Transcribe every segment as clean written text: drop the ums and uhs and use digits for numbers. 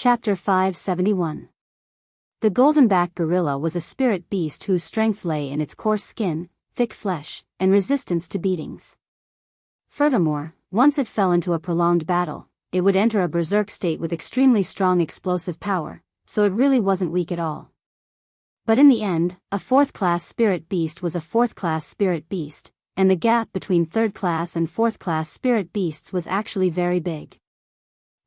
Chapter 571. The golden-backed gorilla was a spirit beast whose strength lay in its coarse skin, thick flesh, and resistance to beatings. Furthermore, once it fell into a prolonged battle, it would enter a berserk state with extremely strong explosive power, so it really wasn't weak at all. But in the end, a fourth-class spirit beast was a fourth-class spirit beast, and the gap between third-class and fourth-class spirit beasts was actually very big.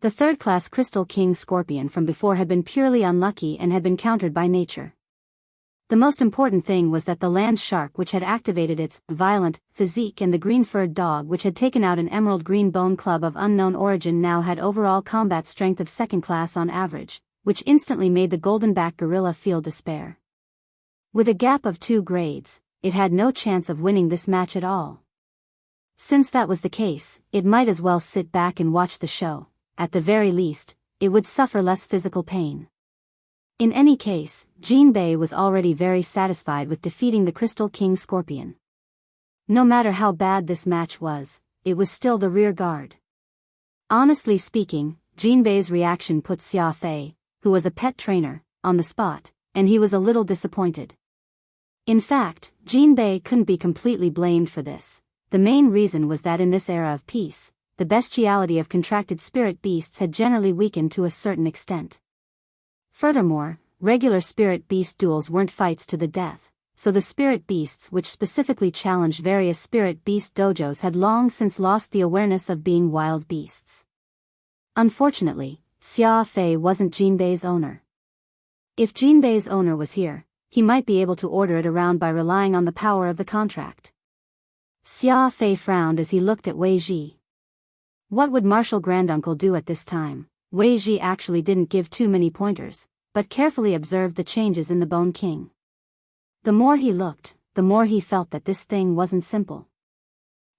The third-class Crystal King Scorpion from before had been purely unlucky and had been countered by nature. The most important thing was that the land shark which had activated its violent physique and the green-furred dog which had taken out an emerald green bone club of unknown origin now had overall combat strength of second class on average, which instantly made the golden-backed gorilla feel despair. With a gap of 2 grades, it had no chance of winning this match at all. Since that was the case, it might as well sit back and watch the show. At the very least, it would suffer less physical pain. In any case, Jinbei was already very satisfied with defeating the Crystal King Scorpion. No matter how bad this match was, it was still the rear guard. Honestly speaking, Jinbei's reaction put Xia Fei, who was a pet trainer, on the spot, and he was a little disappointed. In fact, Jinbei couldn't be completely blamed for this. The main reason was that in this era of peace, the bestiality of contracted spirit beasts had generally weakened to a certain extent. Furthermore, regular spirit beast duels weren't fights to the death, so the spirit beasts which specifically challenged various spirit beast dojos had long since lost the awareness of being wild beasts. Unfortunately, Xia Fei wasn't Jinbei's owner. If Jinbei's owner was here, he might be able to order it around by relying on the power of the contract. Xia Fei frowned as he looked at Wei Ji. What would Martial Granduncle do at this time? Wei Ji actually didn't give too many pointers, but carefully observed the changes in the Bone King. The more he looked, the more he felt that this thing wasn't simple.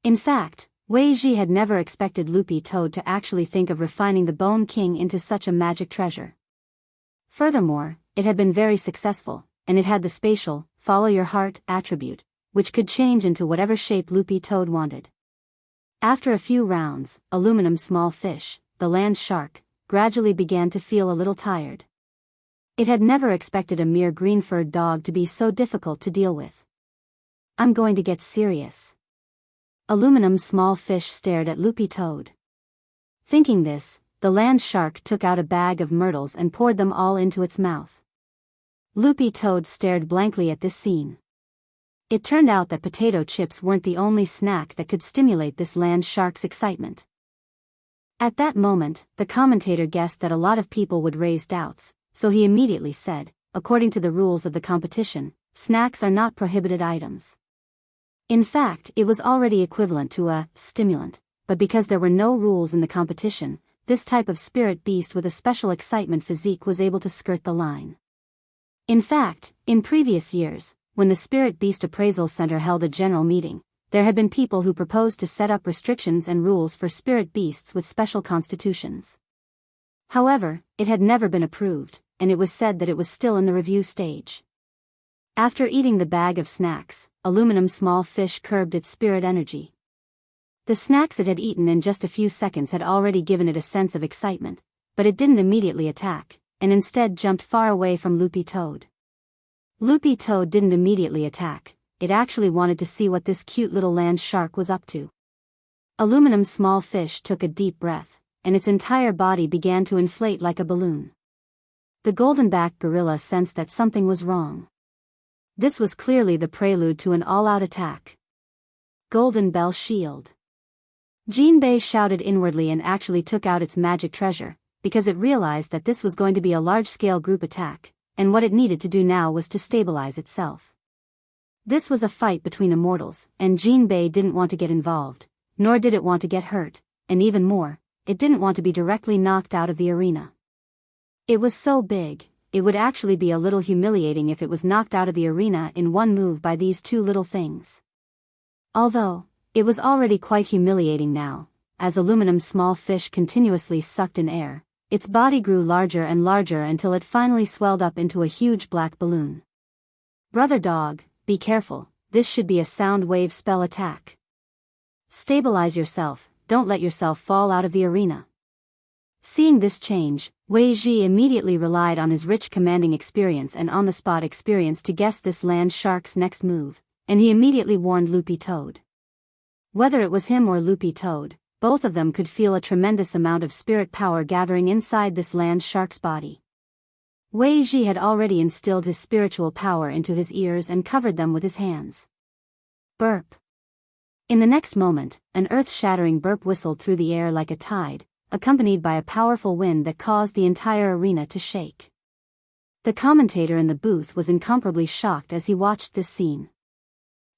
In fact, Wei Ji had never expected Loopy Toad to actually think of refining the Bone King into such a magic treasure. Furthermore, it had been very successful, and it had the spatial, follow your heart attribute, which could change into whatever shape Loopy Toad wanted. After a few rounds, Aluminum Small Fish, the land shark, gradually began to feel a little tired. It had never expected a mere green-furred dog to be so difficult to deal with. I'm going to get serious. Aluminum Small Fish stared at Loopy Toad. Thinking this, the land shark took out a bag of myrtles and poured them all into its mouth. Loopy Toad stared blankly at this scene. It turned out that potato chips weren't the only snack that could stimulate this land shark's excitement. At that moment, the commentator guessed that a lot of people would raise doubts, so he immediately said, according to the rules of the competition, snacks are not prohibited items. In fact, it was already equivalent to a stimulant, but because there were no rules in the competition, this type of spirit beast with a special excitement physique was able to skirt the line. In fact, in previous years, when the Spirit Beast Appraisal Center held a general meeting, there had been people who proposed to set up restrictions and rules for spirit beasts with special constitutions. However, it had never been approved, and it was said that it was still in the review stage. After eating the bag of snacks, Aluminum Small Fish curbed its spirit energy. The snacks it had eaten in just a few seconds had already given it a sense of excitement, but it didn't immediately attack, and instead jumped far away from Loopy Toad. Loopy Toad didn't immediately attack, it actually wanted to see what this cute little land shark was up to. Aluminum Small Fish took a deep breath, and its entire body began to inflate like a balloon. The golden-backed gorilla sensed that something was wrong. This was clearly the prelude to an all-out attack. Golden Bell Shield. Jinbei shouted inwardly and actually took out its magic treasure, because it realized that this was going to be a large-scale group attack, and what it needed to do now was to stabilize itself. This was a fight between immortals, and Jinbei didn't want to get involved, nor did it want to get hurt, and even more, it didn't want to be directly knocked out of the arena. It was so big, it would actually be a little humiliating if it was knocked out of the arena in one move by these two little things. Although, it was already quite humiliating now, as Aluminum Small Fish continuously sucked in air. Its body grew larger and larger until it finally swelled up into a huge black balloon. Brother Dog, be careful, this should be a sound wave spell attack. Stabilize yourself, don't let yourself fall out of the arena. Seeing this change, Wei Ji immediately relied on his rich commanding experience and on-the-spot experience to guess this land shark's next move, and he immediately warned Loopy Toad. Whether it was him or Loopy Toad, both of them could feel a tremendous amount of spirit power gathering inside this land shark's body. Wei Ji had already instilled his spiritual power into his ears and covered them with his hands. Burp. In the next moment, an earth-shattering burp whistled through the air like a tide, accompanied by a powerful wind that caused the entire arena to shake. The commentator in the booth was incomparably shocked as he watched this scene.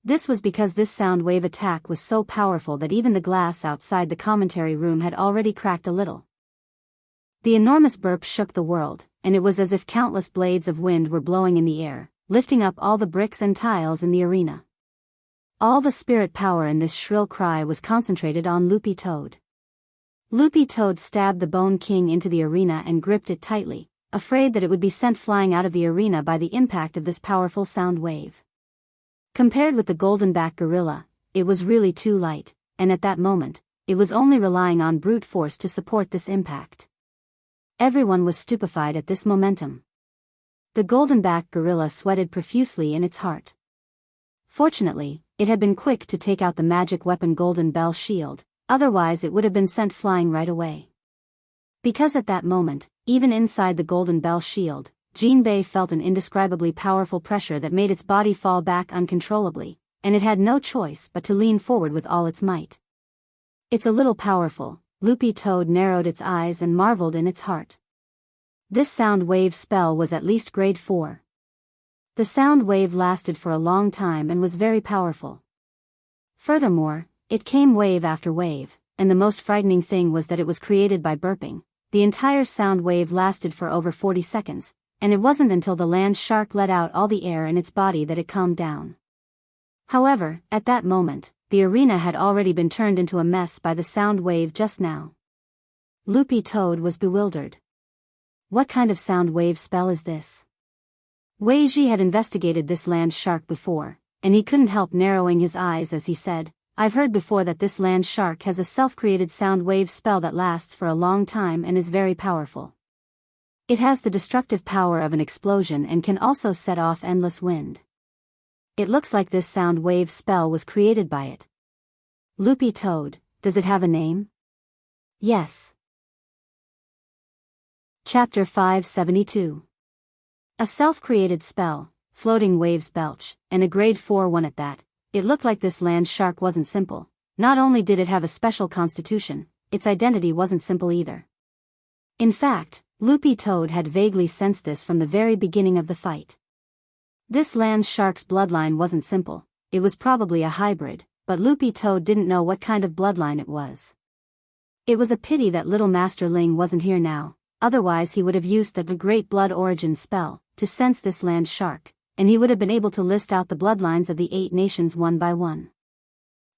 This was because this sound wave attack was so powerful that even the glass outside the commentary room had already cracked a little. The enormous burp shook the world, and it was as if countless blades of wind were blowing in the air, lifting up all the bricks and tiles in the arena. All the spirit power in this shrill cry was concentrated on Loopy Toad. Loopy Toad stabbed the Bone King into the arena and gripped it tightly, afraid that it would be sent flying out of the arena by the impact of this powerful sound wave. Compared with the golden-backed gorilla, it was really too light, and at that moment, it was only relying on brute force to support this impact. Everyone was stupefied at this momentum. The golden-backed gorilla sweated profusely in its heart. Fortunately, it had been quick to take out the magic weapon Golden Bell Shield, otherwise it would have been sent flying right away. Because at that moment, even inside the Golden Bell Shield, Jinbei felt an indescribably powerful pressure that made its body fall back uncontrollably, and it had no choice but to lean forward with all its might. It's a little powerful, Loopy Toad narrowed its eyes and marveled in its heart. This sound wave spell was at least grade 4. The sound wave lasted for a long time and was very powerful. Furthermore, it came wave after wave, and the most frightening thing was that it was created by burping. The entire sound wave lasted for over 40 seconds, and it wasn't until the land shark let out all the air in its body that it calmed down. However, at that moment, the arena had already been turned into a mess by the sound wave just now. Loopy Toad was bewildered. What kind of sound wave spell is this? Wei Ji had investigated this land shark before, and he couldn't help narrowing his eyes as he said, I've heard before that this land shark has a self-created sound wave spell that lasts for a long time and is very powerful. It has the destructive power of an explosion and can also set off endless wind. It looks like this sound wave spell was created by it. Loopy Toad, does it have a name? Yes. Chapter 572. A self-created spell, floating waves belch, and a grade 4 one at that. It looked like this land shark wasn't simple. Not only did it have a special constitution, its identity wasn't simple either. In fact, Loopy Toad had vaguely sensed this from the very beginning of the fight. This land shark's bloodline wasn't simple, it was probably a hybrid, but Loopy Toad didn't know what kind of bloodline it was. It was a pity that little Master Ling wasn't here now, otherwise he would have used the Great Blood Origin spell to sense this land shark, and he would have been able to list out the bloodlines of the 8 nations one by one.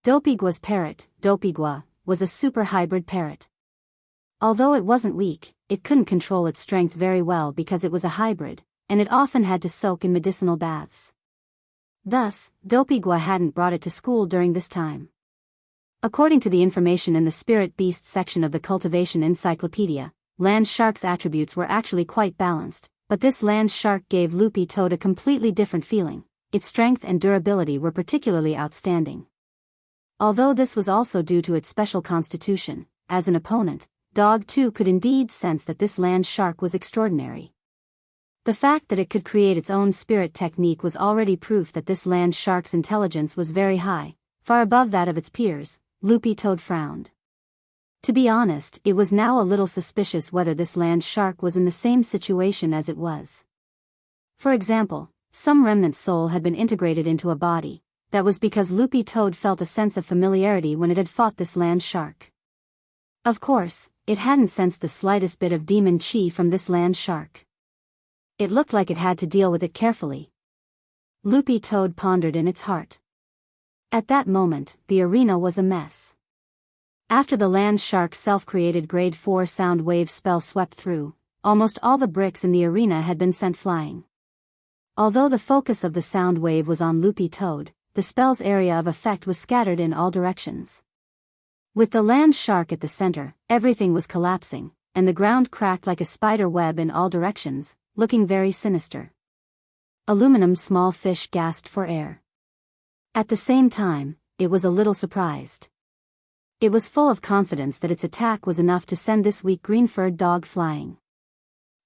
Dopigua's parrot, Dopigua, was a super hybrid parrot. Although it wasn't weak, it couldn't control its strength very well because it was a hybrid, and it often had to soak in medicinal baths. Thus, Dopigua hadn't brought it to school during this time. According to the information in the Spirit Beasts section of the Cultivation Encyclopedia, land shark's attributes were actually quite balanced, but this land shark gave Loopy Toad a completely different feeling. Its strength and durability were particularly outstanding. Although this was also due to its special constitution, as an opponent, Dog 2 could indeed sense that this land shark was extraordinary. The fact that it could create its own spirit technique was already proof that this land shark's intelligence was very high, far above that of its peers. Loopy Toad frowned. To be honest, it was now a little suspicious whether this land shark was in the same situation as it was. For example, some remnant soul had been integrated into a body. That was because Loopy Toad felt a sense of familiarity when it had fought this land shark. Of course, it hadn't sensed the slightest bit of demon chi from this land shark. It looked like it had to deal with it carefully. Loopy Toad pondered in its heart. At that moment, the arena was a mess. After the land shark's self-created grade 4 sound wave spell swept through, almost all the bricks in the arena had been sent flying. Although the focus of the sound wave was on Loopy Toad, the spell's area of effect was scattered in all directions. With the land shark at the center, everything was collapsing, and the ground cracked like a spider web in all directions, looking very sinister. Aluminum small fish gasped for air. At the same time, it was a little surprised. It was full of confidence that its attack was enough to send this weak green-furred dog flying.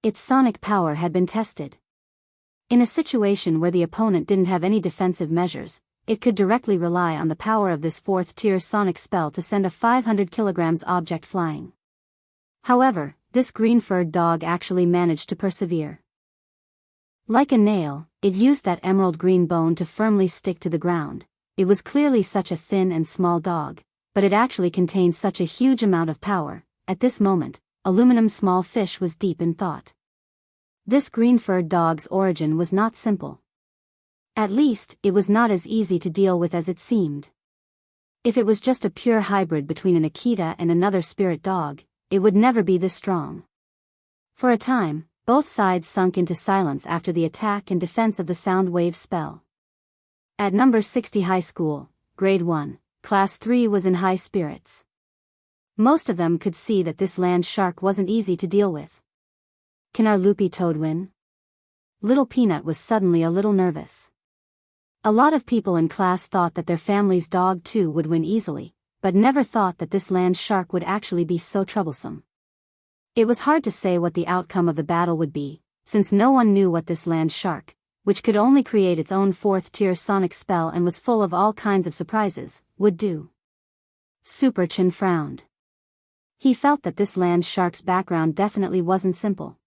Its sonic power had been tested. In a situation where the opponent didn't have any defensive measures, it could directly rely on the power of this 4th-tier sonic spell to send a 500 kilograms object flying. However, this green-furred dog actually managed to persevere. Like a nail, it used that emerald green bone to firmly stick to the ground. It was clearly such a thin and small dog, but it actually contained such a huge amount of power. At this moment, Aluminum small fish was deep in thought. This green-furred dog's origin was not simple. At least, it was not as easy to deal with as it seemed. If it was just a pure hybrid between an Akita and another spirit dog, it would never be this strong. For a time, both sides sunk into silence after the attack and defense of the sound wave spell. At number 60 high school, grade 1, class 3 was in high spirits. Most of them could see that this land shark wasn't easy to deal with. Can our loopy toad win? Little Peanut was suddenly a little nervous. A lot of people in class thought that their family's dog too would win easily, but never thought that this land shark would actually be so troublesome. It was hard to say what the outcome of the battle would be, since no one knew what this land shark, which could only create its own 4th-tier sonic spell and was full of all kinds of surprises, would do. Super Chin frowned. He felt that this land shark's background definitely wasn't simple.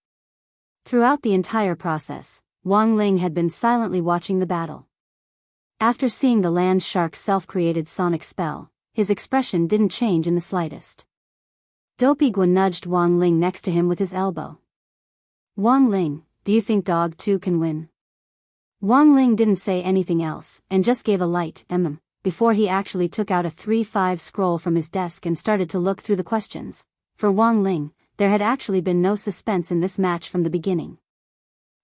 Throughout the entire process, Wang Ling had been silently watching the battle. After seeing the land shark's self-created sonic spell, his expression didn't change in the slightest. Dopey Gua nudged Wang Ling next to him with his elbow. Wang Ling, do you think Dog 2 can win? Wang Ling didn't say anything else, and just gave a light before he actually took out a 3-5 scroll from his desk and started to look through the questions. For Wang Ling, there had actually been no suspense in this match from the beginning.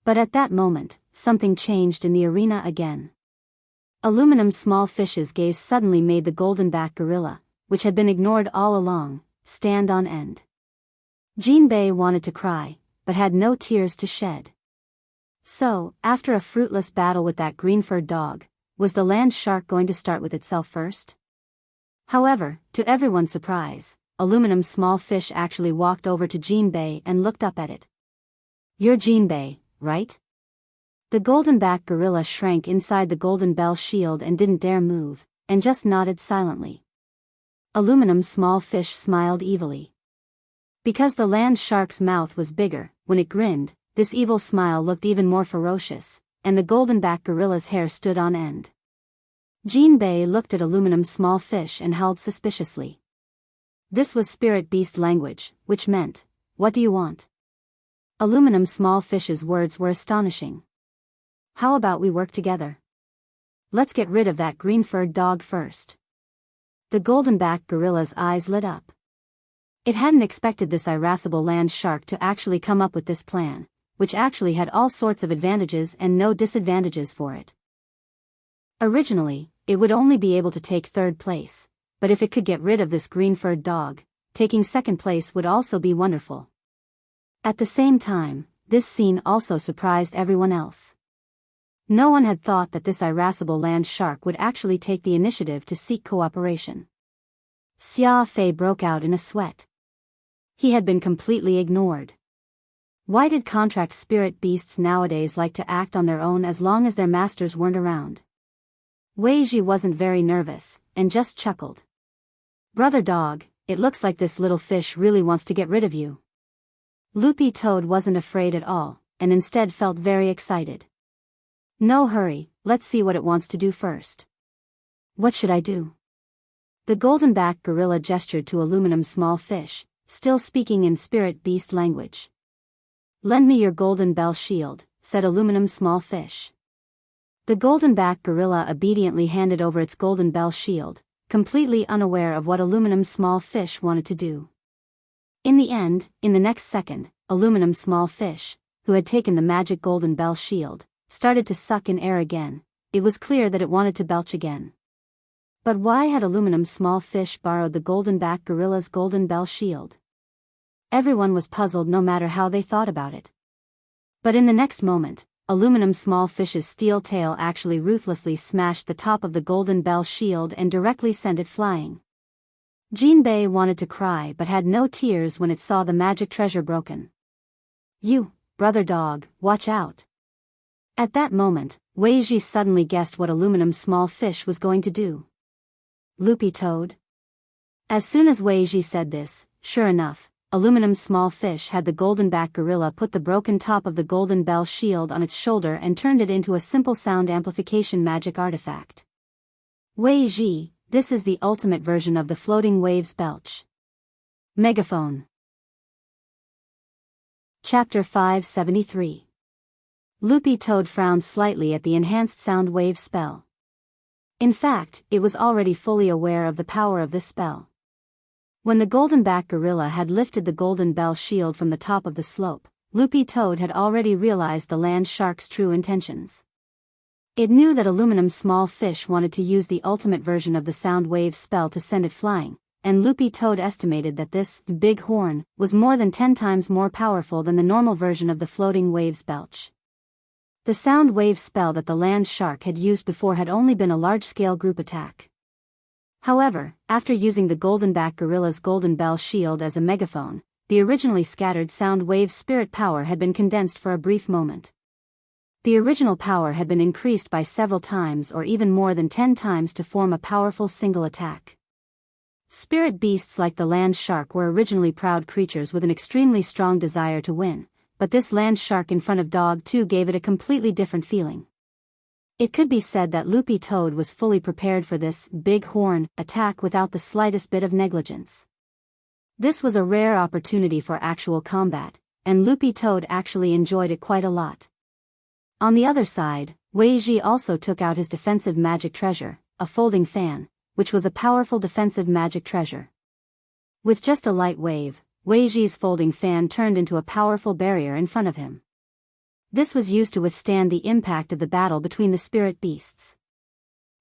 But at that moment, something changed in the arena again. Aluminum small fish's gaze suddenly made the golden-backed gorilla, which had been ignored all along, stand on end. Jinbei wanted to cry, but had no tears to shed. So, after a fruitless battle with that green-furred dog, was the land shark going to start with itself first? However, to everyone's surprise, Aluminum small fish actually walked over to Jinbei and looked up at it. You're Jinbei, right? The golden-backed gorilla shrank inside the golden bell shield and didn't dare move, and just nodded silently. Aluminum small fish smiled evilly. Because the land shark's mouth was bigger, when it grinned, this evil smile looked even more ferocious, and the golden-backed gorilla's hair stood on end. Jinbei looked at Aluminum small fish and howled suspiciously. This was spirit beast language, which meant, "What do you want?" Aluminum small fish's words were astonishing. How about we work together? Let's get rid of that green-furred dog first. The golden-backed gorilla's eyes lit up. It hadn't expected this irascible land shark to actually come up with this plan, which actually had all sorts of advantages and no disadvantages for it. Originally, it would only be able to take 3rd place, but if it could get rid of this green-furred dog, taking 2nd place would also be wonderful. At the same time, this scene also surprised everyone else. No one had thought that this irascible land shark would actually take the initiative to seek cooperation. Xia Fei broke out in a sweat. He had been completely ignored. Why did contract spirit beasts nowadays like to act on their own as long as their masters weren't around? Wei Ji wasn't very nervous, and just chuckled. Brother Dog, it looks like this little fish really wants to get rid of you. Loopy Toad wasn't afraid at all, and instead felt very excited. No hurry, let's see what it wants to do first. What should I do? The golden-backed gorilla gestured to Aluminum small fish, still speaking in spirit beast language. Lend me your golden bell shield, said Aluminum small fish. The golden-backed gorilla obediently handed over its golden bell shield, completely unaware of what Aluminum small fish wanted to do. In the end, in the next second, Aluminum small fish, who had taken the magic golden bell shield, started to suck in air again. It was clear that it wanted to belch again. But why had Aluminum small fish borrowed the golden-backed gorilla's golden bell shield? Everyone was puzzled no matter how they thought about it. But in the next moment, aluminum small fish's steel tail actually ruthlessly smashed the top of the golden bell shield and directly sent it flying. Jinbei wanted to cry but had no tears when it saw the magic treasure broken. "You, brother dog, watch out." At that moment, Weiji suddenly guessed what aluminum small fish was going to do. "Loopy toad?" As soon as Weiji said this, sure enough, aluminum small fish had the golden-back gorilla put the broken top of the golden bell shield on its shoulder and turned it into a simple sound amplification magic artifact. Weiji, this is the ultimate version of the floating waves belch. Megaphone. Chapter 573. Loopy Toad frowned slightly at the enhanced sound wave spell. In fact, it was already fully aware of the power of this spell. When the golden-back gorilla had lifted the golden bell shield from the top of the slope, Loopy Toad had already realized the land shark's true intentions. It knew that aluminum small fish wanted to use the ultimate version of the sound wave spell to send it flying, and Loopy Toad estimated that this big horn was more than 10 times more powerful than the normal version of the floating waves belch. The sound wave spell that the land shark had used before had only been a large-scale group attack. However, after using the golden-back gorilla's golden bell shield as a megaphone, the originally scattered sound wave spirit power had been condensed for a brief moment. The original power had been increased by several times or even more than 10 times to form a powerful single attack. Spirit beasts like the land shark were originally proud creatures with an extremely strong desire to win, but this land shark in front of Dog 2 gave it a completely different feeling. It could be said that Loopy Toad was fully prepared for this big horn attack without the slightest bit of negligence. This was a rare opportunity for actual combat, and Loopy Toad actually enjoyed it quite a lot. On the other side, Weiji also took out his defensive magic treasure, a folding fan, which was a powerful defensive magic treasure. With just a light wave, Weiji's folding fan turned into a powerful barrier in front of him. This was used to withstand the impact of the battle between the spirit beasts.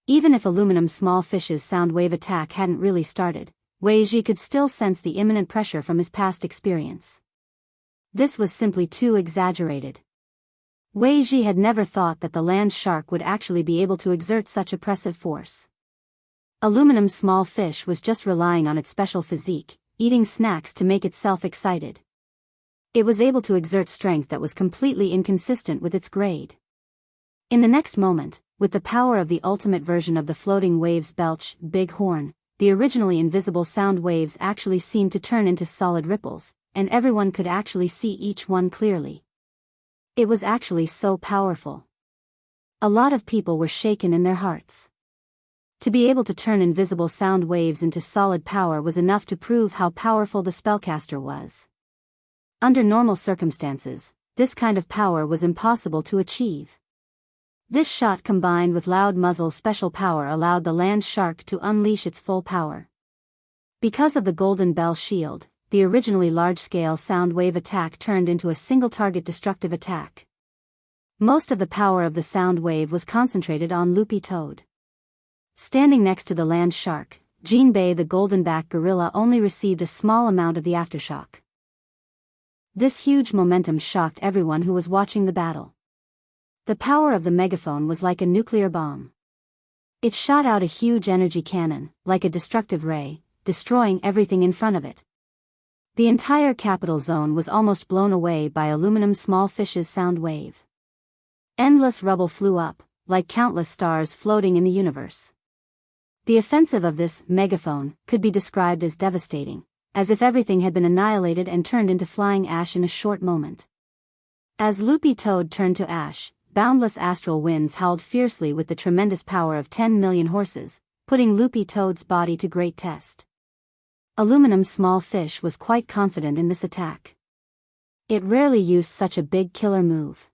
Even if aluminum small fish's sound wave attack hadn't really started, Weiji could still sense the imminent pressure from his past experience. This was simply too exaggerated. Weiji had never thought that the land shark would actually be able to exert such oppressive force. Aluminum small fish was just relying on its special physique, eating snacks to make itself excited. It was able to exert strength that was completely inconsistent with its grade. In the next moment, with the power of the ultimate version of the floating waves belch, big horn, the originally invisible sound waves actually seemed to turn into solid ripples, and everyone could actually see each one clearly. It was actually so powerful. A lot of people were shaken in their hearts. To be able to turn invisible sound waves into solid power was enough to prove how powerful the spellcaster was. Under normal circumstances, this kind of power was impossible to achieve. This shot combined with Loud Muzzle's special power allowed the land shark to unleash its full power. Because of the golden bell shield, the originally large-scale sound wave attack turned into a single-target destructive attack. Most of the power of the sound wave was concentrated on Loopy Toad. Standing next to the land shark, Jinbei the golden-back gorilla only received a small amount of the aftershock. This huge momentum shocked everyone who was watching the battle. The power of the megaphone was like a nuclear bomb. It shot out a huge energy cannon, like a destructive ray, destroying everything in front of it. The entire capital zone was almost blown away by aluminum small fish's sound wave. Endless rubble flew up, like countless stars floating in the universe. The offensive of this megaphone could be described as devastating, as if everything had been annihilated and turned into flying ash in a short moment. As Loopy Toad turned to ash, boundless astral winds howled fiercely with the tremendous power of 10 million horses, putting Loopy Toad's body to great test. Aluminum small fish was quite confident in this attack. It rarely used such a big killer move.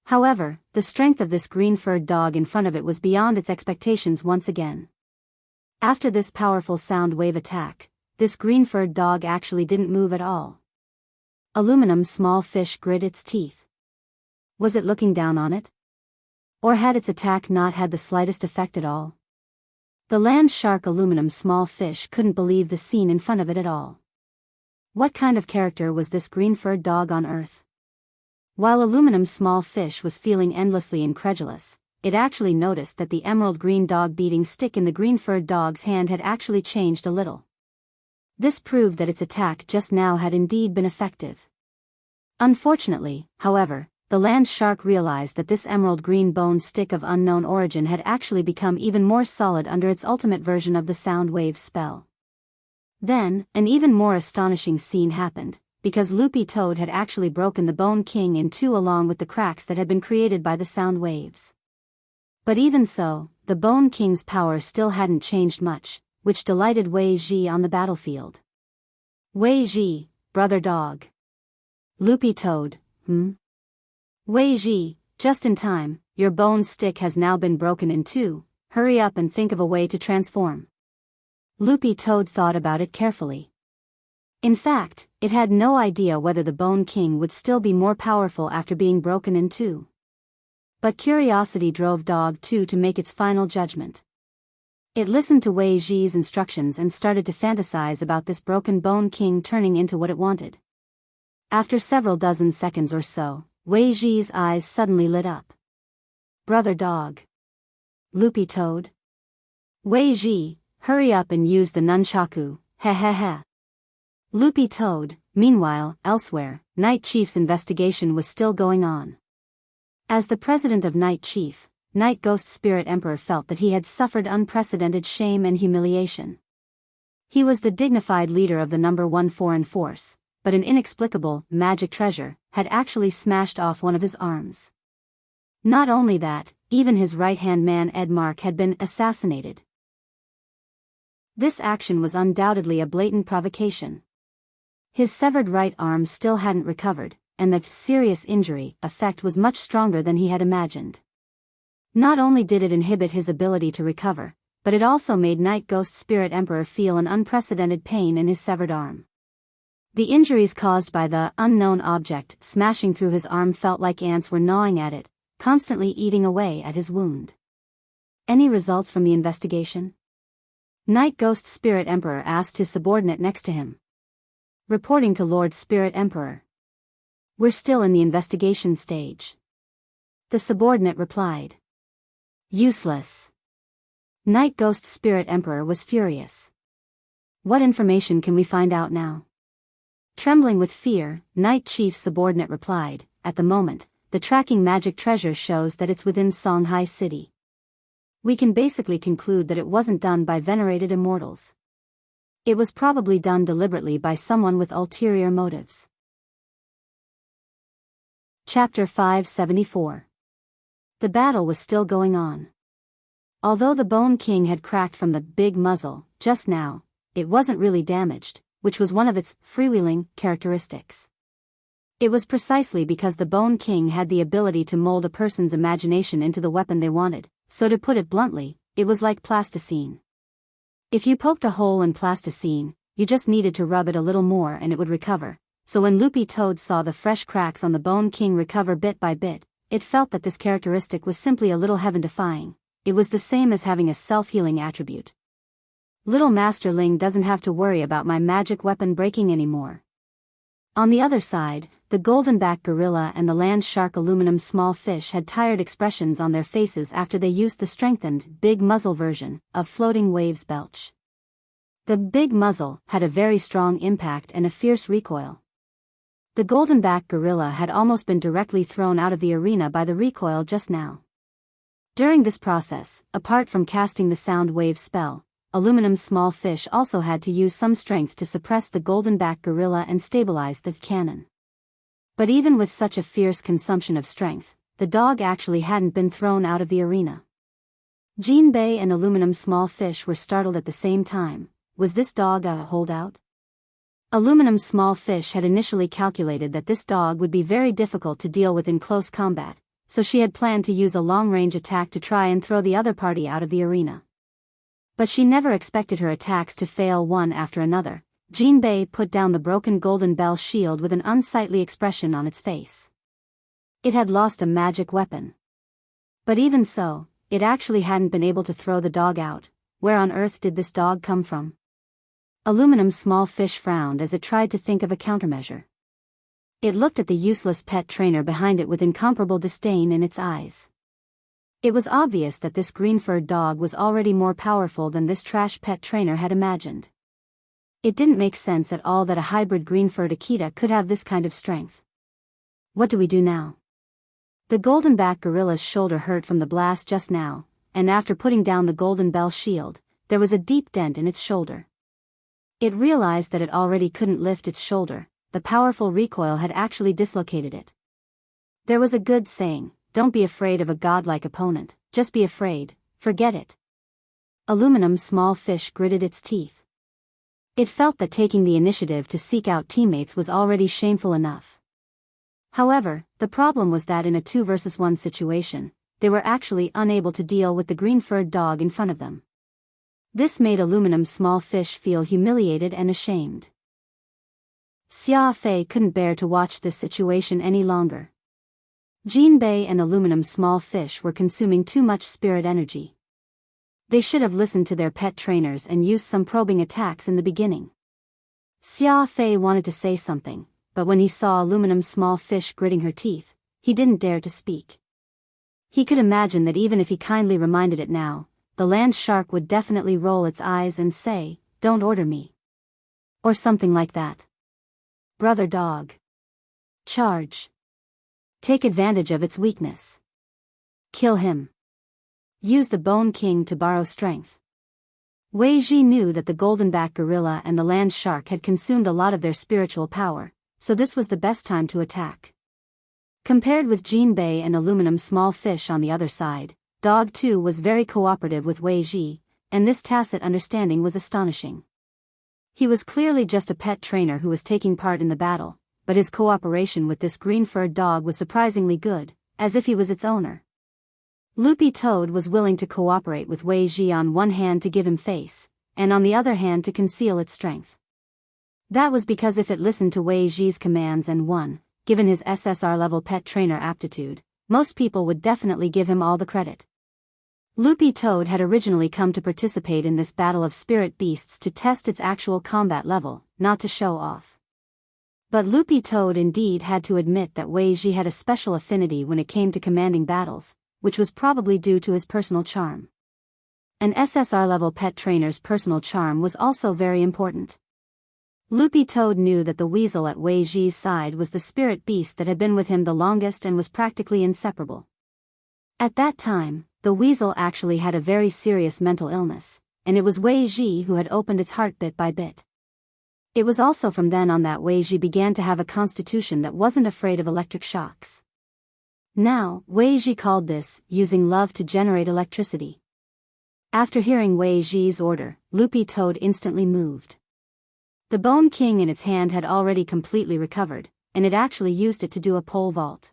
However, the strength of this green-furred dog in front of it was beyond its expectations once again. After this powerful sound wave attack, this green-furred dog actually didn't move at all. Aluminum small fish grit its teeth. Was it looking down on it? Or had its attack not had the slightest effect at all? The land shark aluminum small fish couldn't believe the scene in front of it at all. What kind of character was this green-furred dog on Earth? While Aluminum's small fish was feeling endlessly incredulous, it actually noticed that the emerald green dog beating stick in the green-furred dog's hand had actually changed a little. This proved that its attack just now had indeed been effective. Unfortunately, however, the land shark realized that this emerald green bone stick of unknown origin had actually become even more solid under its ultimate version of the sound wave spell. Then, an even more astonishing scene happened, because Loopy Toad had actually broken the Bone King in two along with the cracks that had been created by the sound waves. But even so, the Bone King's power still hadn't changed much, which delighted Wei Ji on the battlefield. Wei Ji, brother dog. Loopy Toad, Wei Ji, just in time, your bone stick has now been broken in two, hurry up and think of a way to transform. Loopy Toad thought about it carefully. In fact, it had no idea whether the Bone King would still be more powerful after being broken in two. But curiosity drove Dog 2 to make its final judgment. It listened to Wei Ji's instructions and started to fantasize about this broken Bone King turning into what it wanted. After several dozen seconds or so, Wei Ji's eyes suddenly lit up. Brother Dog. Loopy Toad. Wei Ji, hurry up and use the nunchaku, heh. Loopy Toad, meanwhile, elsewhere, Night Chief's investigation was still going on. As the president of Night Chief, Night Ghost Spirit Emperor felt that he had suffered unprecedented shame and humiliation. He was the dignified leader of the No. 1 foreign force, but an inexplicable magic treasure had actually smashed off one of his arms. Not only that, even his right-hand man Edmark had been assassinated. This action was undoubtedly a blatant provocation. His severed right arm still hadn't recovered, and the serious injury effect was much stronger than he had imagined. Not only did it inhibit his ability to recover, but it also made Night Ghost Spirit Emperor feel an unprecedented pain in his severed arm. The injuries caused by the unknown object smashing through his arm felt like ants were gnawing at it, constantly eating away at his wound. Any results from the investigation? Night Ghost Spirit Emperor asked his subordinate next to him. Reporting to Lord Spirit Emperor. We're still in the investigation stage. The subordinate replied. Useless. Night Ghost Spirit Emperor was furious. What information can we find out now? Trembling with fear, Night Chief's subordinate replied, at the moment, the tracking magic treasure shows that it's within Songhai City. We can basically conclude that it wasn't done by venerated immortals. It was probably done deliberately by someone with ulterior motives. Chapter 574. The battle was still going on. Although the Bone King had cracked from the big muzzle, just now, it wasn't really damaged, which was one of its freewheeling characteristics. It was precisely because the Bone King had the ability to mold a person's imagination into the weapon they wanted, so to put it bluntly, it was like plasticine. If you poked a hole in plasticine, you just needed to rub it a little more and it would recover. So when Loopy Toad saw the fresh cracks on the Bone King recover bit by bit, it felt that this characteristic was simply a little heaven-defying. It was the same as having a self-healing attribute. Little Masterling doesn't have to worry about my magic weapon breaking anymore. On the other side, the golden-backed gorilla and the land shark aluminum small fish had tired expressions on their faces after they used the strengthened, big muzzle version of Floating Waves Belch. The big muzzle had a very strong impact and a fierce recoil. The golden-backed gorilla had almost been directly thrown out of the arena by the recoil just now. During this process, apart from casting the sound wave spell, Aluminum's small fish also had to use some strength to suppress the golden-backed gorilla and stabilize the cannon. But even with such a fierce consumption of strength, the dog actually hadn't been thrown out of the arena. Jinbei and Aluminum's small fish were startled at the same time. Was this dog a holdout? Aluminum's small fish had initially calculated that this dog would be very difficult to deal with in close combat, so she had planned to use a long-range attack to try and throw the other party out of the arena. But she never expected her attacks to fail one after another. Jinbei put down the broken golden bell shield with an unsightly expression on its face. It had lost a magic weapon. But even so, it actually hadn't been able to throw the dog out. Where on earth did this dog come from? Aluminum's small fish frowned as it tried to think of a countermeasure. It looked at the useless pet trainer behind it with incomparable disdain in its eyes. It was obvious that this green-furred dog was already more powerful than this trash pet trainer had imagined. It didn't make sense at all that a hybrid green-furred Akita could have this kind of strength. What do we do now? The golden-backed gorilla's shoulder hurt from the blast just now, and after putting down the golden bell shield, there was a deep dent in its shoulder. It realized that it already couldn't lift its shoulder. The powerful recoil had actually dislocated it. There was a good saying, don't be afraid of a godlike opponent, just be afraid, forget it. Aluminum's small fish gritted its teeth. It felt that taking the initiative to seek out teammates was already shameful enough. However, the problem was that in a 2 versus 1 situation, they were actually unable to deal with the green-furred dog in front of them. This made Aluminum's small fish feel humiliated and ashamed. Xia Fei couldn't bear to watch this situation any longer. Jinbei and Aluminum's small fish were consuming too much spirit energy. They should have listened to their pet trainers and used some probing attacks in the beginning. Xia Fei wanted to say something, but when he saw Aluminum's small fish gritting her teeth, he didn't dare to speak. He could imagine that even if he kindly reminded it now, the land shark would definitely roll its eyes and say, "Don't order me." Or something like that. Brother dog. Charge. Take advantage of its weakness. Kill him. Use the Bone King to borrow strength. Wei Ji knew that the golden-backed gorilla and the land shark had consumed a lot of their spiritual power, so this was the best time to attack. Compared with Jinbei and Aluminum's small fish on the other side, Dog 2 was very cooperative with Wei Ji, and this tacit understanding was astonishing. He was clearly just a pet trainer who was taking part in the battle, but his cooperation with this green-furred dog was surprisingly good, as if he was its owner. Loopy Toad was willing to cooperate with Wei Ji on one hand to give him face, and on the other hand to conceal its strength. That was because if it listened to Wei Ji's commands and won, given his SSR-level pet trainer aptitude, most people would definitely give him all the credit. Loopy Toad had originally come to participate in this battle of spirit beasts to test its actual combat level, not to show off. But Loopy Toad indeed had to admit that Wei Ji had a special affinity when it came to commanding battles, which was probably due to his personal charm. An SSR-level pet trainer's personal charm was also very important. Loopy Toad knew that the weasel at Wei Ji's side was the spirit beast that had been with him the longest and was practically inseparable. At that time, the weasel actually had a very serious mental illness, and it was Wei Ji who had opened its heart bit by bit. It was also from then on that Wei Ji began to have a constitution that wasn't afraid of electric shocks. Now, Wei Ji called this, using love to generate electricity. After hearing Wei Ji's order, Loopy Toad instantly moved. The Bone King in its hand had already completely recovered, and it actually used it to do a pole vault.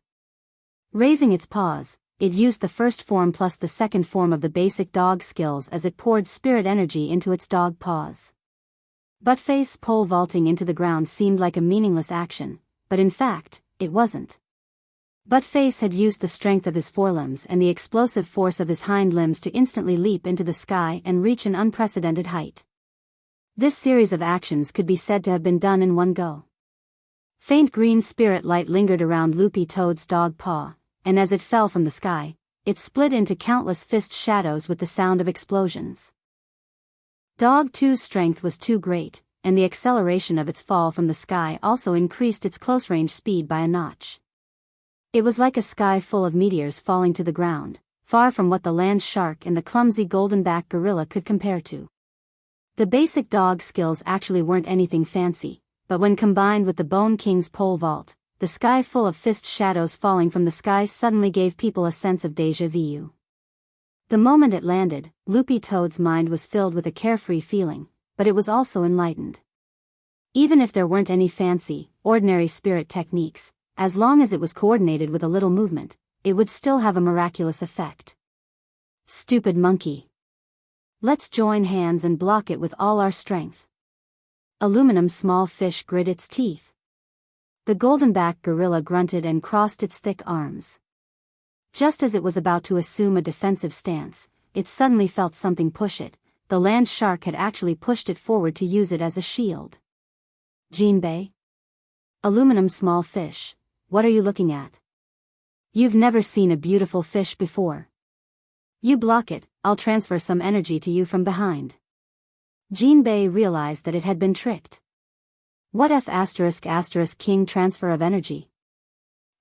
Raising its paws, it used the first form plus the second form of the basic dog skills as it poured spirit energy into its dog paws. Buttface pole vaulting into the ground seemed like a meaningless action, but in fact, it wasn't. Buttface had used the strength of his forelimbs and the explosive force of his hind limbs to instantly leap into the sky and reach an unprecedented height. This series of actions could be said to have been done in one go. Faint green spirit light lingered around Loopy Toad's dog paw, and as it fell from the sky, it split into countless fist shadows with the sound of explosions. Dog 2's strength was too great, and the acceleration of its fall from the sky also increased its close-range speed by a notch. It was like a sky full of meteors falling to the ground, far from what the land shark and the clumsy golden-backed gorilla could compare to. The basic dog skills actually weren't anything fancy, but when combined with the Bone King's pole vault, the sky full of fist shadows falling from the sky suddenly gave people a sense of déjà vu. The moment it landed, Loopy Toad's mind was filled with a carefree feeling, but it was also enlightened. Even if there weren't any fancy, ordinary spirit techniques, as long as it was coordinated with a little movement, it would still have a miraculous effect. Stupid monkey. Let's join hands and block it with all our strength. Aluminum's small fish grit its teeth. The golden-backed gorilla grunted and crossed its thick arms. Just as it was about to assume a defensive stance, it suddenly felt something push it, the land shark had actually pushed it forward to use it as a shield. Jinbei? Aluminum small fish, what are you looking at? You've never seen a beautiful fish before. You block it, I'll transfer some energy to you from behind. Jinbei realized that it had been tricked. What F*** king transfer of energy?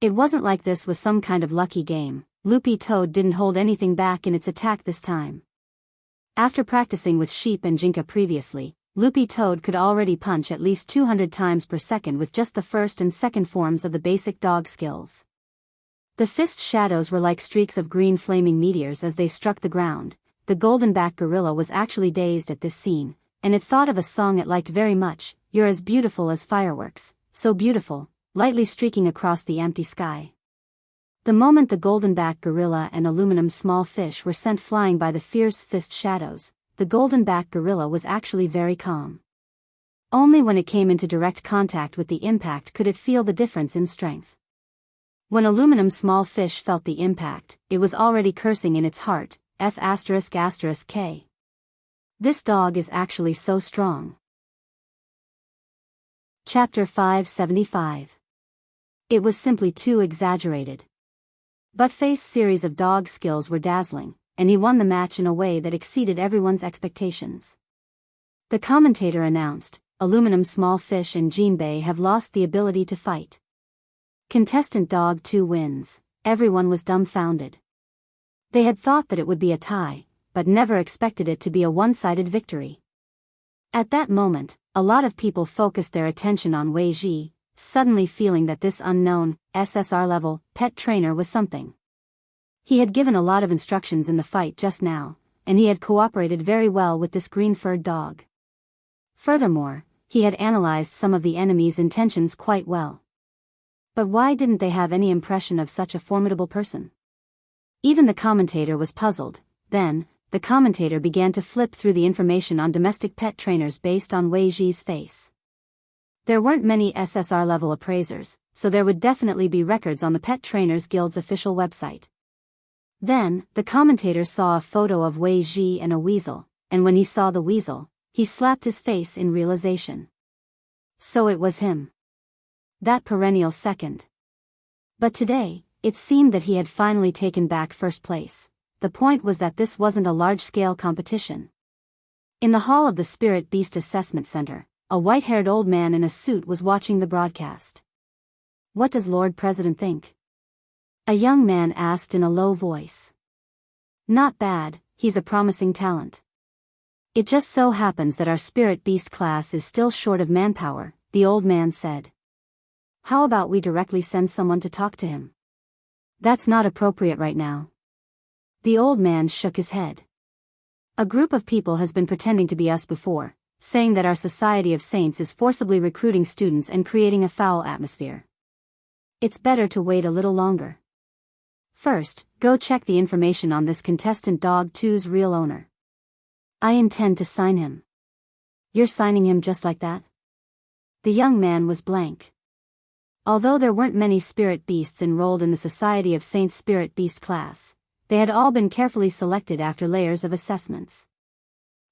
It wasn't like this was some kind of lucky game. Loopy Toad didn't hold anything back in its attack this time. After practicing with Sheep and Jinka previously, Loopy Toad could already punch at least 200 times per second with just the first and second forms of the basic dog skills. The fist shadows were like streaks of green flaming meteors as they struck the ground. The golden-backed gorilla was actually dazed at this scene, and it thought of a song it liked very much, "You're as beautiful as fireworks, so beautiful," lightly streaking across the empty sky. The moment the golden-backed gorilla and aluminum small fish were sent flying by the fierce fist shadows, the golden-backed gorilla was actually very calm. Only when it came into direct contact with the impact could it feel the difference in strength. When aluminum small fish felt the impact, it was already cursing in its heart, F***k. This dog is actually so strong. Chapter 575. It was simply too exaggerated. Buttface's series of dog skills were dazzling, and he won the match in a way that exceeded everyone's expectations. The commentator announced, "Aluminum small fish and Jinbei have lost the ability to fight. Contestant Dog 2 wins." Everyone was dumbfounded. They had thought that it would be a tie, but never expected it to be a one-sided victory. At that moment, a lot of people focused their attention on Wei Ji, suddenly feeling that this unknown, SSR-level, pet trainer was something. He had given a lot of instructions in the fight just now, and he had cooperated very well with this green-furred dog. Furthermore, he had analyzed some of the enemy's intentions quite well. But why didn't they have any impression of such a formidable person? Even the commentator was puzzled. Then, the commentator began to flip through the information on domestic pet trainers based on Wei Ji's face. There weren't many SSR-level appraisers, so there would definitely be records on the Pet Trainers Guild's official website. Then, the commentator saw a photo of Wei Ji and a weasel, and when he saw the weasel, he slapped his face in realization. So it was him. That perennial second. But today, it seemed that he had finally taken back first place. The point was that this wasn't a large-scale competition. In the hall of the Spirit Beast Assessment Center, a white-haired old man in a suit was watching the broadcast. "What does Lord President think?" a young man asked in a low voice. "Not bad, he's a promising talent. It just so happens that our Spirit Beast class is still short of manpower," the old man said. "How about we directly send someone to talk to him?" "That's not appropriate right now." The old man shook his head. "A group of people has been pretending to be us before, saying that our Society of Saints is forcibly recruiting students and creating a foul atmosphere. It's better to wait a little longer. First, go check the information on this contestant Dog 2's real owner. I intend to sign him." "You're signing him just like that?" The young man was blank. Although there weren't many spirit beasts enrolled in the Society of Saints Spirit Beast class, they had all been carefully selected after layers of assessments.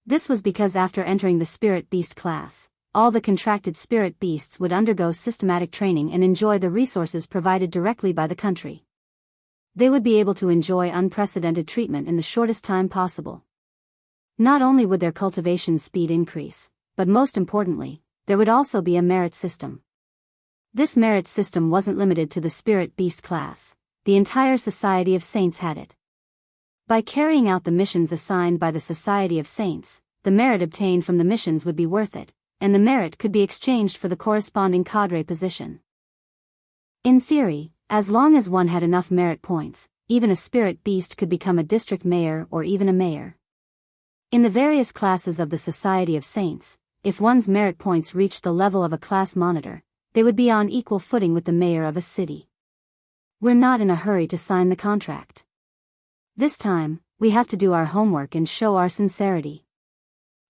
This was because after entering the Spirit Beast class, all the contracted spirit beasts would undergo systematic training and enjoy the resources provided directly by the country. They would be able to enjoy unprecedented treatment in the shortest time possible. Not only would their cultivation speed increase, but most importantly, there would also be a merit system. This merit system wasn't limited to the Spirit Beast class, the entire Society of Saints had it. By carrying out the missions assigned by the Society of Saints, the merit obtained from the missions would be worth it, and the merit could be exchanged for the corresponding cadre position. In theory, as long as one had enough merit points, even a spirit beast could become a district mayor or even a mayor. In the various classes of the Society of Saints, if one's merit points reached the level of a class monitor, they would be on equal footing with the mayor of a city. We're not in a hurry to sign the contract. This time, we have to do our homework and show our sincerity.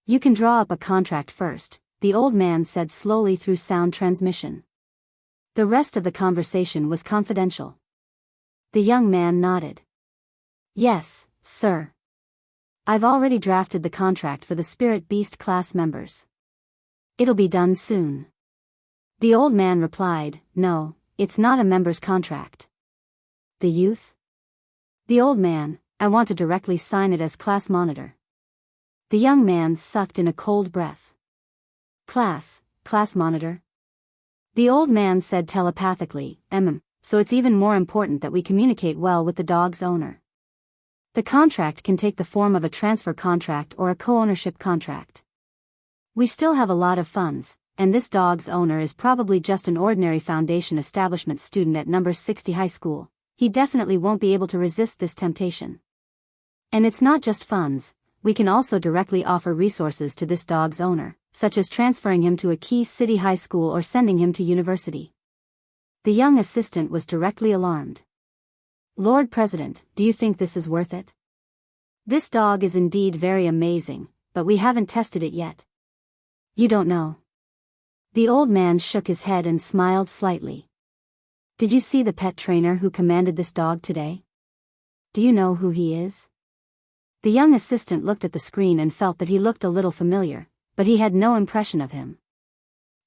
You can draw up a contract first, the old man said slowly through sound transmission. The rest of the conversation was confidential. The young man nodded. "Yes, sir." I've already drafted the contract for the Spirit Beast class members. It'll be done soon. The old man replied, no, it's not a member's contract. The youth? The old man, I want to directly sign it as class monitor. The young man sucked in a cold breath. Class monitor? The old man said telepathically, so it's even more important that we communicate well with the dog's owner. The contract can take the form of a transfer contract or a co-ownership contract. We still have a lot of funds, and this dog's owner is probably just an ordinary foundation establishment student at number 60 high school. He definitely won't be able to resist this temptation. And it's not just funds, we can also directly offer resources to this dog's owner, such as transferring him to a key city high school or sending him to university. The young assistant was directly alarmed. Lord President, do you think this is worth it? This dog is indeed very amazing, but we haven't tested it yet. You don't know. The old man shook his head and smiled slightly. Did you see the pet trainer who commanded this dog today? Do you know who he is? The young assistant looked at the screen and felt that he looked a little familiar, but he had no impression of him.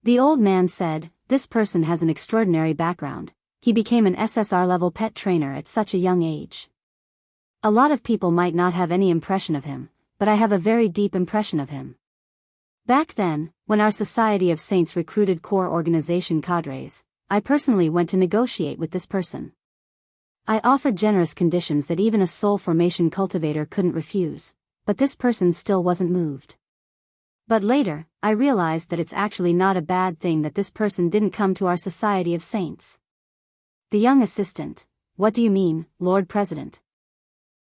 The old man said, this person has an extraordinary background. He became an SSR-level pet trainer at such a young age. A lot of people might not have any impression of him, but I have a very deep impression of him. Back then, when our Society of Saints recruited core organization cadres, I personally went to negotiate with this person. I offered generous conditions that even a soul formation cultivator couldn't refuse, but this person still wasn't moved. But later, I realized that it's actually not a bad thing that this person didn't come to our Society of Saints. The young assistant, what do you mean, Lord President?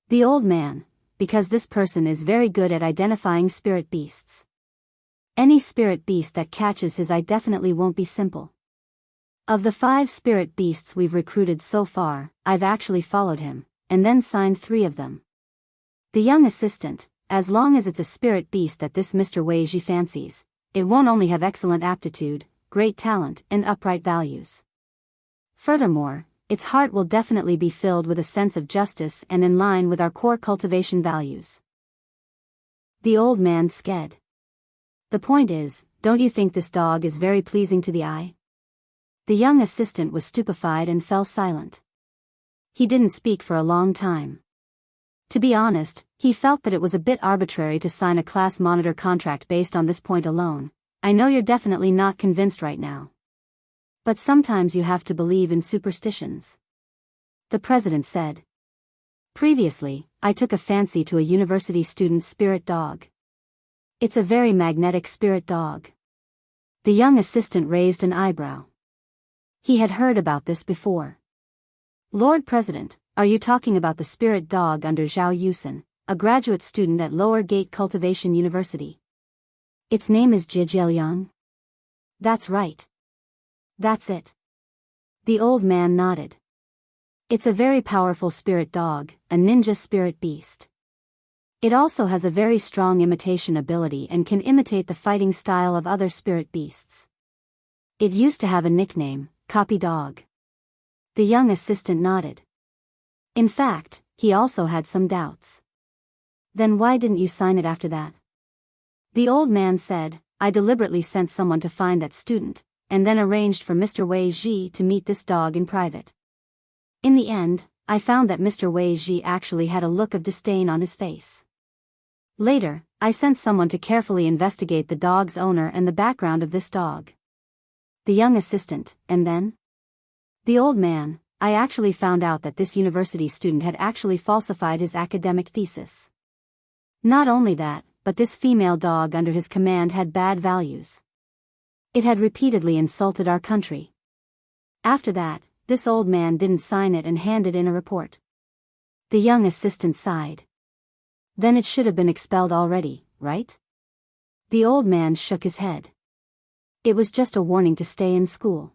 The old man, because this person is very good at identifying spirit beasts. Any spirit beast that catches his eye definitely won't be simple. Of the 5 spirit beasts we've recruited so far, I've actually followed him, and then signed 3 of them. The young assistant, as long as it's a spirit beast that this Mr. Weiji fancies, it won't only have excellent aptitude, great talent, and upright values. Furthermore, its heart will definitely be filled with a sense of justice and in line with our core cultivation values. The old man sked. The point is, don't you think this dog is very pleasing to the eye? The young assistant was stupefied and fell silent. He didn't speak for a long time. To be honest, he felt that it was a bit arbitrary to sign a class monitor contract based on this point alone. I know you're definitely not convinced right now. But sometimes you have to believe in superstitions. The president said. Previously, I took a fancy to a university student's spirit dog. It's a very magnetic spirit dog. The young assistant raised an eyebrow. He had heard about this before. Lord President, are you talking about the spirit dog under Zhao Yusen, a graduate student at Lower Gate Cultivation University? Its name is Jijieliang? That's right. That's it. The old man nodded. It's a very powerful spirit dog, a ninja spirit beast. It also has a very strong imitation ability and can imitate the fighting style of other spirit beasts. It used to have a nickname, Copy Dog. The young assistant nodded. In fact, he also had some doubts. Then why didn't you sign it after that? The old man said, I deliberately sent someone to find that student, and then arranged for Mr. Wei Ji to meet this dog in private. In the end, I found that Mr. Wei Ji actually had a look of disdain on his face. Later, I sent someone to carefully investigate the dog's owner and the background of this dog. The young assistant, and then? The old man, I actually found out that this university student had actually falsified his academic thesis. Not only that, but this female dog under his command had bad values. It had repeatedly insulted our country. After that, this old man didn't sign it and handed in a report. The young assistant sighed. Then it should have been expelled already, right? The old man shook his head. It was just a warning to stay in school.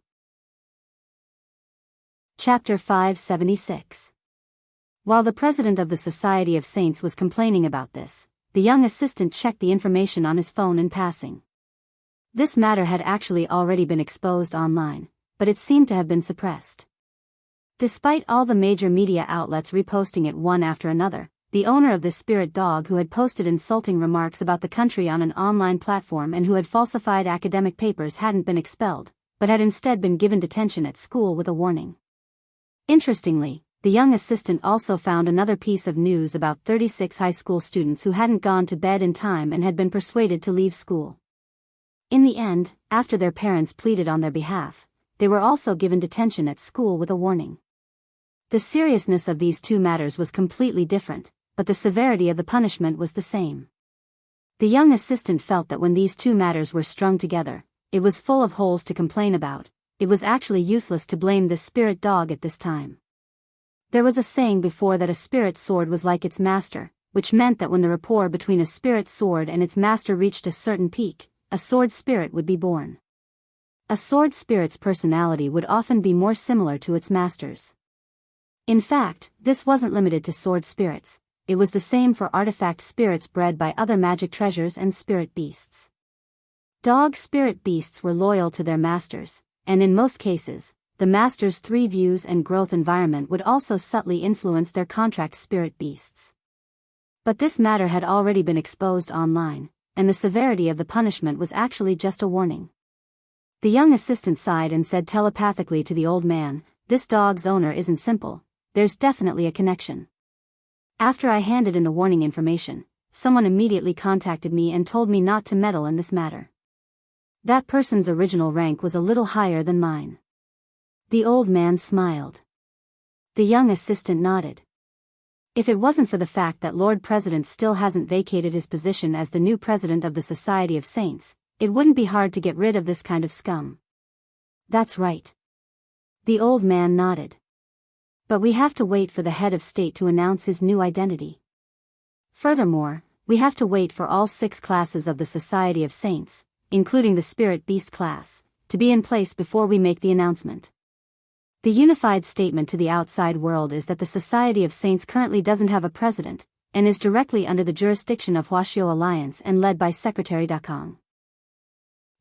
Chapter 576. While the president of the Society of Saints was complaining about this, the young assistant checked the information on his phone in passing. This matter had actually already been exposed online, but it seemed to have been suppressed. Despite all the major media outlets reposting it one after another, the owner of this spirit dog who had posted insulting remarks about the country on an online platform and who had falsified academic papers hadn't been expelled, but had instead been given detention at school with a warning. Interestingly, the young assistant also found another piece of news about 36 high school students who hadn't gone to bed in time and had been persuaded to leave school. In the end, after their parents pleaded on their behalf, they were also given detention at school with a warning. The seriousness of these two matters was completely different, but the severity of the punishment was the same. The young assistant felt that when these two matters were strung together, it was full of holes to complain about. It was actually useless to blame this spirit dog at this time. There was a saying before that a spirit sword was like its master, which meant that when the rapport between a spirit sword and its master reached a certain peak, a sword spirit would be born. A sword spirit's personality would often be more similar to its master's. In fact, this wasn't limited to sword spirits, it was the same for artifact spirits bred by other magic treasures and spirit beasts. Dog spirit beasts were loyal to their masters, and in most cases, the master's 3 views and growth environment would also subtly influence their contract spirit beasts. But this matter had already been exposed online, and the severity of the punishment was actually just a warning. The young assistant sighed and said telepathically to the old man, "This dog's owner isn't simple, there's definitely a connection." After I handed in the warning information, someone immediately contacted me and told me not to meddle in this matter. That person's original rank was a little higher than mine. The old man smiled. The young assistant nodded. If it wasn't for the fact that Lord President still hasn't vacated his position as the new president of the Society of Saints, it wouldn't be hard to get rid of this kind of scum. That's right. The old man nodded. But we have to wait for the head of state to announce his new identity. Furthermore, we have to wait for all 6 classes of the Society of Saints, including the Spirit Beast class, to be in place before we make the announcement. The unified statement to the outside world is that the Society of Saints currently doesn't have a president, and is directly under the jurisdiction of Huaxiao Alliance and led by Secretary Dakong.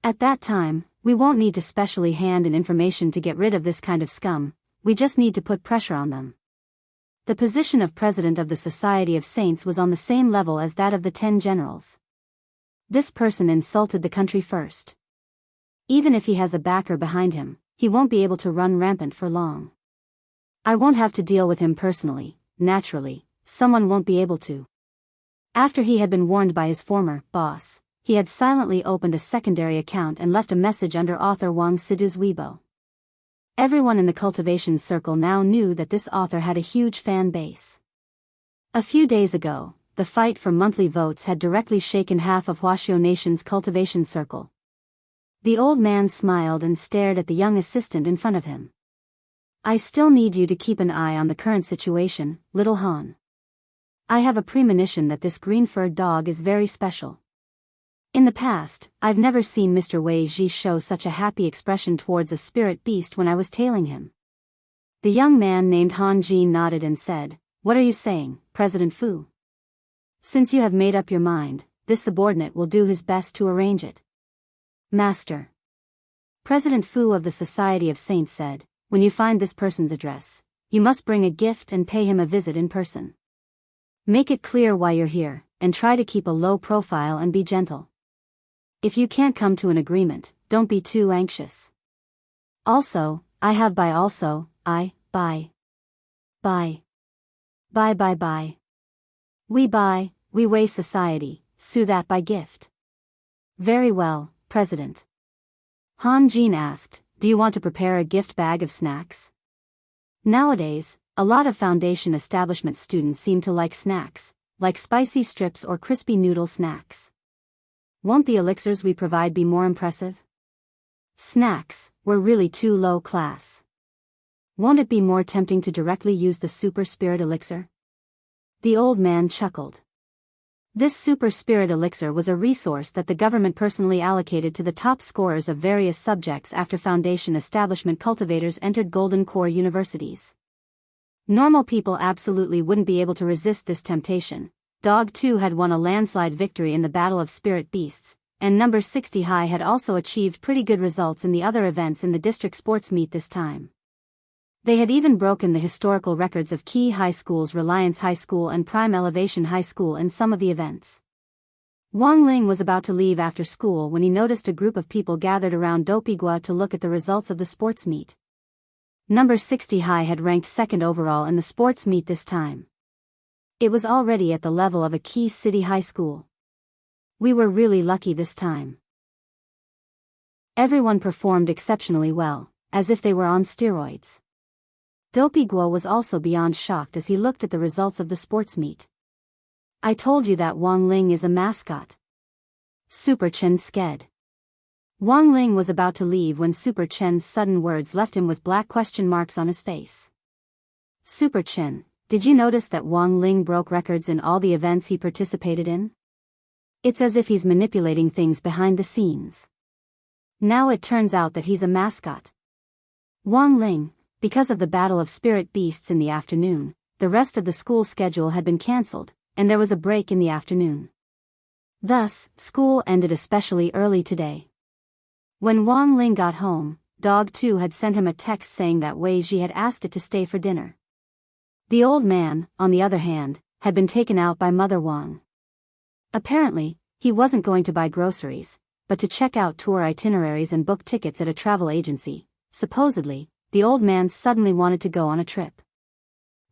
At that time, we won't need to specially hand in information to get rid of this kind of scum, we just need to put pressure on them. The position of president of the Society of Saints was on the same level as that of the 10 generals. This person insulted the country first. Even if he has a backer behind him, he won't be able to run rampant for long. I won't have to deal with him personally, naturally, someone won't be able to. After he had been warned by his former boss, he had silently opened a secondary account and left a message under author Wang Sidu's Weibo. Everyone in the cultivation circle now knew that this author had a huge fan base. A few days ago, the fight for monthly votes had directly shaken half of Huaxiao Nation's cultivation circle. The old man smiled and stared at the young assistant in front of him. "I still need you to keep an eye on the current situation, little Han. I have a premonition that this green-furred dog is very special. In the past, I've never seen Mr. Wei Ji show such a happy expression towards a spirit beast when I was tailing him." The young man named Han Ji nodded and said, "What are you saying, President Fu? Since you have made up your mind, this subordinate will do his best to arrange it." "Master." President Fu of the Society of Saints said, "When you find this person's address, you must bring a gift and pay him a visit in person. Make it clear why you're here, and try to keep a low profile and be gentle. If you can't come to an agreement, don't be too anxious. Also, I have buy. We buy, we weigh society, sue that by gift." "Very well, President." Han Jin asked, "Do you want to prepare a gift bag of snacks?" Nowadays, a lot of foundation establishment students seem to like snacks, like spicy strips or crispy noodle snacks. Won't the elixirs we provide be more impressive? Snacks, we're really too low class. Won't it be more tempting to directly use the super spirit elixir? The old man chuckled. This super spirit elixir was a resource that the government personally allocated to the top scorers of various subjects after foundation establishment cultivators entered golden core universities. Normal people absolutely wouldn't be able to resist this temptation. Dog 2 had won a landslide victory in the Battle of Spirit Beasts, and number 60 High had also achieved pretty good results in the other events in the district sports meet this time. They had even broken the historical records of key high schools, Reliance High School and Prime Elevation High School, in some of the events. Wang Ling was about to leave after school when he noticed a group of people gathered around Dopigua to look at the results of the sports meet. Number 60 High had ranked second overall in the sports meet this time. It was already at the level of a key city high school. We were really lucky this time. Everyone performed exceptionally well, as if they were on steroids. Dopigua was also beyond shocked as he looked at the results of the sports meet. I told you that Wang Ling is a mascot. Super Chen sked. Wang Ling was about to leave when Super Chen's sudden words left him with black question marks on his face. Super Chen, did you notice that Wang Ling broke records in all the events he participated in? It's as if he's manipulating things behind the scenes. Now it turns out that he's a mascot. Wang Ling, because of the Battle of Spirit Beasts in the afternoon, the rest of the school schedule had been cancelled, and there was a break in the afternoon. Thus, school ended especially early today. When Wang Ling got home, Dog 2 had sent him a text saying that Wei Ji had asked it to stay for dinner. The old man, on the other hand, had been taken out by Mother Wang. Apparently, he wasn't going to buy groceries, but to check out tour itineraries and book tickets at a travel agency. Supposedly, the old man suddenly wanted to go on a trip.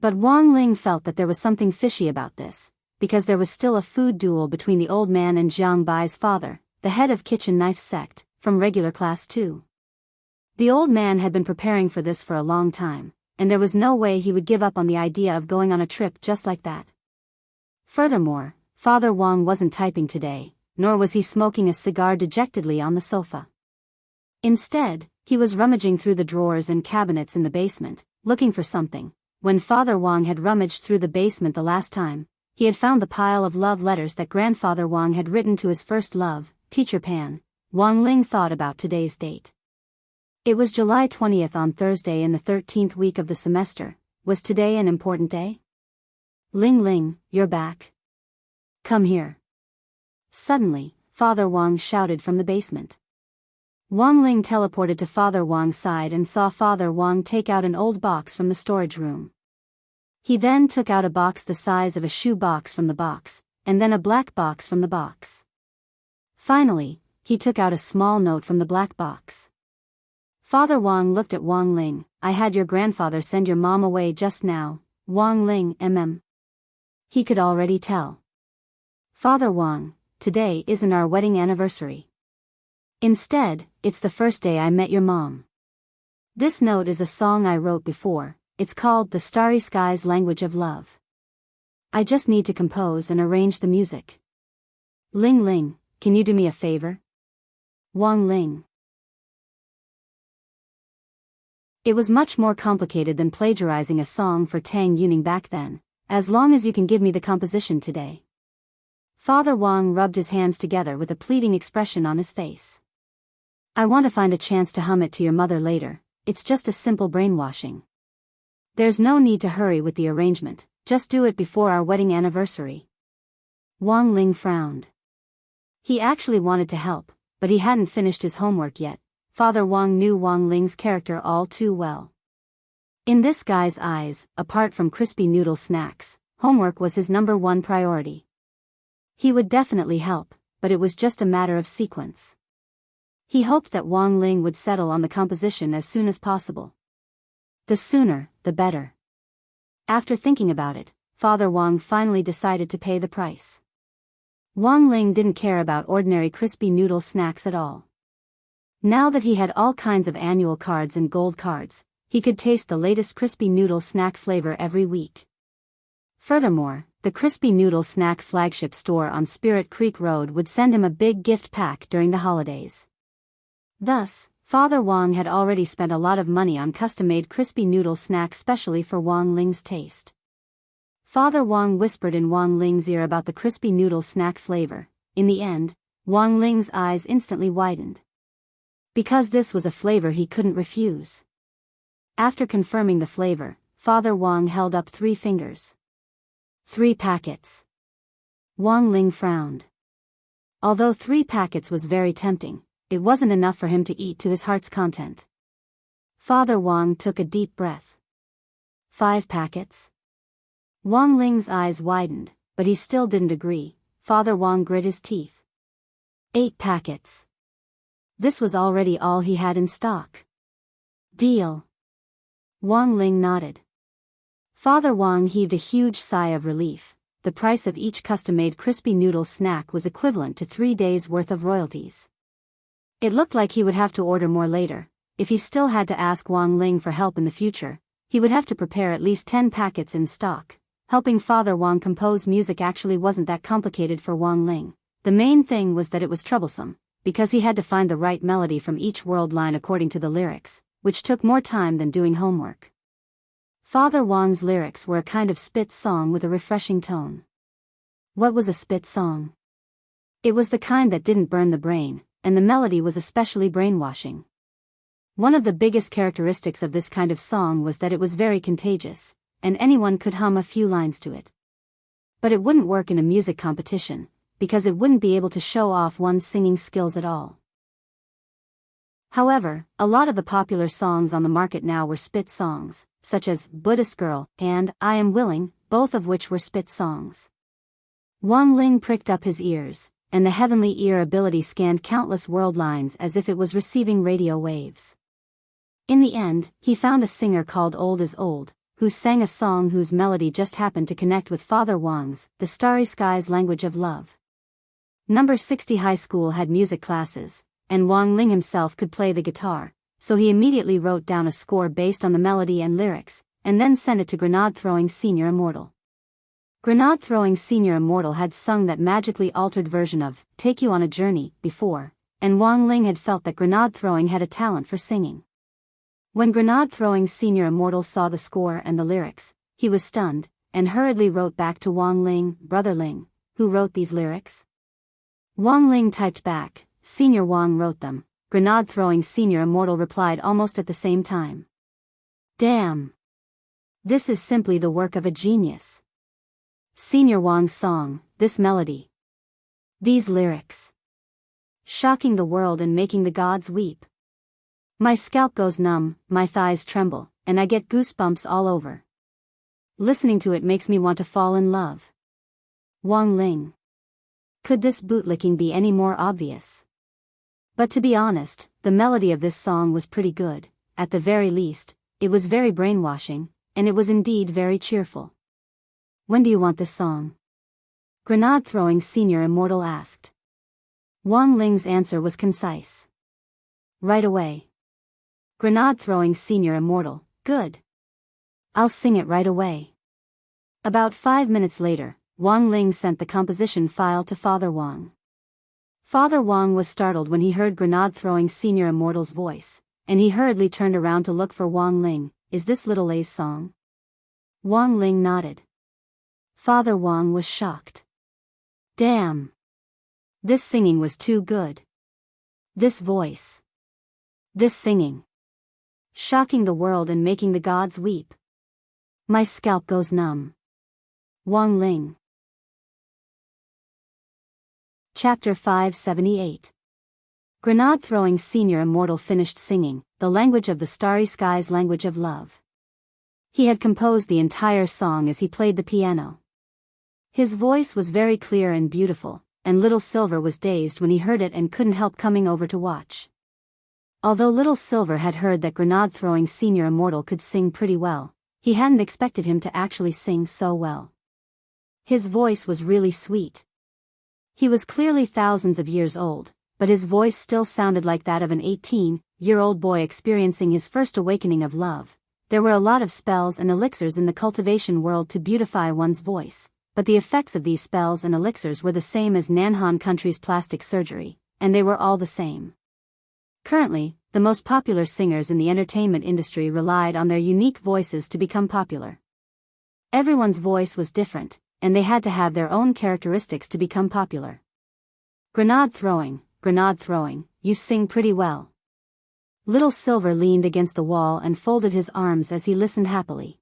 But Wang Ling felt that there was something fishy about this, because there was still a food duel between the old man and Jiang Bai's father, the head of Kitchen Knife Sect, from regular class 2. The old man had been preparing for this for a long time, and there was no way he would give up on the idea of going on a trip just like that. Furthermore, Father Wang wasn't typing today, nor was he smoking a cigar dejectedly on the sofa. Instead, he was rummaging through the drawers and cabinets in the basement, looking for something. When Father Wang had rummaged through the basement the last time, he had found the pile of love letters that Grandfather Wang had written to his first love, Teacher Pan. Wang Ling thought about today's date. It was July 20th on Thursday in the 13th week of the semester. Was today an important day? Ling Ling, you're back. Come here. Suddenly, Father Wang shouted from the basement. Wang Ling teleported to Father Wang's side and saw Father Wang take out an old box from the storage room. He then took out a box the size of a shoe box from the box, and then a black box from the box. Finally, he took out a small note from the black box. Father Wang looked at Wang Ling. I had your grandfather send your mom away just now, Wang Ling He could already tell. Father Wang, today isn't our wedding anniversary. Instead, it's the first day I met your mom. This note is a song I wrote before. It's called The Starry Sky's Language of Love. I just need to compose and arrange the music. Ling Ling, can you do me a favor? Wang Ling. It was much more complicated than plagiarizing a song for Tang Yuning back then, as long as you can give me the composition today. Father Wang rubbed his hands together with a pleading expression on his face. I want to find a chance to hum it to your mother later. It's just a simple brainwashing. There's no need to hurry with the arrangement, just do it before our wedding anniversary. Wang Ling frowned. He actually wanted to help, but he hadn't finished his homework yet. Father Wang knew Wang Ling's character all too well. In this guy's eyes, apart from crispy noodle snacks, homework was his #1 priority. He would definitely help, but it was just a matter of sequence. He hoped that Wang Ling would settle on the composition as soon as possible. The sooner, the better. After thinking about it, Father Wang finally decided to pay the price. Wang Ling didn't care about ordinary crispy noodle snacks at all. Now that he had all kinds of annual cards and gold cards, he could taste the latest crispy noodle snack flavor every week. Furthermore, the crispy noodle snack flagship store on Spirit Creek Road would send him a big gift pack during the holidays. Thus, Father Wang had already spent a lot of money on custom-made crispy noodle snacks specially for Wang Ling's taste. Father Wang whispered in Wang Ling's ear about the crispy noodle snack flavor. In the end, Wang Ling's eyes instantly widened. Because this was a flavor he couldn't refuse. After confirming the flavor, Father Wang held up 3 fingers. 3 packets. Wang Ling frowned. Although 3 packets was very tempting, it wasn't enough for him to eat to his heart's content. Father Wang took a deep breath. 5 packets? Wang Ling's eyes widened, but he still didn't agree. Father Wang grit his teeth. 8 packets. This was already all he had in stock. Deal. Wang Ling nodded. Father Wang heaved a huge sigh of relief. The price of each custom-made crispy noodle snack was equivalent to 3 days' worth of royalties. It looked like he would have to order more later. If he still had to ask Wang Ling for help in the future, he would have to prepare at least 10 packets in stock. Helping Father Wang compose music actually wasn't that complicated for Wang Ling. The main thing was that it was troublesome, because he had to find the right melody from each world line according to the lyrics, which took more time than doing homework. Father Wang's lyrics were a kind of spit song with a refreshing tone. What was a spit song? It was the kind that didn't burn the brain, and the melody was especially brainwashing. One of the biggest characteristics of this kind of song was that it was very contagious, and anyone could hum a few lines to it. But it wouldn't work in a music competition, because it wouldn't be able to show off one's singing skills at all. However, a lot of the popular songs on the market now were spit songs, such as Buddhist Girl and I Am Willing, both of which were spit songs. Wang Ling pricked up his ears, and the heavenly ear ability scanned countless world lines as if it was receiving radio waves. In the end, he found a singer called Old is Old, who sang a song whose melody just happened to connect with Father Wang's, The Starry Sky's Language of Love. Number 60 High School had music classes, and Wang Ling himself could play the guitar, so he immediately wrote down a score based on the melody and lyrics, and then sent it to Grenade-throwing Senior Immortal. Grenade-throwing Senior Immortal had sung that magically altered version of Take You on a Journey before, and Wang Ling had felt that Grenade-throwing had a talent for singing. When Grenade-throwing Senior Immortal saw the score and the lyrics, he was stunned, and hurriedly wrote back to Wang Ling, Brother Ling, who wrote these lyrics? Wang Ling typed back, Senior Wang wrote them. Grenade-throwing Senior Immortal replied almost at the same time. Damn! This is simply the work of a genius. Senior Wang's song, this melody. These lyrics. Shocking the world and making the gods weep. My scalp goes numb, my thighs tremble, and I get goosebumps all over. Listening to it makes me want to fall in love. Wang Ling. Could this bootlicking be any more obvious? But to be honest, the melody of this song was pretty good. At the very least, it was very brainwashing, and it was indeed very cheerful. When do you want this song? Grenade-throwing Senior Immortal asked. Wang Ling's answer was concise. Right away. Grenade-throwing Senior Immortal, good. I'll sing it right away. About 5 minutes later, Wang Ling sent the composition file to Father Wang. Father Wang was startled when he heard Grenade-throwing Senior Immortal's voice, and he hurriedly turned around to look for Wang Ling. Is this Little A's song? Wang Ling nodded. Father Wang was shocked. Damn! This singing was too good. This voice. This singing. Shocking the world and making the gods weep. My scalp goes numb. Wang Ling. Chapter 578. Grenade-throwing Senior Immortal finished singing, The Language of the Starry Sky's Language of Love. He had composed the entire song as he played the piano. His voice was very clear and beautiful, and Little Silver was dazed when he heard it and couldn't help coming over to watch. Although Little Silver had heard that Grenade-throwing Senior Immortal could sing pretty well, he hadn't expected him to actually sing so well. His voice was really sweet. He was clearly thousands of years old, but his voice still sounded like that of an 18-year-old boy experiencing his first awakening of love. There were a lot of spells and elixirs in the cultivation world to beautify one's voice, but the effects of these spells and elixirs were the same as Nanhan country's plastic surgery, and they were all the same. Currently, the most popular singers in the entertainment industry relied on their unique voices to become popular. Everyone's voice was different, and they had to have their own characteristics to become popular. Grenade-throwing, you sing pretty well. Little Silver leaned against the wall and folded his arms as he listened happily.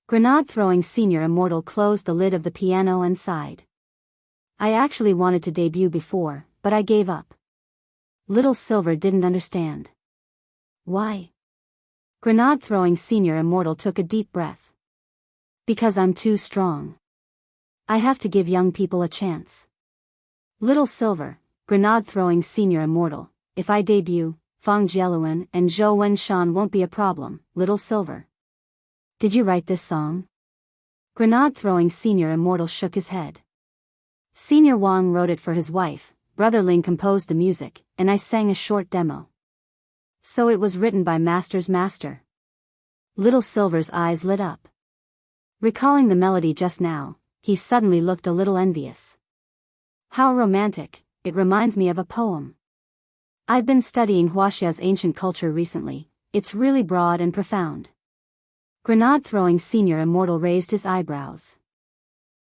Grenade-throwing Senior Immortal closed the lid of the piano and sighed. I actually wanted to debut before, but I gave up. Little Silver didn't understand. Why? Grenade-throwing senior immortal took a deep breath. Because I'm too strong. I have to give young people a chance. Little Silver, grenade-throwing senior immortal, if I debut, Fang Jialuan and Zhou Wenshan won't be a problem, Little Silver. Did you write this song? Grenade-throwing senior immortal shook his head. Senior Wang wrote it for his wife, Brother Ling composed the music, and I sang a short demo. So it was written by Master's master. Little Silver's eyes lit up. Recalling the melody just now, he suddenly looked a little envious. How romantic, it reminds me of a poem. I've been studying Huaxia's ancient culture recently, it's really broad and profound. Grenade-throwing senior immortal raised his eyebrows.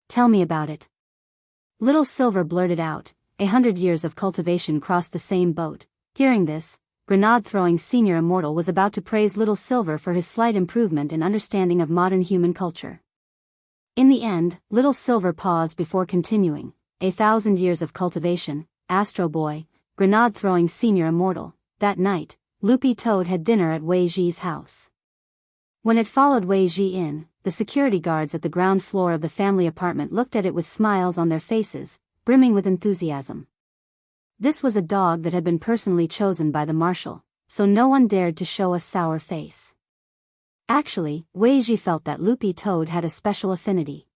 Tell me about it. Little Silver blurted out, 100 years of cultivation crossed the same boat. Hearing this, grenade-throwing senior immortal was about to praise Little Silver for his slight improvement in understanding of modern human culture. In the end, Little Silver paused before continuing, 1,000 years of cultivation, Astro Boy, grenade-throwing senior immortal. That night, Loopy Toad had dinner at Wei Ji's house. When it followed Wei Ji in, the security guards at the ground floor of the family apartment looked at it with smiles on their faces, brimming with enthusiasm. This was a dog that had been personally chosen by the marshal, so no one dared to show a sour face. Actually, Wei Ji felt that Loopy Toad had a special affinity.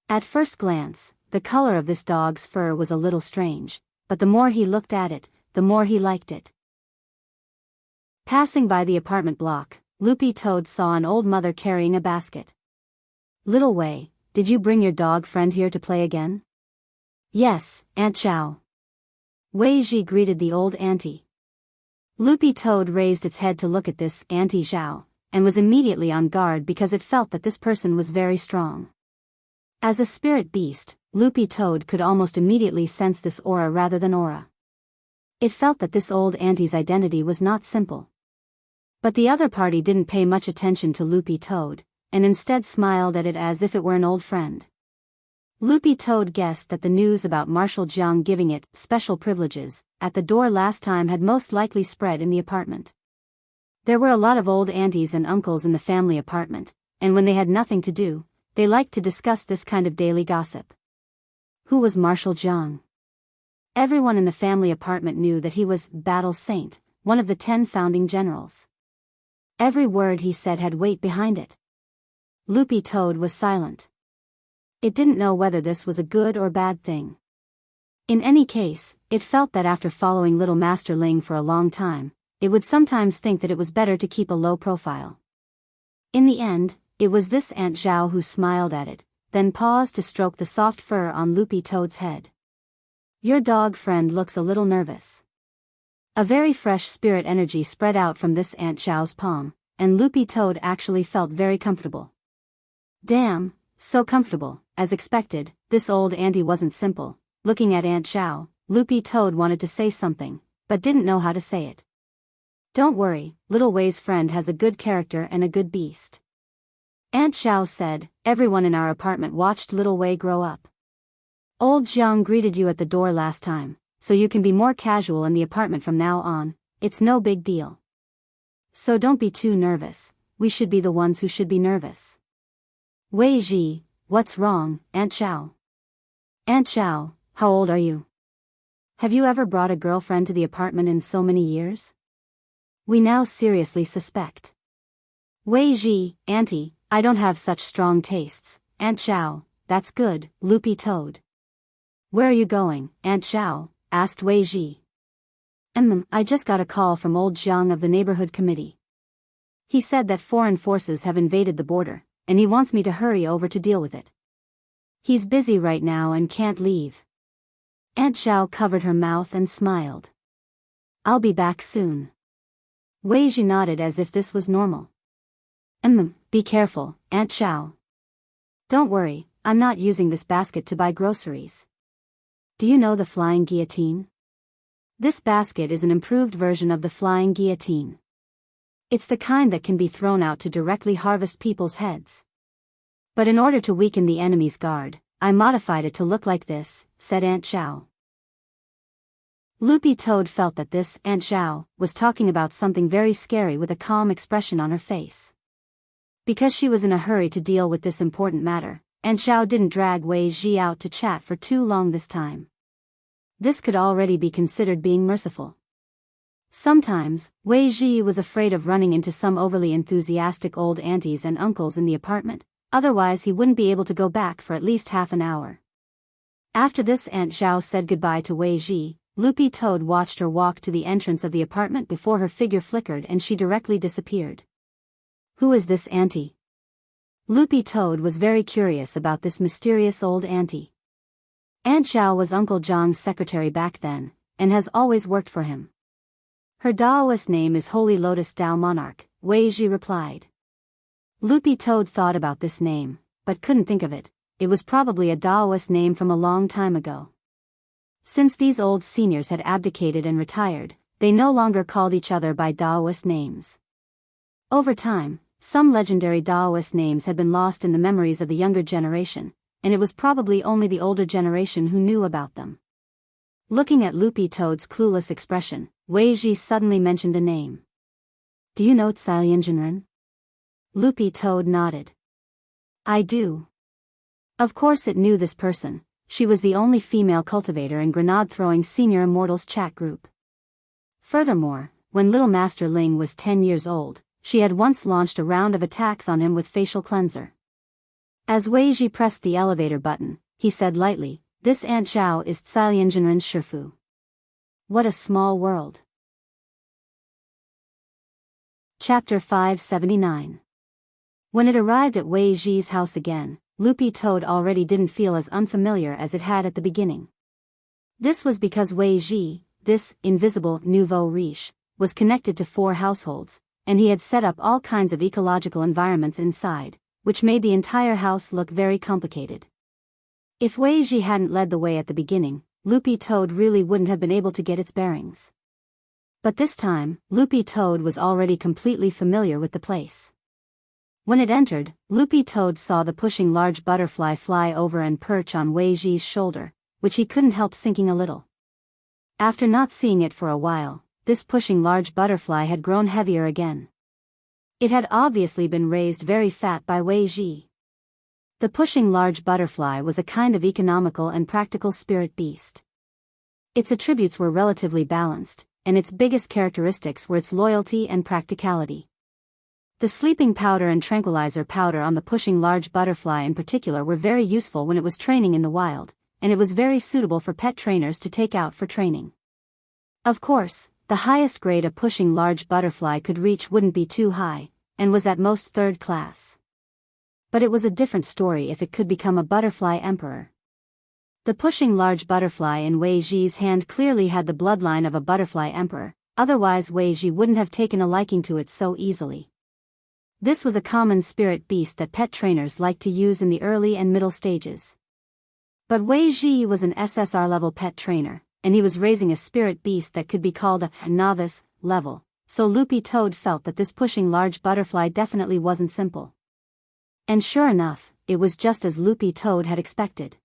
At first glance, the color of this dog's fur was a little strange, but the more he looked at it, the more he liked it. Passing by the apartment block, Loopy Toad saw an old mother carrying a basket. Little Wei, did you bring your dog friend here to play again? Yes, Aunt Chow. Wei Ji greeted the old auntie. Loopy Toad raised its head to look at this Auntie Zhao, and was immediately on guard because it felt that this person was very strong. As a spirit beast, Loopy Toad could almost immediately sense this aura rather than aura. It felt that this old auntie's identity was not simple. But the other party didn't pay much attention to Loopy Toad, and instead smiled at it as if it were an old friend. Loopy Toad guessed that the news about Marshal Jiang giving it special privileges at the door last time had most likely spread in the apartment. There were a lot of old aunties and uncles in the family apartment, and when they had nothing to do, they liked to discuss this kind of daily gossip. Who was Marshal Jiang? Everyone in the family apartment knew that he was Battle Saint, one of the 10 founding generals. Every word he said had weight behind it. Loopy Toad was silent. It didn't know whether this was a good or bad thing. In any case, it felt that after following Little Master Ling for a long time, it would sometimes think that it was better to keep a low profile. In the end, it was this Aunt Zhao who smiled at it, then paused to stroke the soft fur on Loopy Toad's head. Your dog friend looks a little nervous. A very fresh spirit energy spread out from this Aunt Zhao's palm, and Loopy Toad actually felt very comfortable. Damn, so comfortable. As expected, this old auntie wasn't simple. Looking at Aunt Zhao, Loopy Toad wanted to say something, but didn't know how to say it. Don't worry, Little Wei's friend has a good character and a good beast. Aunt Zhao said. Everyone in our apartment watched Little Wei grow up. Old Jiang greeted you at the door last time, so you can be more casual in the apartment from now on, it's no big deal. So don't be too nervous, we should be the ones who should be nervous. Wei Ji, what's wrong, Aunt Zhao? Aunt Zhao, how old are you? Have you ever brought a girlfriend to the apartment in so many years? We now seriously suspect. Wei Ji, Auntie, I don't have such strong tastes, Aunt Zhao, that's good, Loopy Toad. Where are you going, Aunt Zhao? Asked Wei Ji. I just got a call from old Jiang of the neighborhood committee. He said that foreign forces have invaded the border, and he wants me to hurry over to deal with it. He's busy right now and can't leave. Aunt Zhao covered her mouth and smiled. I'll be back soon. Wei Ji nodded as if this was normal. Be careful, Aunt Zhao. Don't worry, I'm not using this basket to buy groceries. Do you know the flying guillotine? This basket is an improved version of the flying guillotine. It's the kind that can be thrown out to directly harvest people's heads. But in order to weaken the enemy's guard, I modified it to look like this, said Aunt Zhao. Loopy Toad felt that this Aunt Zhao was talking about something very scary with a calm expression on her face. Because she was in a hurry to deal with this important matter, Aunt Zhao didn't drag Wei Ji out to chat for too long this time. This could already be considered being merciful. Sometimes, Wei Ji was afraid of running into some overly enthusiastic old aunties and uncles in the apartment, otherwise he wouldn't be able to go back for at least half an hour. After this Aunt Zhao said goodbye to Wei Ji, Loopy Toad watched her walk to the entrance of the apartment before her figure flickered and she directly disappeared. Who is this auntie? Loopy Toad was very curious about this mysterious old auntie. Aunt Zhao was Uncle Zhang's secretary back then, and has always worked for him. Her Daoist name is Holy Lotus Dao Monarch, Wei Ji replied. Loopy Toad thought about this name, but couldn't think of it. It was probably a Daoist name from a long time ago. Since these old seniors had abdicated and retired, they no longer called each other by Daoist names. Over time, some legendary Daoist names had been lost in the memories of the younger generation, and it was probably only the older generation who knew about them. Looking at Loopy Toad's clueless expression, Wei Ji suddenly mentioned a name. Do you know Tsai Jinren? Loopy Toad nodded. I do. Of course it knew this person. She was the only female cultivator in grenade-throwing Senior Immortals chat group. Furthermore, when little Master Ling was 10 years old, she had once launched a round of attacks on him with facial cleanser. As Wei Ji pressed the elevator button, he said lightly, "This Aunt Zhao is Tsai Jinren's Shifu." What a small world. Chapter 579. When it arrived at Wei Ji's house again, Loopy Toad already didn't feel as unfamiliar as it had at the beginning. This was because Wei Ji, this invisible nouveau riche, was connected to 4 households, and he had set up all kinds of ecological environments inside, which made the entire house look very complicated. If Wei Ji hadn't led the way at the beginning, Loopy Toad really wouldn't have been able to get its bearings. But this time, Loopy Toad was already completely familiar with the place. When it entered, Loopy Toad saw the pushing large butterfly fly over and perch on Wei Ji's shoulder, which he couldn't help sinking a little. After not seeing it for a while, this pushing large butterfly had grown heavier again. It had obviously been raised very fat by Wei Ji. The pushing large butterfly was a kind of economical and practical spirit beast. Its attributes were relatively balanced, and its biggest characteristics were its loyalty and practicality. The sleeping powder and tranquilizer powder on the pushing large butterfly in particular were very useful when it was training in the wild, and it was very suitable for pet trainers to take out for training. Of course, the highest grade a pushing large butterfly could reach wouldn't be too high, and was at most 3rd class. But it was a different story if it could become a butterfly emperor. The pushing large butterfly in Wei Ji's hand clearly had the bloodline of a butterfly emperor, otherwise Wei Ji wouldn't have taken a liking to it so easily. This was a common spirit beast that pet trainers liked to use in the early and middle stages. But Wei Ji was an SSR-level pet trainer, and he was raising a spirit beast that could be called a novice level, so Loopy Toad felt that this pushing large butterfly definitely wasn't simple. And sure enough, it was just as Loopy Toad had expected.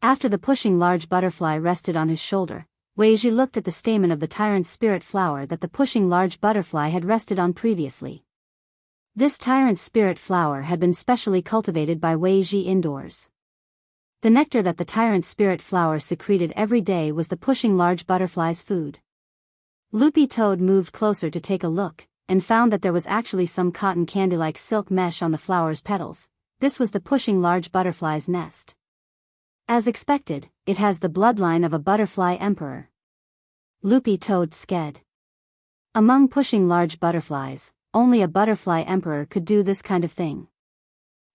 After the pushing large butterfly rested on his shoulder, Wei Ji looked at the stamen of the tyrant spirit flower that the pushing large butterfly had rested on previously. This tyrant spirit flower had been specially cultivated by Wei Ji indoors. The nectar that the tyrant spirit flower secreted every day was the pushing large butterfly's food. Loopy Toad moved closer to take a look, and found that there was actually some cotton candy-like silk mesh on the flower's petals. This was the pushing large butterfly's nest. As expected, it has the bloodline of a butterfly emperor. Loopy Toad sked. Among pushing large butterflies, only a butterfly emperor could do this kind of thing.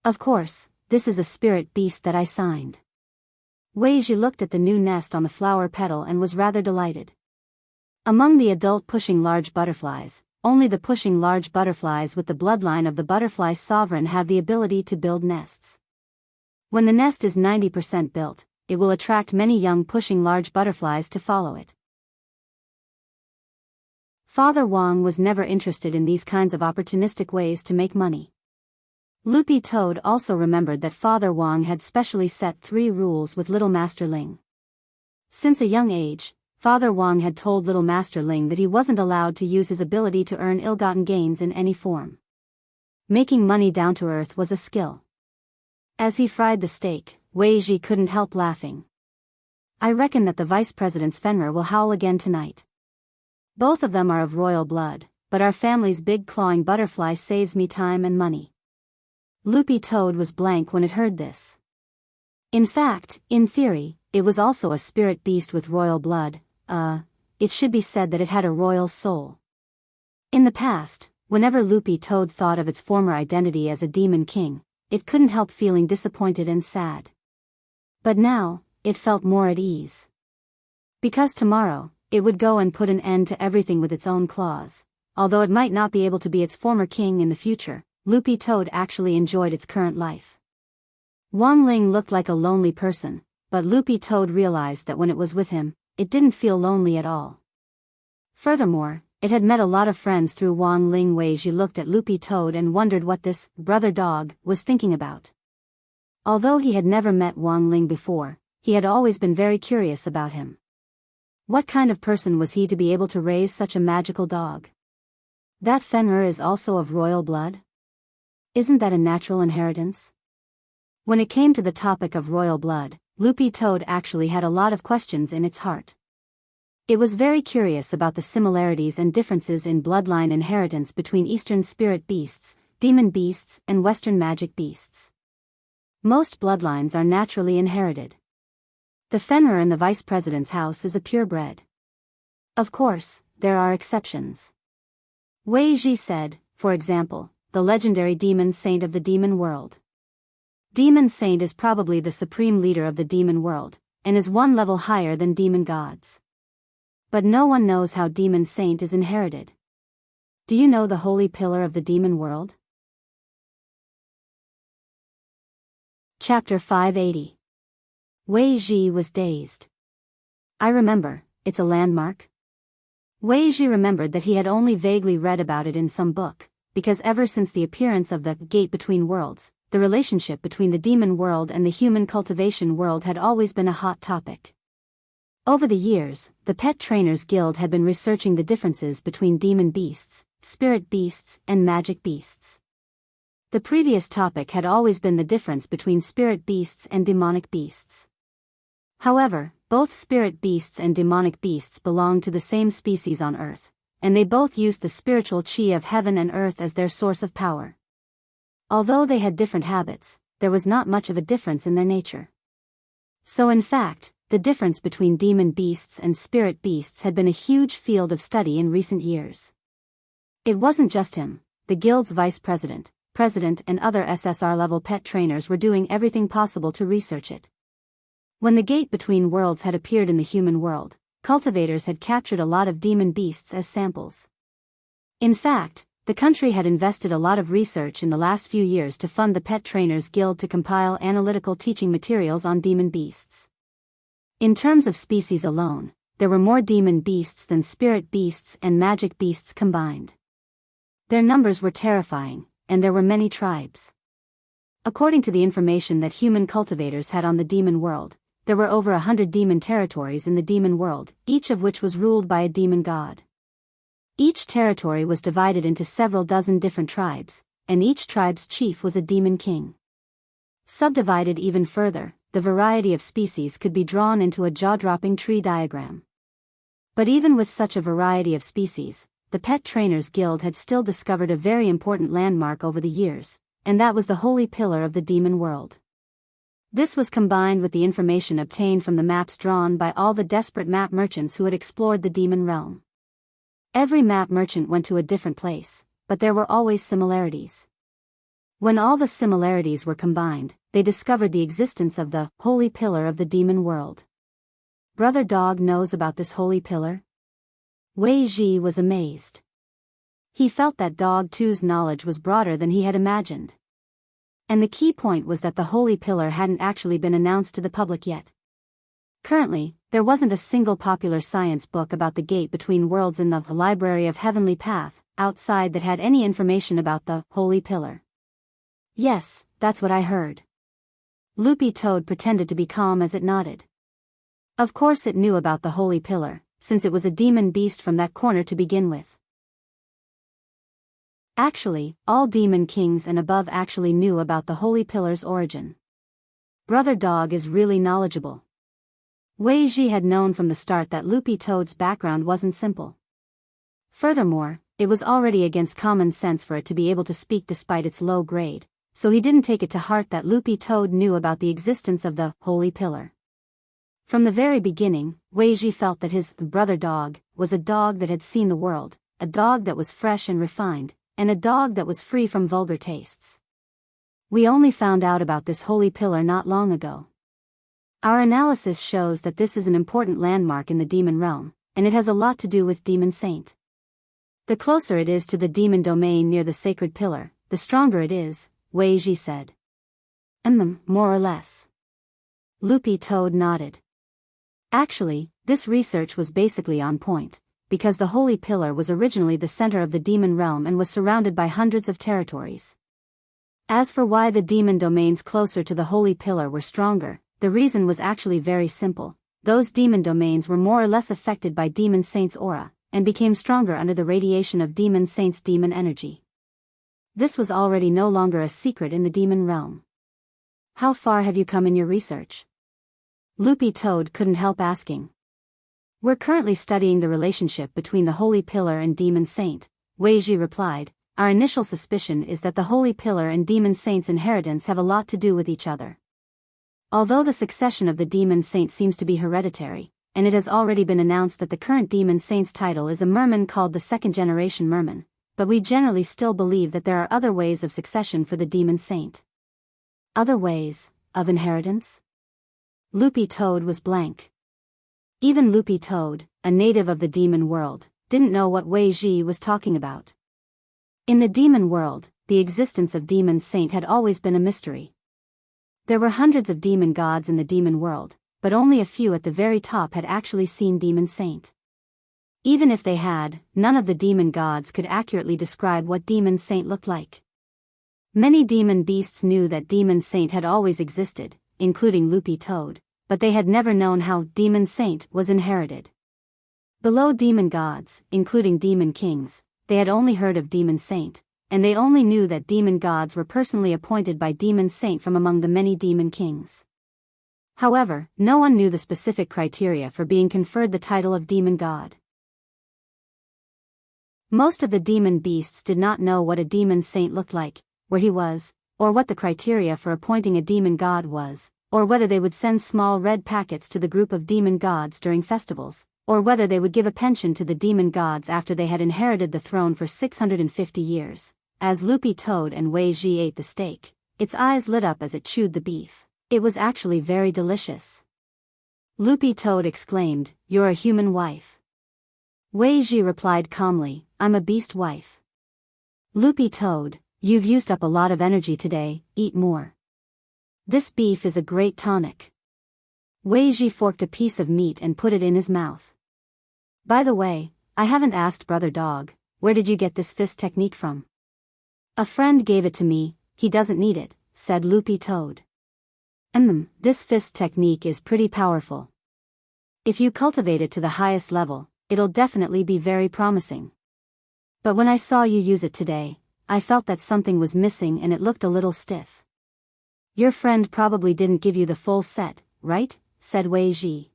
Of course, this is a spirit beast that I signed. Wei Ji looked at the new nest on the flower petal and was rather delighted. Among the adult pushing large butterflies, only the pushing large butterflies with the bloodline of the butterfly sovereign have the ability to build nests. When the nest is 90% built, it will attract many young pushing large butterflies to follow it. Father Wang was never interested in these kinds of opportunistic ways to make money. Loopy Toad also remembered that Father Wang had specially set 3 rules with little Master Ling. Since a young age, Father Wang had told little Master Ling that he wasn't allowed to use his ability to earn ill-gotten gains in any form. Making money down to earth was a skill. As he fried the steak, Wei Ji couldn't help laughing. I reckon that the vice president's Fenrir will howl again tonight. Both of them are of royal blood, but our family's big clawing butterfly saves me time and money. Loopy Toad was blank when it heard this. In fact, in theory, it was also a spirit beast with royal blood. It should be said that it had a royal soul. In the past, whenever Loopy Toad thought of its former identity as a demon king, it couldn't help feeling disappointed and sad. But now, it felt more at ease. Because tomorrow, it would go and put an end to everything with its own claws. Although it might not be able to be its former king in the future, Loopy Toad actually enjoyed its current life. Wang Ling looked like a lonely person, but Loopy Toad realized that when it was with him, it didn't feel lonely at all. Furthermore, it had met a lot of friends through Wang Ling. Wei Ji looked at Loopy Toad and wondered what this brother dog was thinking about. Although he had never met Wang Ling before, he had always been very curious about him. What kind of person was he to be able to raise such a magical dog? That Fenrir is also of royal blood? Isn't that a natural inheritance? When it came to the topic of royal blood, Loopy Toad actually had a lot of questions in its heart. It was very curious about the similarities and differences in bloodline inheritance between Eastern spirit beasts, demon beasts, and Western magic beasts. Most bloodlines are naturally inherited. The Fenrir in the vice president's house is a purebred. Of course, there are exceptions. Wei Ji said, for example, the legendary demon saint of the demon world. Demon Saint is probably the supreme leader of the demon world, and is one level higher than demon gods. But no one knows how Demon Saint is inherited. Do you know the holy pillar of the demon world? Chapter 580. Wei Ji was dazed. I remember, it's a landmark. Wei Ji remembered that he had only vaguely read about it in some book, because ever since the appearance of the Gate Between Worlds, the relationship between the demon world and the human cultivation world had always been a hot topic. Over the years, the Pet Trainers Guild had been researching the differences between demon beasts, spirit beasts, and magic beasts. The previous topic had always been the difference between spirit beasts and demonic beasts. However, both spirit beasts and demonic beasts belong to the same species on Earth, and they both used the spiritual chi of heaven and earth as their source of power. Although they had different habits, there was not much of a difference in their nature. So in fact, the difference between demon beasts and spirit beasts had been a huge field of study in recent years. It wasn't just him, the guild's vice president, and other SSR-level pet trainers were doing everything possible to research it. When the Gate Between Worlds had appeared in the human world, cultivators had captured a lot of demon beasts as samples. In fact, the country had invested a lot of research in the last few years to fund the Pet Trainers Guild to compile analytical teaching materials on demon beasts. In terms of species alone, there were more demon beasts than spirit beasts and magic beasts combined. Their numbers were terrifying, and there were many tribes. According to the information that human cultivators had on the demon world, there were over 100 demon territories in the demon world, each of which was ruled by a demon god. Each territory was divided into several dozen different tribes, and each tribe's chief was a demon king. Subdivided even further, the variety of species could be drawn into a jaw-dropping tree diagram. But even with such a variety of species, the Pet Trainers Guild had still discovered a very important landmark over the years, and that was the holy pillar of the demon world. This was combined with the information obtained from the maps drawn by all the desperate map merchants who had explored the demon realm. Every map merchant went to a different place, but there were always similarities. When all the similarities were combined, they discovered the existence of the holy pillar of the demon world. Brother Dog knows about this holy pillar? Wei Ji was amazed. He felt that Dog 2's knowledge was broader than he had imagined. And the key point was that the holy pillar hadn't actually been announced to the public yet. Currently, there wasn't a single popular science book about the Gate Between Worlds in the Library of Heavenly Path outside that had any information about the holy pillar. Yes, that's what I heard. Loopy Toad pretended to be calm as it nodded. Of course it knew about the holy pillar, since it was a demon beast from that corner to begin with. Actually, all demon kings and above actually knew about the Holy Pillar's origin. Brother Dog is really knowledgeable. Wei Ji had known from the start that Loopy Toad's background wasn't simple. Furthermore, it was already against common sense for it to be able to speak despite its low grade, so he didn't take it to heart that Loopy Toad knew about the existence of the Holy Pillar. From the very beginning, Wei Ji felt that his brother Dog was a dog that had seen the world, a dog that was fresh and refined, and a dog that was free from vulgar tastes. We only found out about this Holy Pillar not long ago. Our analysis shows that this is an important landmark in the demon realm, and it has a lot to do with Demon Saint. The closer it is to the demon domain near the sacred pillar, the stronger it is, Wei Ji said. More or less. Loopy Toad nodded. Actually, this research was basically on point, because the Holy Pillar was originally the center of the demon realm and was surrounded by hundreds of territories. As for why the demon domains closer to the Holy Pillar were stronger, the reason was actually very simple. Those demon domains were more or less affected by Demon Saint's aura, and became stronger under the radiation of Demon Saint's demon energy. This was already no longer a secret in the demon realm. How far have you come in your research? Loopy Toad couldn't help asking. We're currently studying the relationship between the Holy Pillar and Demon Saint, Wei Ji replied. Our initial suspicion is that the Holy Pillar and Demon Saint's inheritance have a lot to do with each other. Although the succession of the Demon Saint seems to be hereditary, and it has already been announced that the current Demon Saint's title is a merman called the second-generation merman, but we generally still believe that there are other ways of succession for the Demon Saint. Other ways of inheritance? Loopy Toad was blank. Even Loopy Toad, a native of the demon world, didn't know what Wei Ji was talking about. In the demon world, the existence of Demon Saint had always been a mystery. There were hundreds of demon gods in the demon world, but only a few at the very top had actually seen Demon Saint. Even if they had, none of the demon gods could accurately describe what Demon Saint looked like. Many demon beasts knew that Demon Saint had always existed, including Loopy Toad, but they had never known how Demon Saint was inherited. Below demon gods, including demon kings, they had only heard of Demon Saint, and they only knew that demon gods were personally appointed by Demon Saint from among the many demon kings. However, no one knew the specific criteria for being conferred the title of demon god. Most of the demon beasts did not know what a Demon Saint looked like, where he was, or what the criteria for appointing a demon god was, or whether they would send small red packets to the group of demon gods during festivals, or whether they would give a pension to the demon gods after they had inherited the throne for 650 years. As Loopy Toad and Wei Ji ate the steak, its eyes lit up as it chewed the beef. It was actually very delicious. Loopy Toad exclaimed, "You're a human wife." Wei Ji replied calmly, "I'm a beast wife." Loopy Toad, you've used up a lot of energy today, eat more. This beef is a great tonic. Wei Ji forked a piece of meat and put it in his mouth. By the way, I haven't asked Brother Dog, where did you get this fist technique from? A friend gave it to me, he doesn't need it, said Loopy Toad. This fist technique is pretty powerful. If you cultivate it to the highest level, it'll definitely be very promising. But when I saw you use it today, I felt that something was missing and it looked a little stiff. Your friend probably didn't give you the full set, right? Said Wei Ji.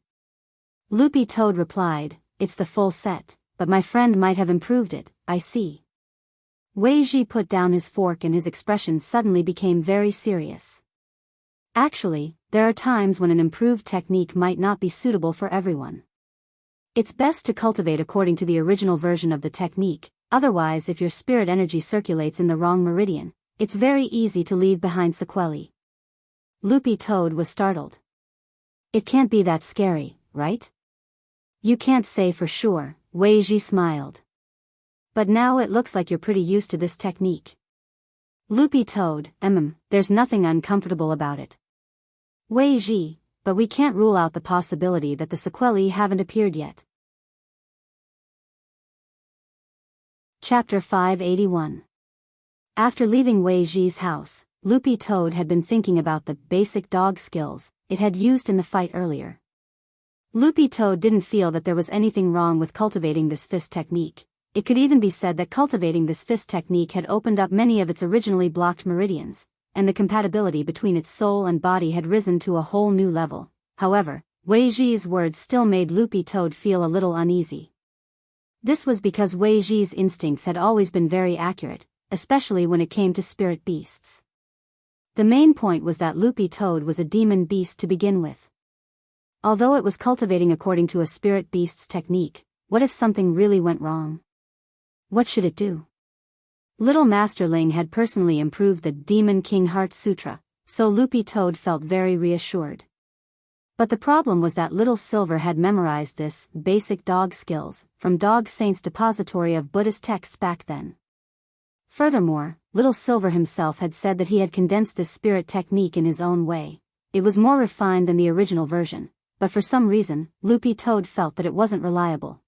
Loopy Toad replied, "It's the full set, but my friend might have improved it, I see." Wei Ji put down his fork and his expression suddenly became very serious. Actually, there are times when an improved technique might not be suitable for everyone. It's best to cultivate according to the original version of the technique, otherwise if your spirit energy circulates in the wrong meridian, it's very easy to leave behind sequelae. Loopy Toad was startled. It can't be that scary, right? You can't say for sure, Wei Ji smiled. But now it looks like you're pretty used to this technique. Loopy Toad, there's nothing uncomfortable about it. Wei Ji, but we can't rule out the possibility that the sequelae haven't appeared yet. Chapter 581. After leaving Wei Ji's house, Loopy Toad had been thinking about the basic dog skills it had used in the fight earlier. Loopy Toad didn't feel that there was anything wrong with cultivating this fist technique. It could even be said that cultivating this fist technique had opened up many of its originally blocked meridians, and the compatibility between its soul and body had risen to a whole new level. However, Wei Ji's words still made Loopy Toad feel a little uneasy. This was because Wei Ji's instincts had always been very accurate, especially when it came to spirit beasts. The main point was that Loopy Toad was a demon beast to begin with. Although it was cultivating according to a spirit beast's technique, what if something really went wrong? What should it do? Little Master Ling had personally improved the Demon King Heart Sutra, so Loopy Toad felt very reassured. But the problem was that Little Silver had memorized this basic dog skills from Dog Saint's depository of Buddhist texts back then. Furthermore, Little Silver himself had said that he had condensed this spirit technique in his own way. It was more refined than the original version, but for some reason, Loopy Toad felt that it wasn't reliable.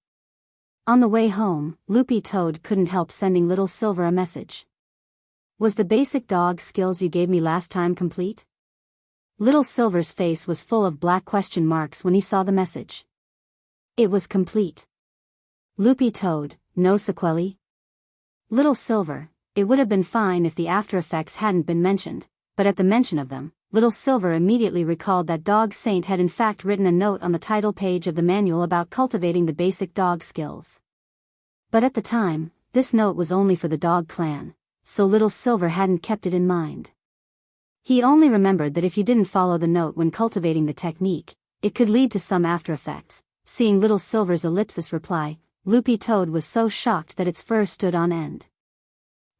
On the way home, Loopy Toad couldn't help sending Little Silver a message. Was the basic dog skills you gave me last time complete? Little Silver's face was full of black question marks when he saw the message. It was complete. Loopy Toad, no sequelae? Little Silver, it would have been fine if the after effects hadn't been mentioned, but at the mention of them, Little Silver immediately recalled that Dog Saint had in fact written a note on the title page of the manual about cultivating the basic dog skills. But at the time, this note was only for the dog clan, so Little Silver hadn't kept it in mind. He only remembered that if you didn't follow the note when cultivating the technique, it could lead to some after effects. Seeing Little Silver's ellipsis reply, Loopy Toad was so shocked that its fur stood on end.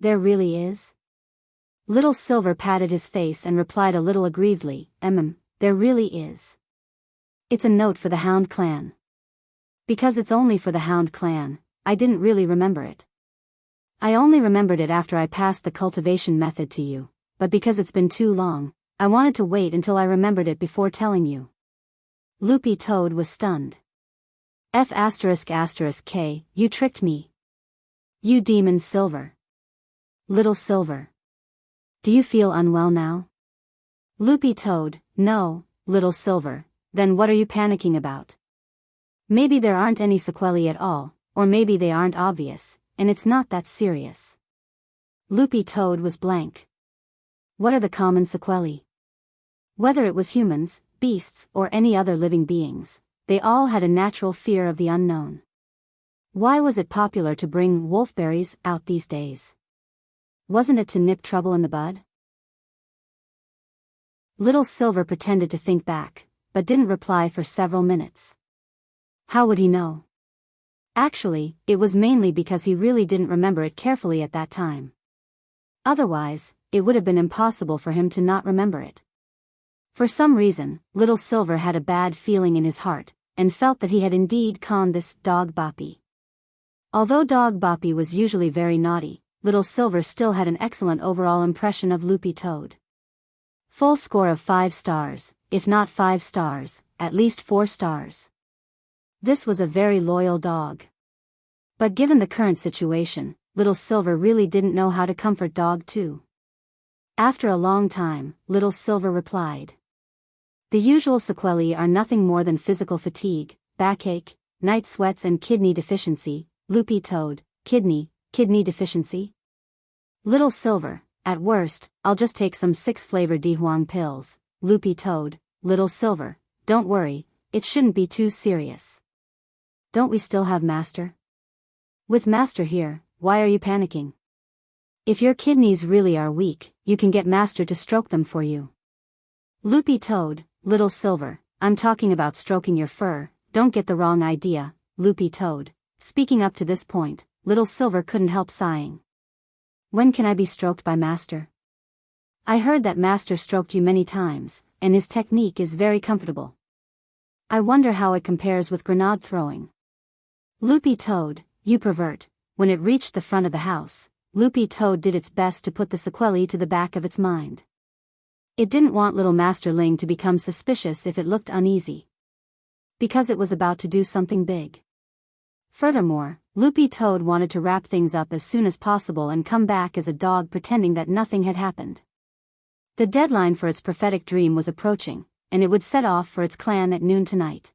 There really is? Little Silver patted his face and replied a little aggrievedly, there really is. It's a note for the Hound clan. Because it's only for the Hound clan, I didn't really remember it. I only remembered it after I passed the cultivation method to you, but because it's been too long, I wanted to wait until I remembered it before telling you. Loopy Toad was stunned. F***K, you tricked me. You demon Silver. Little Silver. Do you feel unwell now? Loopy Toad, no, Little Silver, then what are you panicking about? Maybe there aren't any sequelae at all, or maybe they aren't obvious, and it's not that serious. Loopy Toad was blank. What are the common sequelae? Whether it was humans, beasts, or any other living beings, they all had a natural fear of the unknown. Why was it popular to bring wolfberries out these days? Wasn't it to nip trouble in the bud? Little Silver pretended to think back, but didn't reply for several minutes. How would he know? Actually, it was mainly because he really didn't remember it carefully at that time. Otherwise, it would have been impossible for him to not remember it. For some reason, Little Silver had a bad feeling in his heart, and felt that he had indeed conned this Dog Boppy. Although Dog Boppy was usually very naughty, Little Silver still had an excellent overall impression of Loopy Toad. Full score of 5 stars, if not 5 stars, at least 4 stars. This was a very loyal dog. But given the current situation, Little Silver really didn't know how to comfort Dog 2. After a long time, Little Silver replied. The usual sequelae are nothing more than physical fatigue, backache, night sweats and kidney deficiency. Loopy Toad, kidney deficiency? Little Silver, at worst, I'll just take some 6-flavor Dihuang pills. Loopy Toad, Little Silver, don't worry, it shouldn't be too serious. Don't we still have Master? With Master here, why are you panicking? If your kidneys really are weak, you can get Master to stroke them for you. Loopy Toad, Little Silver, I'm talking about stroking your fur, don't get the wrong idea. Loopy Toad, speaking up to this point, Little Silver couldn't help sighing. When can I be stroked by Master? I heard that Master stroked you many times, and his technique is very comfortable. I wonder how it compares with grenade throwing. Loopy Toad, you pervert. When it reached the front of the house, Loopy Toad did its best to put the sequelae to the back of its mind. It didn't want little Master Ling to become suspicious if it looked uneasy. Because it was about to do something big. Furthermore, Loopy Toad wanted to wrap things up as soon as possible and come back as a dog pretending that nothing had happened. The deadline for its prophetic dream was approaching, and it would set off for its clan at noon tonight.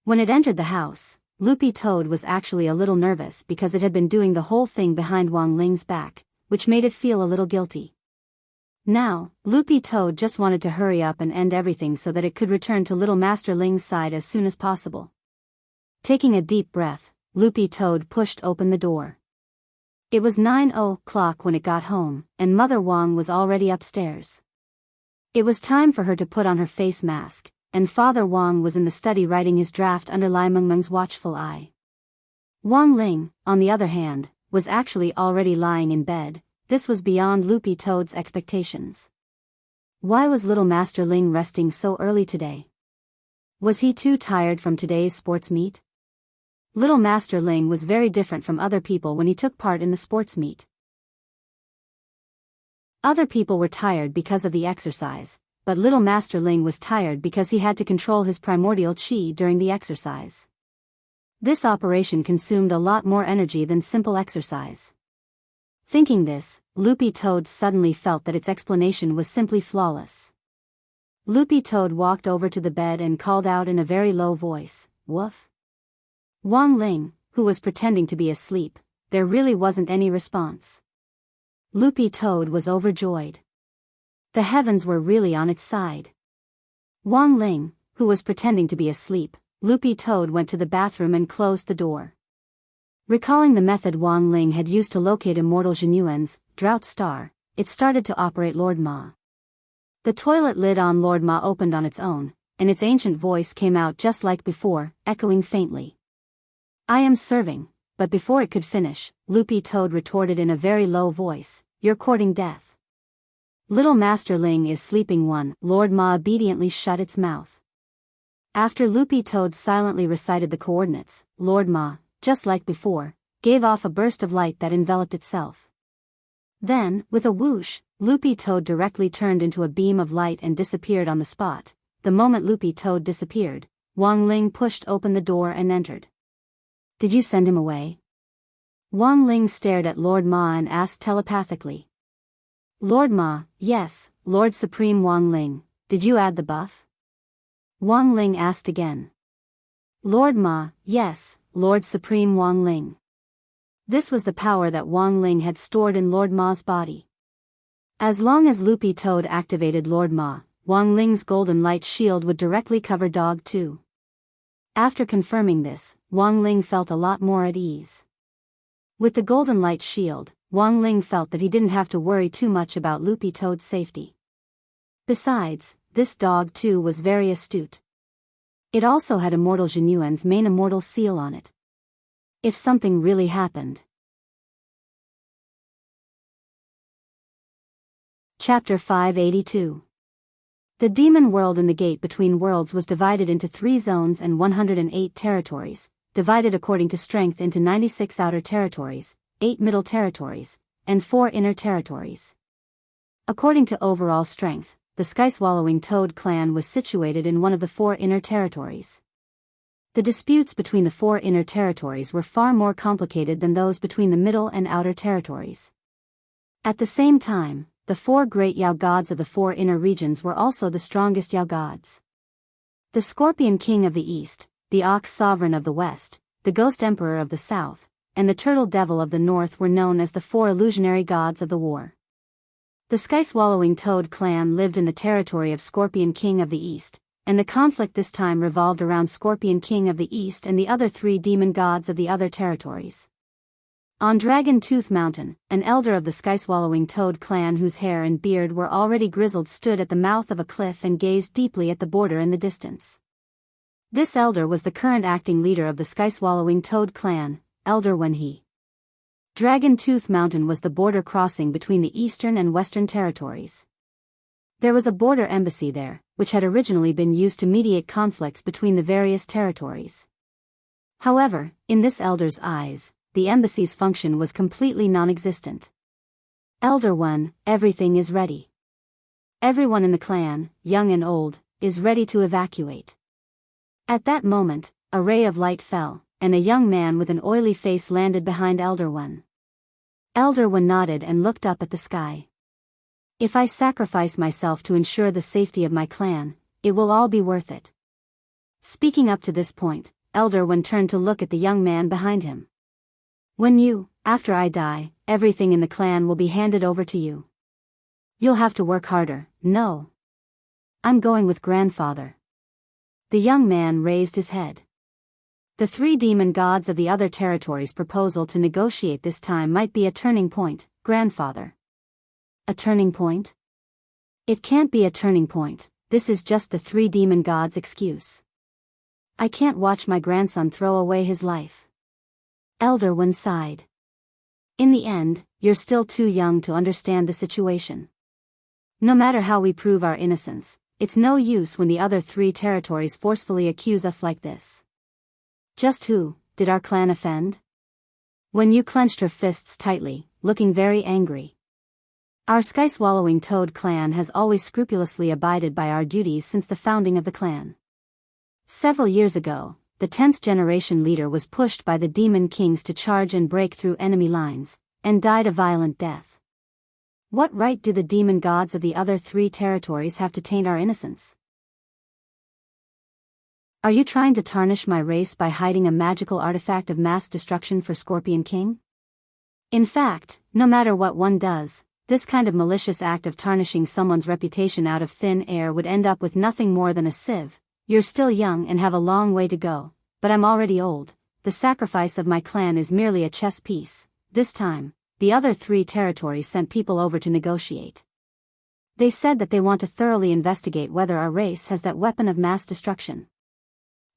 When it entered the house, Loopy Toad was actually a little nervous because it had been doing the whole thing behind Wang Ling's back, which made it feel a little guilty. Now, Loopy Toad just wanted to hurry up and end everything so that it could return to little Master Ling's side as soon as possible. Taking a deep breath, Loopy Toad pushed open the door. It was 9:00 when it got home, and Mother Wang was already upstairs. It was time for her to put on her face mask, and Father Wang was in the study writing his draft under Lai Mengmeng's watchful eye. Wang Ling, on the other hand, was actually already lying in bed. This was beyond Loopy Toad's expectations. Why was little Master Ling resting so early today? Was he too tired from today's sports meet? Little Master Ling was very different from other people when he took part in the sports meet. Other people were tired because of the exercise, but little Master Ling was tired because he had to control his primordial qi during the exercise. This operation consumed a lot more energy than simple exercise. Thinking this, Loopy Toad suddenly felt that its explanation was simply flawless. Loopy Toad walked over to the bed and called out in a very low voice, "Woof." Wang Ling, who was pretending to be asleep, there really wasn't any response. Loopy Toad was overjoyed. The heavens were really on its side. Wang Ling, who was pretending to be asleep, Loopy Toad went to the bathroom and closed the door. Recalling the method Wang Ling had used to locate Immortal Jinyuan's drought star, it started to operate Lord Ma. The toilet lid on Lord Ma opened on its own, and its ancient voice came out just like before, echoing faintly. "I am serving," but before it could finish, Loopy Toad retorted in a very low voice, "You're courting death." "Little Master Ling is sleeping." Lord Ma obediently shut its mouth. After Loopy Toad silently recited the coordinates, Lord Ma, just like before, gave off a burst of light that enveloped itself. Then, with a whoosh, Loopy Toad directly turned into a beam of light and disappeared on the spot. The moment Loopy Toad disappeared, Wang Ling pushed open the door and entered. "Did you send him away?" Wang Ling stared at Lord Ma and asked telepathically. Lord Ma, "Yes, Lord Supreme Wang Ling, did you add the buff?" Wang Ling asked again. Lord Ma, "Yes, Lord Supreme Wang Ling." This was the power that Wang Ling had stored in Lord Ma's body. As long as Loopy Toad activated Lord Ma, Wang Ling's golden light shield would directly cover Dog 2. After confirming this, Wang Ling felt a lot more at ease. With the golden light shield, Wang Ling felt that he didn't have to worry too much about Loopy Toad's safety. Besides, this Dog 2 was very astute. It also had Immortal Jinyuan's main immortal seal on it. If something really happened. Chapter 582. The demon world in the gate between worlds was divided into 3 zones and 108 territories, divided according to strength into 96 outer territories, 8 middle territories, and 4 inner territories. According to overall strength, the sky-swallowing toad clan was situated in one of the 4 inner territories. The disputes between the 4 inner territories were far more complicated than those between the middle and outer territories. At the same time, the 4 great Yao gods of the 4 inner regions were also the strongest Yao gods. The Scorpion King of the East, the Ox Sovereign of the West, the Ghost Emperor of the South, and the Turtle Devil of the North were known as the 4 illusionary gods of the war. The sky-swallowing toad clan lived in the territory of Scorpion King of the East, and the conflict this time revolved around Scorpion King of the East and the other 3 demon gods of the other territories. On Dragon Tooth Mountain, an elder of the sky-swallowing toad clan whose hair and beard were already grizzled stood at the mouth of a cliff and gazed deeply at the border in the distance. This elder was the current acting leader of the sky-swallowing toad clan, Elder Wenhe. Dragon Tooth Mountain was the border crossing between the eastern and western territories. There was a border embassy there, which had originally been used to mediate conflicts between the various territories. However, in this elder's eyes, the embassy's function was completely non-existent. Elder One, everything is ready. Everyone in the clan, young and old, is ready to evacuate. At that moment, a ray of light fell, and a young man with an oily face landed behind Elder One. Elder One nodded and looked up at the sky. If I sacrifice myself to ensure the safety of my clan, it will all be worth it. Speaking up to this point, Elder One turned to look at the young man behind him. After I die, everything in the clan will be handed over to you. You'll have to work harder. No. I'm going with grandfather. The young man raised his head. The 3 demon gods of the other territories' proposal to negotiate this time might be a turning point, grandfather. A turning point? It can't be a turning point, this is just the 3 demon gods' excuse. I can't watch my grandson throw away his life. Elder One sighed. In the end, you're still too young to understand the situation. No matter how we prove our innocence, it's no use when the other 3 territories forcefully accuse us like this. Just who did our clan offend? When you clenched her fists tightly, looking very angry. Our sky-swallowing toad clan has always scrupulously abided by our duties since the founding of the clan. Several years ago, the 10th generation leader was pushed by the demon kings to charge and break through enemy lines, and died a violent death. What right do the demon gods of the other 3 territories have to taint our innocence? Are you trying to tarnish my race by hiding a magical artifact of mass destruction for Scorpion King? In fact, no matter what one does, this kind of malicious act of tarnishing someone's reputation out of thin air would end up with nothing more than a sieve. You're still young and have a long way to go, but I'm already old. The sacrifice of my clan is merely a chess piece. This time, the other 3 territories sent people over to negotiate. They said that they want to thoroughly investigate whether our race has that weapon of mass destruction.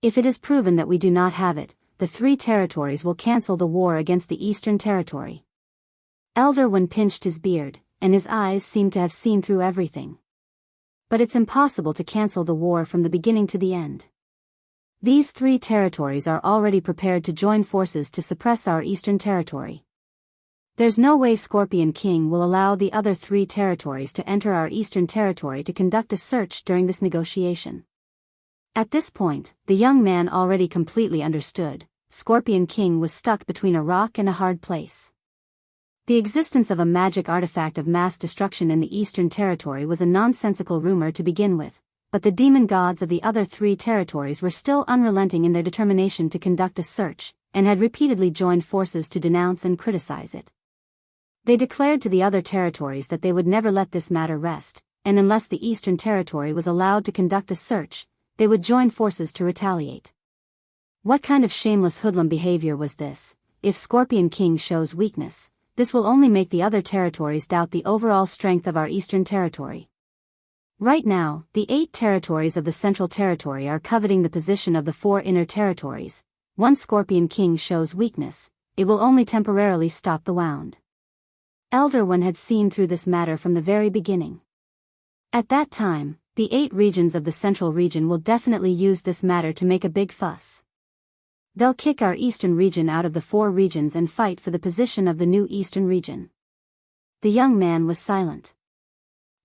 If it is proven that we do not have it, the 3 territories will cancel the war against the Eastern Territory. Elder One pinched his beard, and his eyes seemed to have seen through everything. But it's impossible to cancel the war from the beginning to the end. These 3 territories are already prepared to join forces to suppress our Eastern Territory. There's no way Scorpion King will allow the other 3 territories to enter our Eastern Territory to conduct a search during this negotiation. At this point, the young man already completely understood. Scorpion King was stuck between a rock and a hard place. The existence of a magic artifact of mass destruction in the Eastern Territory was a nonsensical rumor to begin with, but the demon gods of the other 3 territories were still unrelenting in their determination to conduct a search, and had repeatedly joined forces to denounce and criticize it. They declared to the other territories that they would never let this matter rest, and unless the Eastern Territory was allowed to conduct a search, they would join forces to retaliate. What kind of shameless hoodlum behavior was this? If Scorpion King shows weakness, this will only make the other territories doubt the overall strength of our Eastern Territory. Right now, the 8 territories of the Central Territory are coveting the position of the 4 inner territories. Once Scorpion King shows weakness, it will only temporarily stop the wound. Elder One had seen through this matter from the very beginning. At that time, the 8 regions of the Central region will definitely use this matter to make a big fuss. They'll kick our Eastern region out of the 4 regions and fight for the position of the new Eastern region. The young man was silent.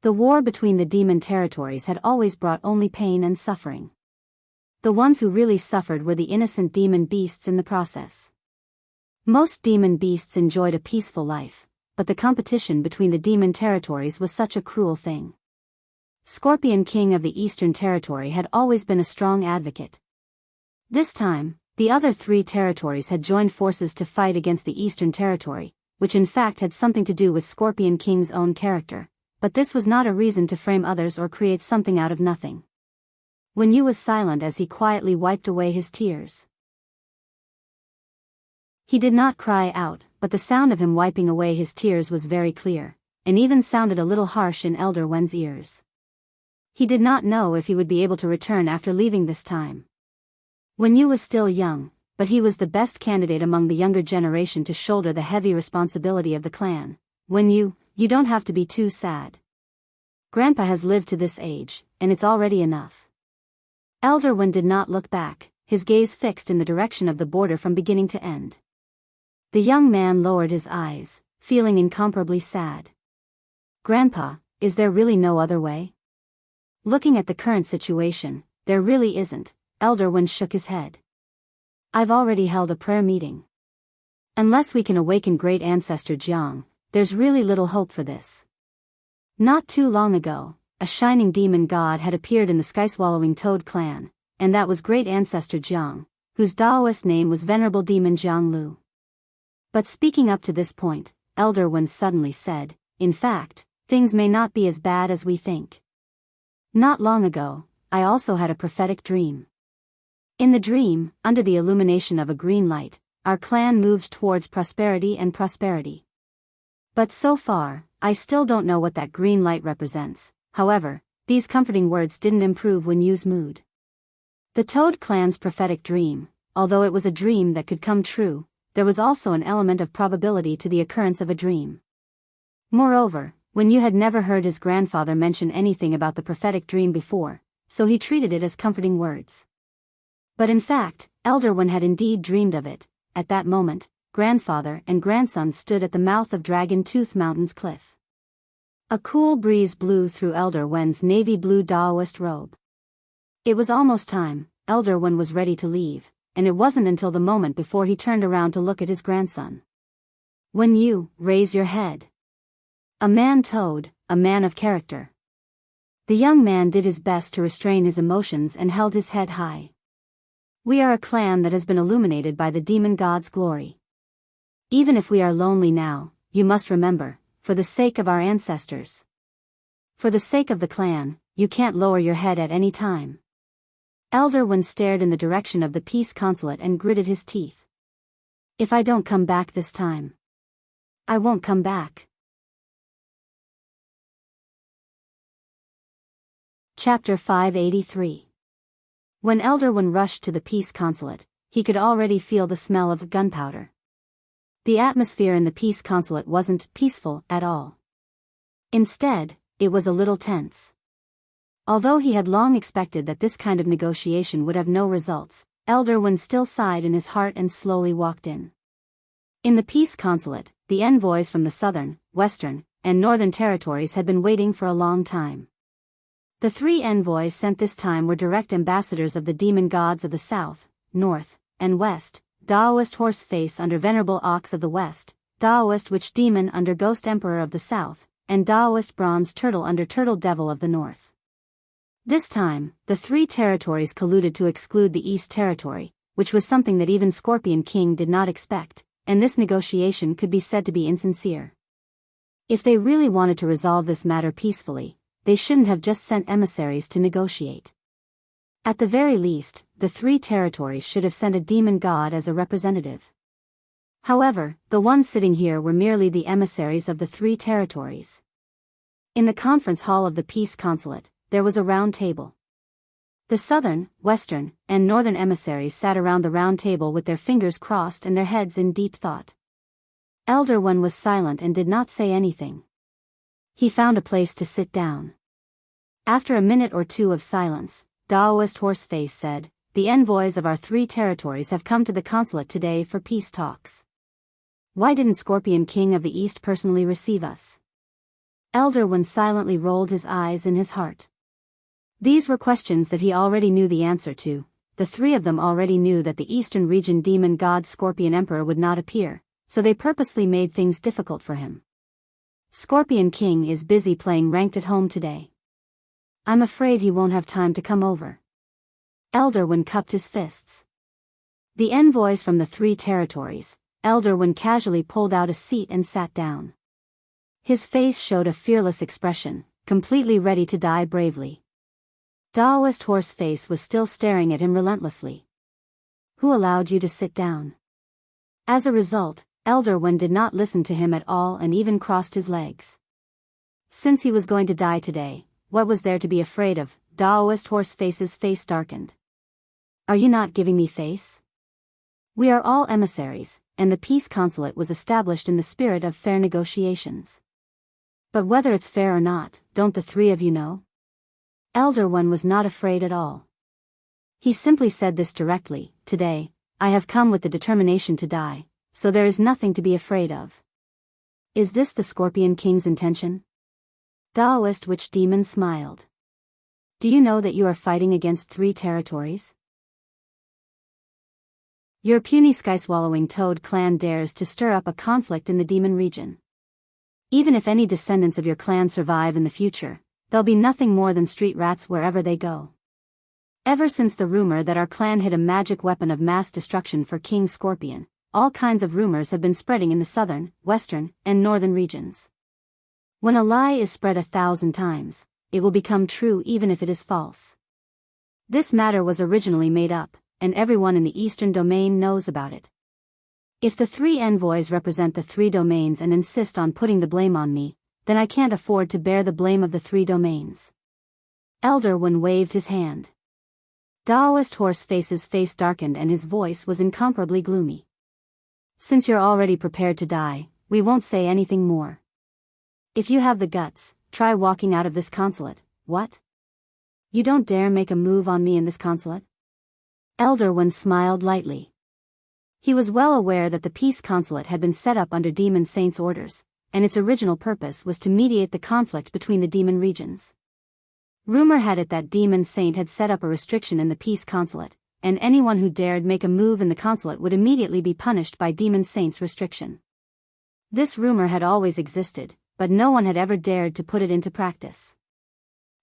The war between the demon territories had always brought only pain and suffering. The ones who really suffered were the innocent demon beasts in the process. Most demon beasts enjoyed a peaceful life, but the competition between the demon territories was such a cruel thing. Scorpion King of the Eastern Territory had always been a strong advocate. This time, the other 3 territories had joined forces to fight against the Eastern Territory, which in fact had something to do with Scorpion King's own character, but this was not a reason to frame others or create something out of nothing. Wen Yu was silent as he quietly wiped away his tears. He did not cry out, but the sound of him wiping away his tears was very clear, and even sounded a little harsh in Elder Wen's ears. He did not know if he would be able to return after leaving this time. Wen Yu was still young, but he was the best candidate among the younger generation to shoulder the heavy responsibility of the clan. Wen Yu, you don't have to be too sad. Grandpa has lived to this age, and it's already enough. Elder Wen did not look back, his gaze fixed in the direction of the border from beginning to end. The young man lowered his eyes, feeling incomparably sad. Grandpa, is there really no other way? Looking at the current situation, there really isn't. Elder Wen shook his head. I've already held a prayer meeting. Unless we can awaken great ancestor Jiang, there's really little hope for this. Not too long ago, a shining demon god had appeared in the sky-swallowing toad clan, and that was great ancestor Jiang, whose Daoist name was Venerable Demon Jiang Lu. But speaking up to this point, Elder Wen suddenly said, "In fact, things may not be as bad as we think. Not long ago, I also had a prophetic dream. In the dream, under the illumination of a green light, our clan moved towards prosperity and prosperity. But so far, I still don't know what that green light represents. However, these comforting words didn't improve Wen Yu's mood. The Toad clan's prophetic dream, although it was a dream that could come true, there was also an element of probability to the occurrence of a dream. Moreover, Wen Yu had never heard his grandfather mention anything about the prophetic dream before, so he treated it as comforting words. But in fact, Elder Wen had indeed dreamed of it. At that moment, grandfather and grandson stood at the mouth of Dragon Tooth Mountain's cliff. A cool breeze blew through Elder Wen's navy blue Daoist robe. It was almost time. Elder Wen was ready to leave, and it wasn't until the moment before he turned around to look at his grandson. "Wen Yu, raise your head. A man Toad, a man of character." The young man did his best to restrain his emotions and held his head high. "We are a clan that has been illuminated by the demon god's glory. Even if we are lonely now, you must remember, for the sake of our ancestors. For the sake of the clan, you can't lower your head at any time." Elder Wen stared in the direction of the peace consulate and gritted his teeth. "If I don't come back this time, I won't come back." Chapter 583. When Elder Wen rushed to the peace consulate, he could already feel the smell of gunpowder. The atmosphere in the peace consulate wasn't peaceful at all. Instead, it was a little tense. Although he had long expected that this kind of negotiation would have no results, Elder Wen still sighed in his heart and slowly walked in. In the peace consulate, the envoys from the southern, western, and northern territories had been waiting for a long time. The 3 envoys sent this time were direct ambassadors of the demon gods of the south, north, and west: Daoist Horse Face under Venerable Ox of the west, Daoist Witch Demon under Ghost Emperor of the south, and Daoist Bronze Turtle under Turtle Devil of the north. This time, the 3 territories colluded to exclude the East Territory, which was something that even Scorpion King did not expect, and this negotiation could be said to be insincere. If they really wanted to resolve this matter peacefully, they shouldn't have just sent emissaries to negotiate. At the very least, the 3 territories should have sent a demon god as a representative. However, the ones sitting here were merely the emissaries of the 3 territories. In the conference hall of the peace consulate, there was a round table. The southern, western, and northern emissaries sat around the round table with their fingers crossed and their heads in deep thought. Elder Wen was silent and did not say anything. He found a place to sit down. After a minute or two of silence, Daoist Horseface said, "The envoys of our 3 territories have come to the consulate today for peace talks. Why didn't Scorpion King of the East personally receive us?" Elder Wen silently rolled his eyes in his heart. These were questions that he already knew the answer to. The 3 of them already knew that the eastern region demon god Scorpion Emperor would not appear, so they purposely made things difficult for him. Scorpion King is busy playing ranked at home today. I'm afraid he won't have time to come over. Elder Wen cupped his fists. The envoys from the 3 territories, Elder Wen casually pulled out a seat and sat down. His face showed a fearless expression, completely ready to die bravely. Daoist Horseface was still staring at him relentlessly. "Who allowed you to sit down?" As a result, Elder Wen did not listen to him at all and even crossed his legs. Since he was going to die today, what was there to be afraid of? Daoist Horseface's face darkened. "Are you not giving me face? We are all emissaries, and the peace consulate was established in the spirit of fair negotiations. But whether it's fair or not, don't the 3 of you know?" Elder Wen was not afraid at all. He simply said this directly: "Today, I have come with the determination to die, so there is nothing to be afraid of." "Is this the Scorpion King's intention?" Daoist Witch Demon smiled. "Do you know that you are fighting against 3 territories? Your puny sky-swallowing Toad clan dares to stir up a conflict in the demon region. Even if any descendants of your clan survive in the future, they'll be nothing more than street rats wherever they go. Ever since the rumor that our clan hid a magic weapon of mass destruction for King Scorpion, all kinds of rumors have been spreading in the southern, western, and northern regions. When a lie is spread 1,000 times, it will become true even if it is false. This matter was originally made up, and everyone in the eastern domain knows about it. If the 3 envoys represent the 3 domains and insist on putting the blame on me, then I can't afford to bear the blame of the 3 domains. Elder One waved his hand. Daoist Horseface's face darkened and his voice was incomparably gloomy. Since you're already prepared to die, we won't say anything more. If you have the guts, try walking out of this consulate. What? You don't dare make a move on me in this consulate? Elder One smiled lightly. He was well aware that the peace consulate had been set up under Demon Saint's orders, and its original purpose was to mediate the conflict between the demon regions. Rumor had it that Demon Saint had set up a restriction in the peace consulate, and anyone who dared make a move in the consulate would immediately be punished by Demon Saint's restriction. This rumor had always existed, but no one had ever dared to put it into practice.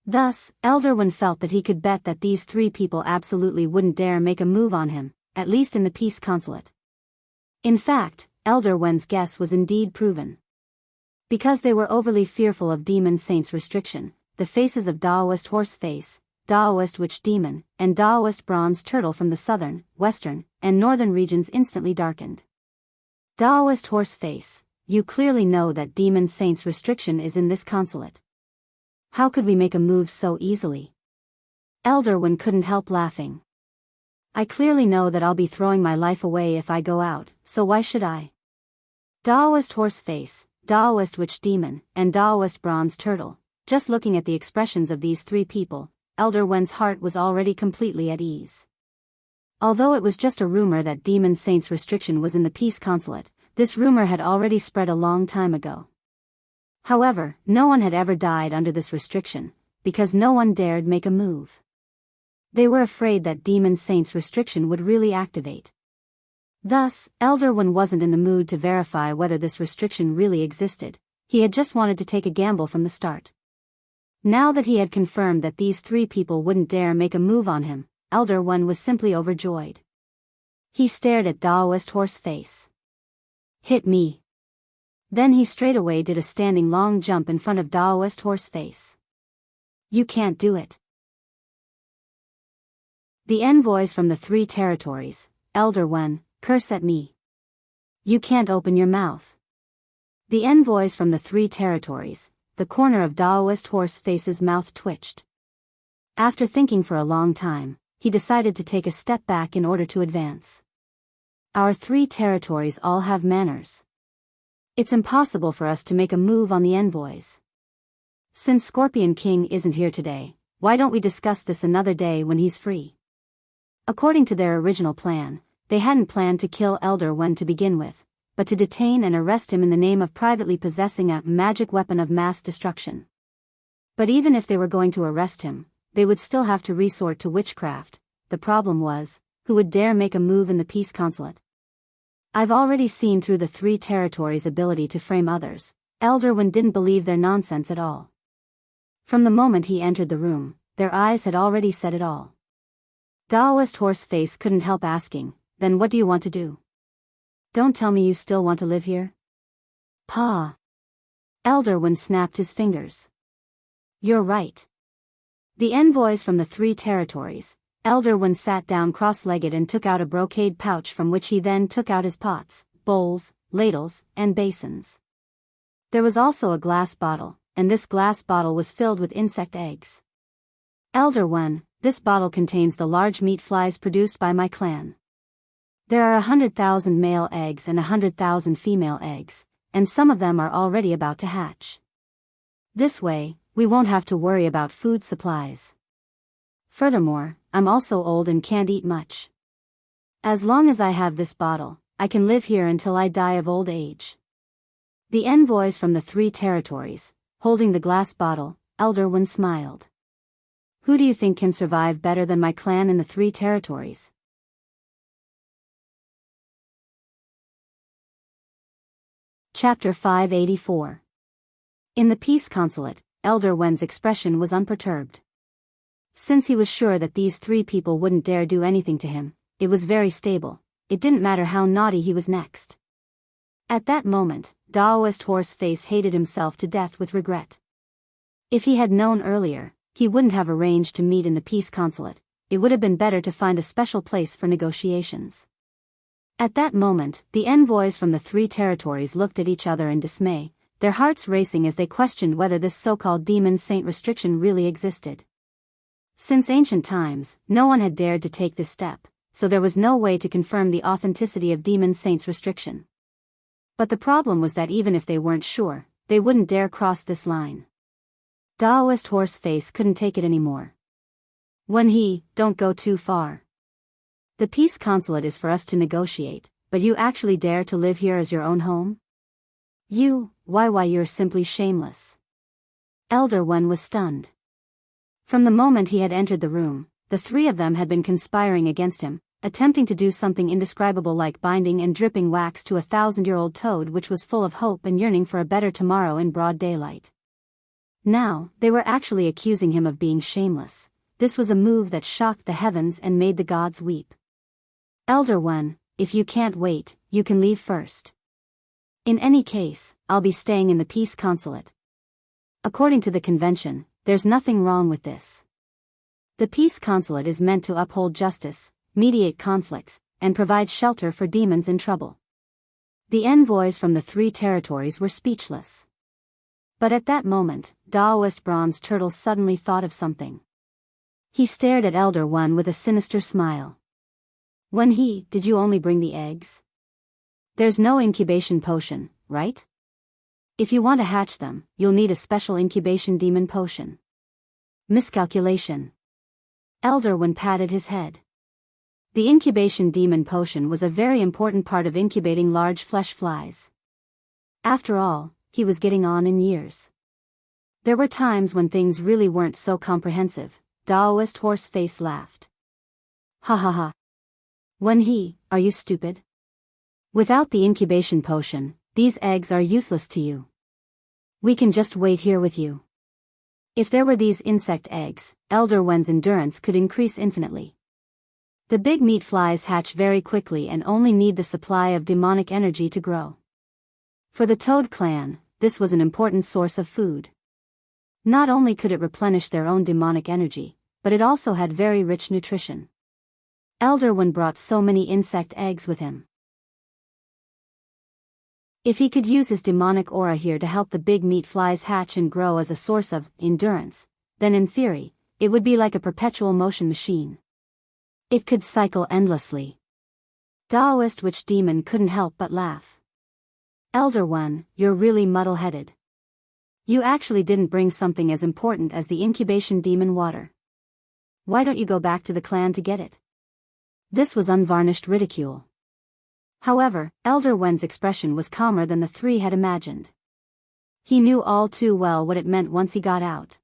Thus, Elder One felt that he could bet that these 3 people absolutely wouldn't dare make a move on him, at least in the peace consulate. In fact, Elder One's guess was indeed proven. Because they were overly fearful of Demon Saint's restriction, the faces of Daoist Horseface, Daoist Witch Demon, and Daoist Bronze Turtle from the southern, western, and northern regions instantly darkened. Daoist Horseface, you clearly know that Demon Saint's restriction is in this consulate. How could we make a move so easily? Elder One couldn't help laughing. I clearly know that I'll be throwing my life away if I go out, so why should I? Daoist Horseface, Daoist Witch Demon, and Daoist Bronze Turtle. Just looking at the expressions of these 3 people, Elder Wen's heart was already completely at ease. Although it was just a rumor that Demon Saint's restriction was in the peace consulate, this rumor had already spread a long time ago. However, no one had ever died under this restriction, because no one dared make a move. They were afraid that Demon Saint's restriction would really activate. Thus, Elder One wasn't in the mood to verify whether this restriction really existed. He had just wanted to take a gamble from the start. Now that he had confirmed that these 3 people wouldn't dare make a move on him, Elder One was simply overjoyed. He stared at Daoist Horseface. Hit me. Then he straightaway did a standing long jump in front of Daoist Horseface. You can't do it. The envoys from the 3 territories, Elder One, curse at me. You can't open your mouth. The envoys from the 3 territories, the corner of Daoist Horseface's mouth twitched. After thinking for a long time, he decided to take a step back in order to advance. Our 3 territories all have manners. It's impossible for us to make a move on the envoys. Since Scorpion King isn't here today, why don't we discuss this another day when he's free? According to their original plan, they hadn't planned to kill Elder One to begin with, but to detain and arrest him in the name of privately possessing a magic weapon of mass destruction. But even if they were going to arrest him, they would still have to resort to witchcraft. The problem was, who would dare make a move in the peace consulate? I've already seen through the 3 territories' ability to frame others. Elder One didn't believe their nonsense at all. From the moment he entered the room, their eyes had already said it all. Daoist Horseface couldn't help asking, then what do you want to do? Don't tell me you still want to live here? Pa. Elder One snapped his fingers. You're right. The envoys from the 3 territories, Elder One sat down cross-legged and took out a brocade pouch from which he then took out his pots, bowls, ladles, and basins. There was also a glass bottle, and this glass bottle was filled with insect eggs. Elder One, this bottle contains the large meat flies produced by my clan. There are 100,000 male eggs and 100,000 female eggs, and some of them are already about to hatch. This way, we won't have to worry about food supplies. Furthermore, I'm also old and can't eat much. As long as I have this bottle, I can live here until I die of old age. The envoys from the 3 territories, holding the glass bottle, Elder One smiled. Who do you think can survive better than my clan in the 3 territories? Chapter 584. In the peace consulate, Elder Wen's expression was unperturbed. Since he was sure that these three people wouldn't dare do anything to him, it was very stable. It didn't matter how naughty he was next. At that moment, Taoist Horseface hated himself to death with regret. If he had known earlier, he wouldn't have arranged to meet in the peace consulate. It would have been better to find a special place for negotiations. At that moment, the envoys from the three territories looked at each other in dismay, their hearts racing as they questioned whether this so-called demon saint restriction really existed. Since ancient times, no one had dared to take this step, so there was no way to confirm the authenticity of demon saint's restriction. But the problem was that even if they weren't sure, they wouldn't dare cross this line. Taoist Horseface couldn't take it anymore. Don't go too far. The peace consulate is for us to negotiate, but you actually dare to live here as your own home? Why you're simply shameless. Elder One was stunned. From the moment he had entered the room, the three of them had been conspiring against him, attempting to do something indescribable like binding and dripping wax to a 1,000-year-old toad which was full of hope and yearning for a better tomorrow in broad daylight. Now, they were actually accusing him of being shameless. This was a move that shocked the heavens and made the gods weep. Elder One, if you can't wait, you can leave first. In any case, I'll be staying in the peace consulate. According to the convention, there's nothing wrong with this. The peace consulate is meant to uphold justice, mediate conflicts, and provide shelter for demons in trouble. The envoys from the three territories were speechless. But at that moment, Taoist Bronze Turtle suddenly thought of something. He stared at Elder One with a sinister smile. Did you only bring the eggs? There's no incubation potion, right? If you want to hatch them, you'll need a special incubation demon potion. Miscalculation. Elder One patted his head. The incubation demon potion was a very important part of incubating large flesh flies. After all, he was getting on in years. There were times when things really weren't so comprehensive. Taoist Horseface laughed. Ha ha ha. Are you stupid? Without the incubation potion, these eggs are useless to you. We can just wait here with you. If there were these insect eggs, Elder One's endurance could increase infinitely. The big meat flies hatch very quickly and only need the supply of demonic energy to grow. For the Toad clan, this was an important source of food. Not only could it replenish their own demonic energy, but it also had very rich nutrition. Elder One brought so many insect eggs with him. If he could use his demonic aura here to help the big meat flies hatch and grow as a source of endurance, then in theory, it would be like a perpetual motion machine. It could cycle endlessly. Taoist Witch Demon couldn't help but laugh. Elder One, you're really muddle-headed. You actually didn't bring something as important as the incubation demon water. Why don't you go back to the clan to get it? This was unvarnished ridicule. However, Elder Wen's expression was calmer than the three had imagined. He knew all too well what it meant once he got out.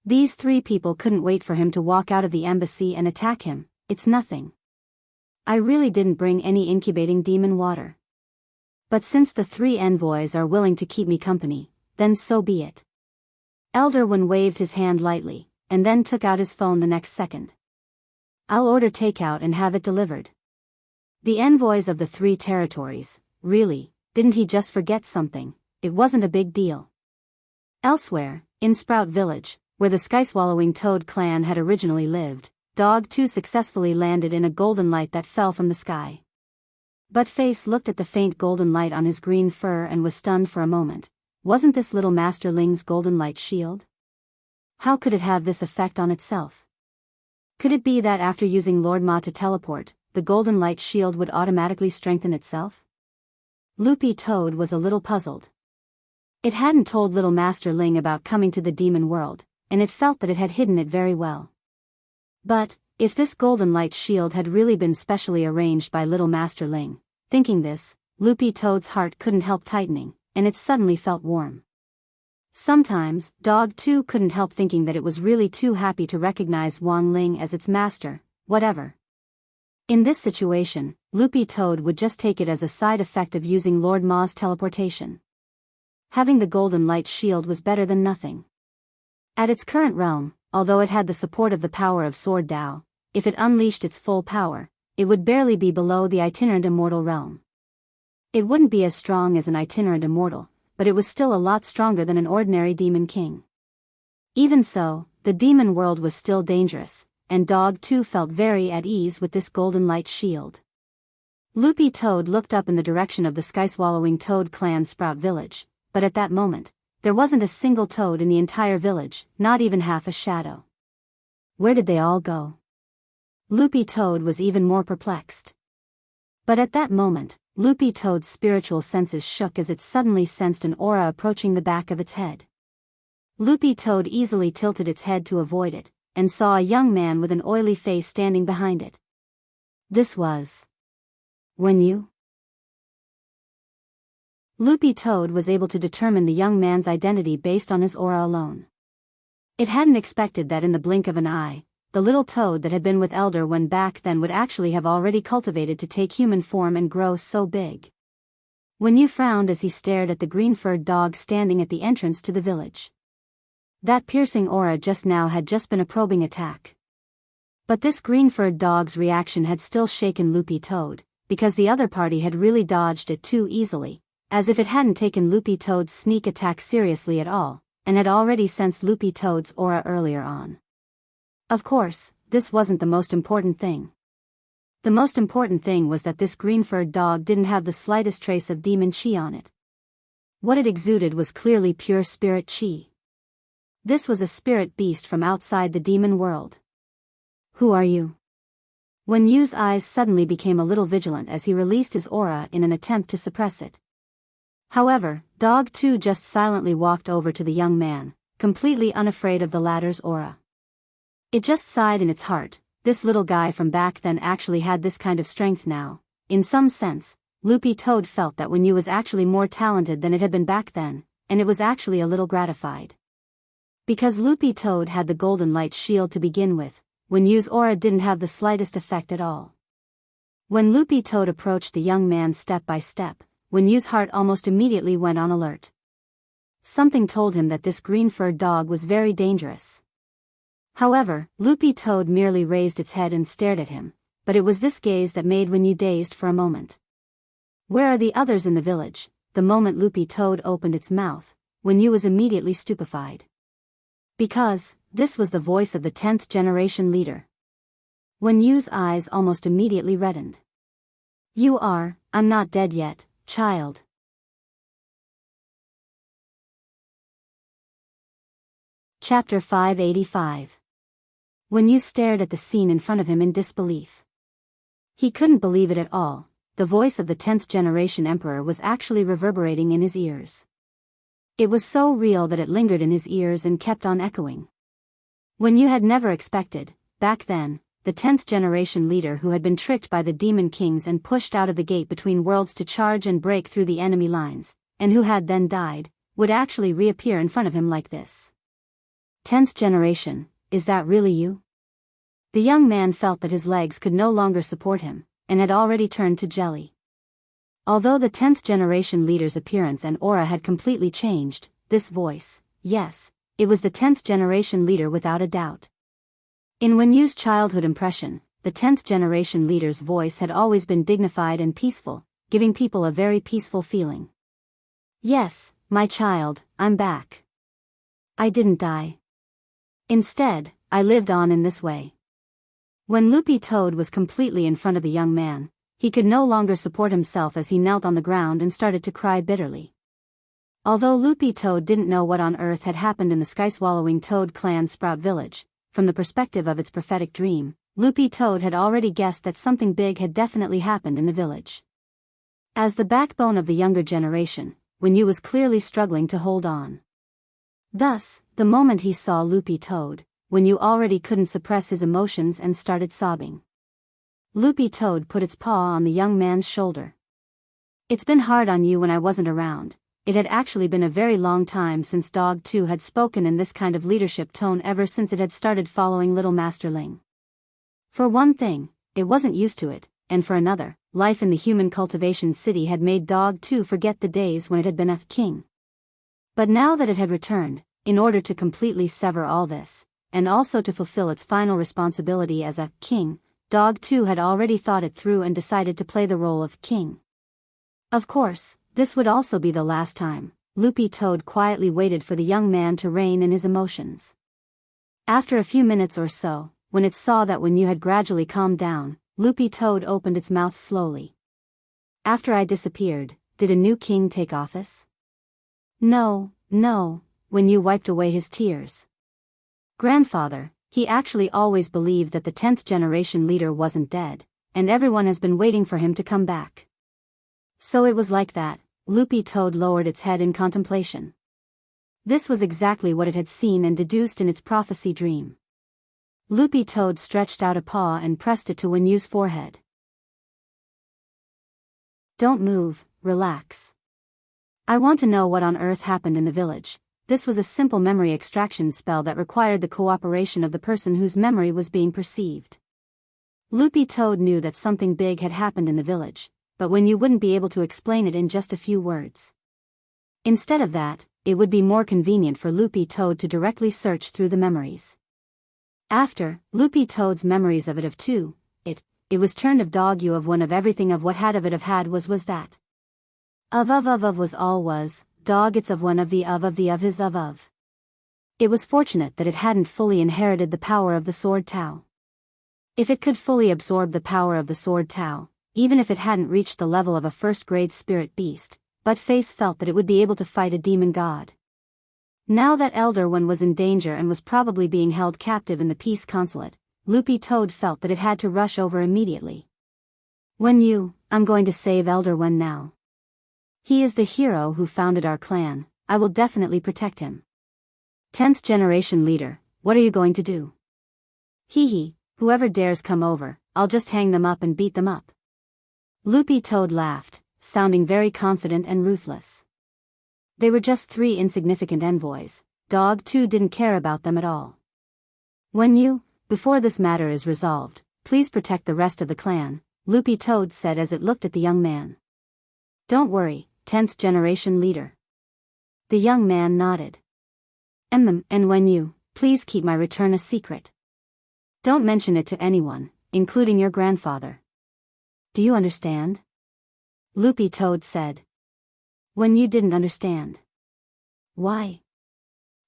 These three people couldn't wait for him to walk out of the embassy and attack him. It's nothing. I really didn't bring any incubating demon water. But since the three envoys are willing to keep me company, then so be it. Elder Wen waved his hand lightly, and then took out his phone the next second. I'll order takeout and have it delivered. The envoys of the three territories, really, didn't he just forget something? It wasn't a big deal. Elsewhere, in Sprout Village, where the sky-swallowing Toad clan had originally lived, Dog 2 successfully landed in a golden light that fell from the sky. Buttface looked at the faint golden light on his green fur and was stunned for a moment. Wasn't this little Masterling's golden light shield? How could it have this effect on itself? Could it be that after using Lord Ma to teleport, the golden light shield would automatically strengthen itself? Loopy Toad was a little puzzled. It hadn't told little Master Ling about coming to the demon world, and it felt that it had hidden it very well. But, if this golden light shield had really been specially arranged by little Master Ling, thinking this, Loopy Toad's heart couldn't help tightening, and it suddenly felt warm. Sometimes, Dog 2 couldn't help thinking that it was really too happy to recognize Wang Ling as its master, whatever. In this situation, Loopy Toad would just take it as a side effect of using Lord Ma's teleportation. Having the golden light shield was better than nothing. At its current realm, although it had the support of the power of Sword Tao, if it unleashed its full power, it would barely be below the itinerant immortal realm. It wouldn't be as strong as an itinerant immortal, but it was still a lot stronger than an ordinary demon king. Even so, the demon world was still dangerous, and Dog 2 felt very at ease with this golden light shield. Loopy Toad looked up in the direction of the sky-swallowing Toad clan Sprout Village, but at that moment, there wasn't a single toad in the entire village, not even half a shadow. Where did they all go? Loopy Toad was even more perplexed. But at that moment, Loopy Toad's spiritual senses shook as it suddenly sensed an aura approaching the back of its head. Loopy Toad easily tilted its head to avoid it, and saw a young man with an oily face standing behind it. This was Wenyu. Loopy Toad was able to determine the young man's identity based on his aura alone. It hadn't expected that in the blink of an eye, the little toad that had been with Elder when back then would actually have already cultivated to take human form and grow so big. Wenyu frowned as he stared at the green-furred dog standing at the entrance to the village. That piercing aura just now had just been a probing attack. But this green-furred dog's reaction had still shaken Loopy Toad, because the other party had really dodged it too easily, as if it hadn't taken Loopy Toad's sneak attack seriously at all, and had already sensed Loopy Toad's aura earlier on. Of course, this wasn't the most important thing. The most important thing was that this green-furred dog didn't have the slightest trace of demon chi on it. What it exuded was clearly pure spirit chi. This was a spirit beast from outside the demon world. Who are you? Wenyu's eyes suddenly became a little vigilant as he released his aura in an attempt to suppress it. However, Dog 2 just silently walked over to the young man, completely unafraid of the latter's aura. It just sighed in its heart, this little guy from back then actually had this kind of strength now. In some sense, Loopy Toad felt that Wenyu was actually more talented than it had been back then, and it was actually a little gratified. Because Loopy Toad had the golden light shield to begin with, Wenyu's aura didn't have the slightest effect at all. When Loopy Toad approached the young man step by step, Wenyu's heart almost immediately went on alert. Something told him that this green-furred dog was very dangerous. However, Loopy Toad merely raised its head and stared at him, but it was this gaze that made Wenyu dazed for a moment. Where are the others in the village? The moment Loopy Toad opened its mouth, Wenyu was immediately stupefied. Because, this was the voice of the 10th generation leader. Wenyu's eyes almost immediately reddened. I'm not dead yet, child. Chapter 585. Wenyu stared at the scene in front of him in disbelief. He couldn't believe it at all. The voice of the 10th generation emperor was actually reverberating in his ears. It was so real that it lingered in his ears and kept on echoing. Wenyu had never expected, back then, the 10th generation leader who had been tricked by the demon kings and pushed out of the gate between worlds to charge and break through the enemy lines, and who had then died, would actually reappear in front of him like this. 10th generation, is that really you? The young man felt that his legs could no longer support him, and had already turned to jelly. Although the 10th generation leader's appearance and aura had completely changed, this voice, yes, it was the 10th generation leader without a doubt. In Wenyu's childhood impression, the 10th generation leader's voice had always been dignified and peaceful, giving people a very peaceful feeling. Yes, my child, I'm back. I didn't die. Instead, I lived on in this way. When Loopy Toad was completely in front of the young man, he could no longer support himself as he knelt on the ground and started to cry bitterly. Although Loopy Toad didn't know what on earth had happened in the sky-swallowing Toad clan Sprout Village, from the perspective of its prophetic dream, Loopy Toad had already guessed that something big had definitely happened in the village. As the backbone of the younger generation, Wenyu was clearly struggling to hold on. Thus, the moment he saw Loopy Toad, Wenyu already couldn't suppress his emotions and started sobbing. Loopy Toad put its paw on the young man's shoulder. It's been hard on you when I wasn't around. It had actually been a very long time since Dog 2 had spoken in this kind of leadership tone ever since it had started following Little Master Ling. For one thing, it wasn't used to it, and for another, life in the human cultivation city had made Dog 2 forget the days when it had been a king. But now that it had returned, in order to completely sever all this, and also to fulfill its final responsibility as a king, Dog 2 had already thought it through and decided to play the role of king. Of course, this would also be the last time. Loopy Toad quietly waited for the young man to rein in his emotions. After a few minutes or so, when it saw that Wenyu had gradually calmed down, Loopy Toad opened its mouth slowly. After I disappeared, did a new king take office? No, Wenyu wiped away his tears. Grandfather, he actually always believed that the 10th generation leader wasn't dead, and everyone has been waiting for him to come back. So it was like that. Loopy Toad lowered its head in contemplation. This was exactly what it had seen and deduced in its prophecy dream. Loopy Toad stretched out a paw and pressed it to Wenyu's forehead. Don't move, relax. I want to know what on earth happened in the village. This was a simple memory extraction spell that required the cooperation of the person whose memory was being perceived. Loopy Toad knew that something big had happened in the village, but Wenyu wouldn't be able to explain it in just a few words. Instead of that, it would be more convenient for Loopy Toad to directly search through the memories. After Loopy Toad's memories of it of two, it was turned of dog you of one of everything of what had of it of had was that. Of was all was, dog it's of one of the of his of. It was fortunate that it hadn't fully inherited the power of the Sword Tao. If it could fully absorb the power of the Sword Tao, even if it hadn't reached the level of a first-grade spirit beast, Buttface felt that it would be able to fight a demon god. Now that Elder One was in danger and was probably being held captive in the Peace Consulate, Loopy Toad felt that it had to rush over immediately. Wenyu, I'm going to save Elder One now. He is the hero who founded our clan, I will definitely protect him. 10th generation leader, what are you going to do? Hee, whoever dares come over, I'll just hang them up and beat them up. Loopy Toad laughed, sounding very confident and ruthless. They were just 3 insignificant envoys. Dog 2 didn't care about them at all. Wenyu, before this matter is resolved, please protect the rest of the clan, Loopy Toad said as it looked at the young man. Don't worry, 10th generation leader. The young man nodded. And Wenyu, please keep my return a secret. Don't mention it to anyone, including your grandfather. Do you understand? Loopy Toad said. Wenyu didn't understand. Why?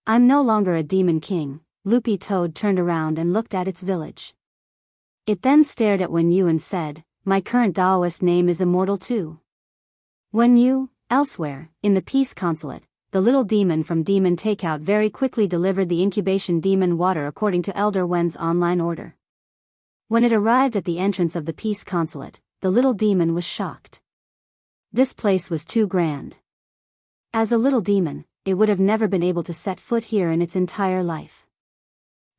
I'm no longer a demon king. Loopy Toad turned around and looked at its village. It then stared at Wenyu and said, my current Taoist name is Immortal too. Wenyu, elsewhere, in the Peace Consulate, the little demon from Demon Takeout very quickly delivered the incubation demon water according to Elder Wen's online order. When it arrived at the entrance of the Peace Consulate, the little demon was shocked. This place was too grand. As a little demon, it would have never been able to set foot here in its entire life.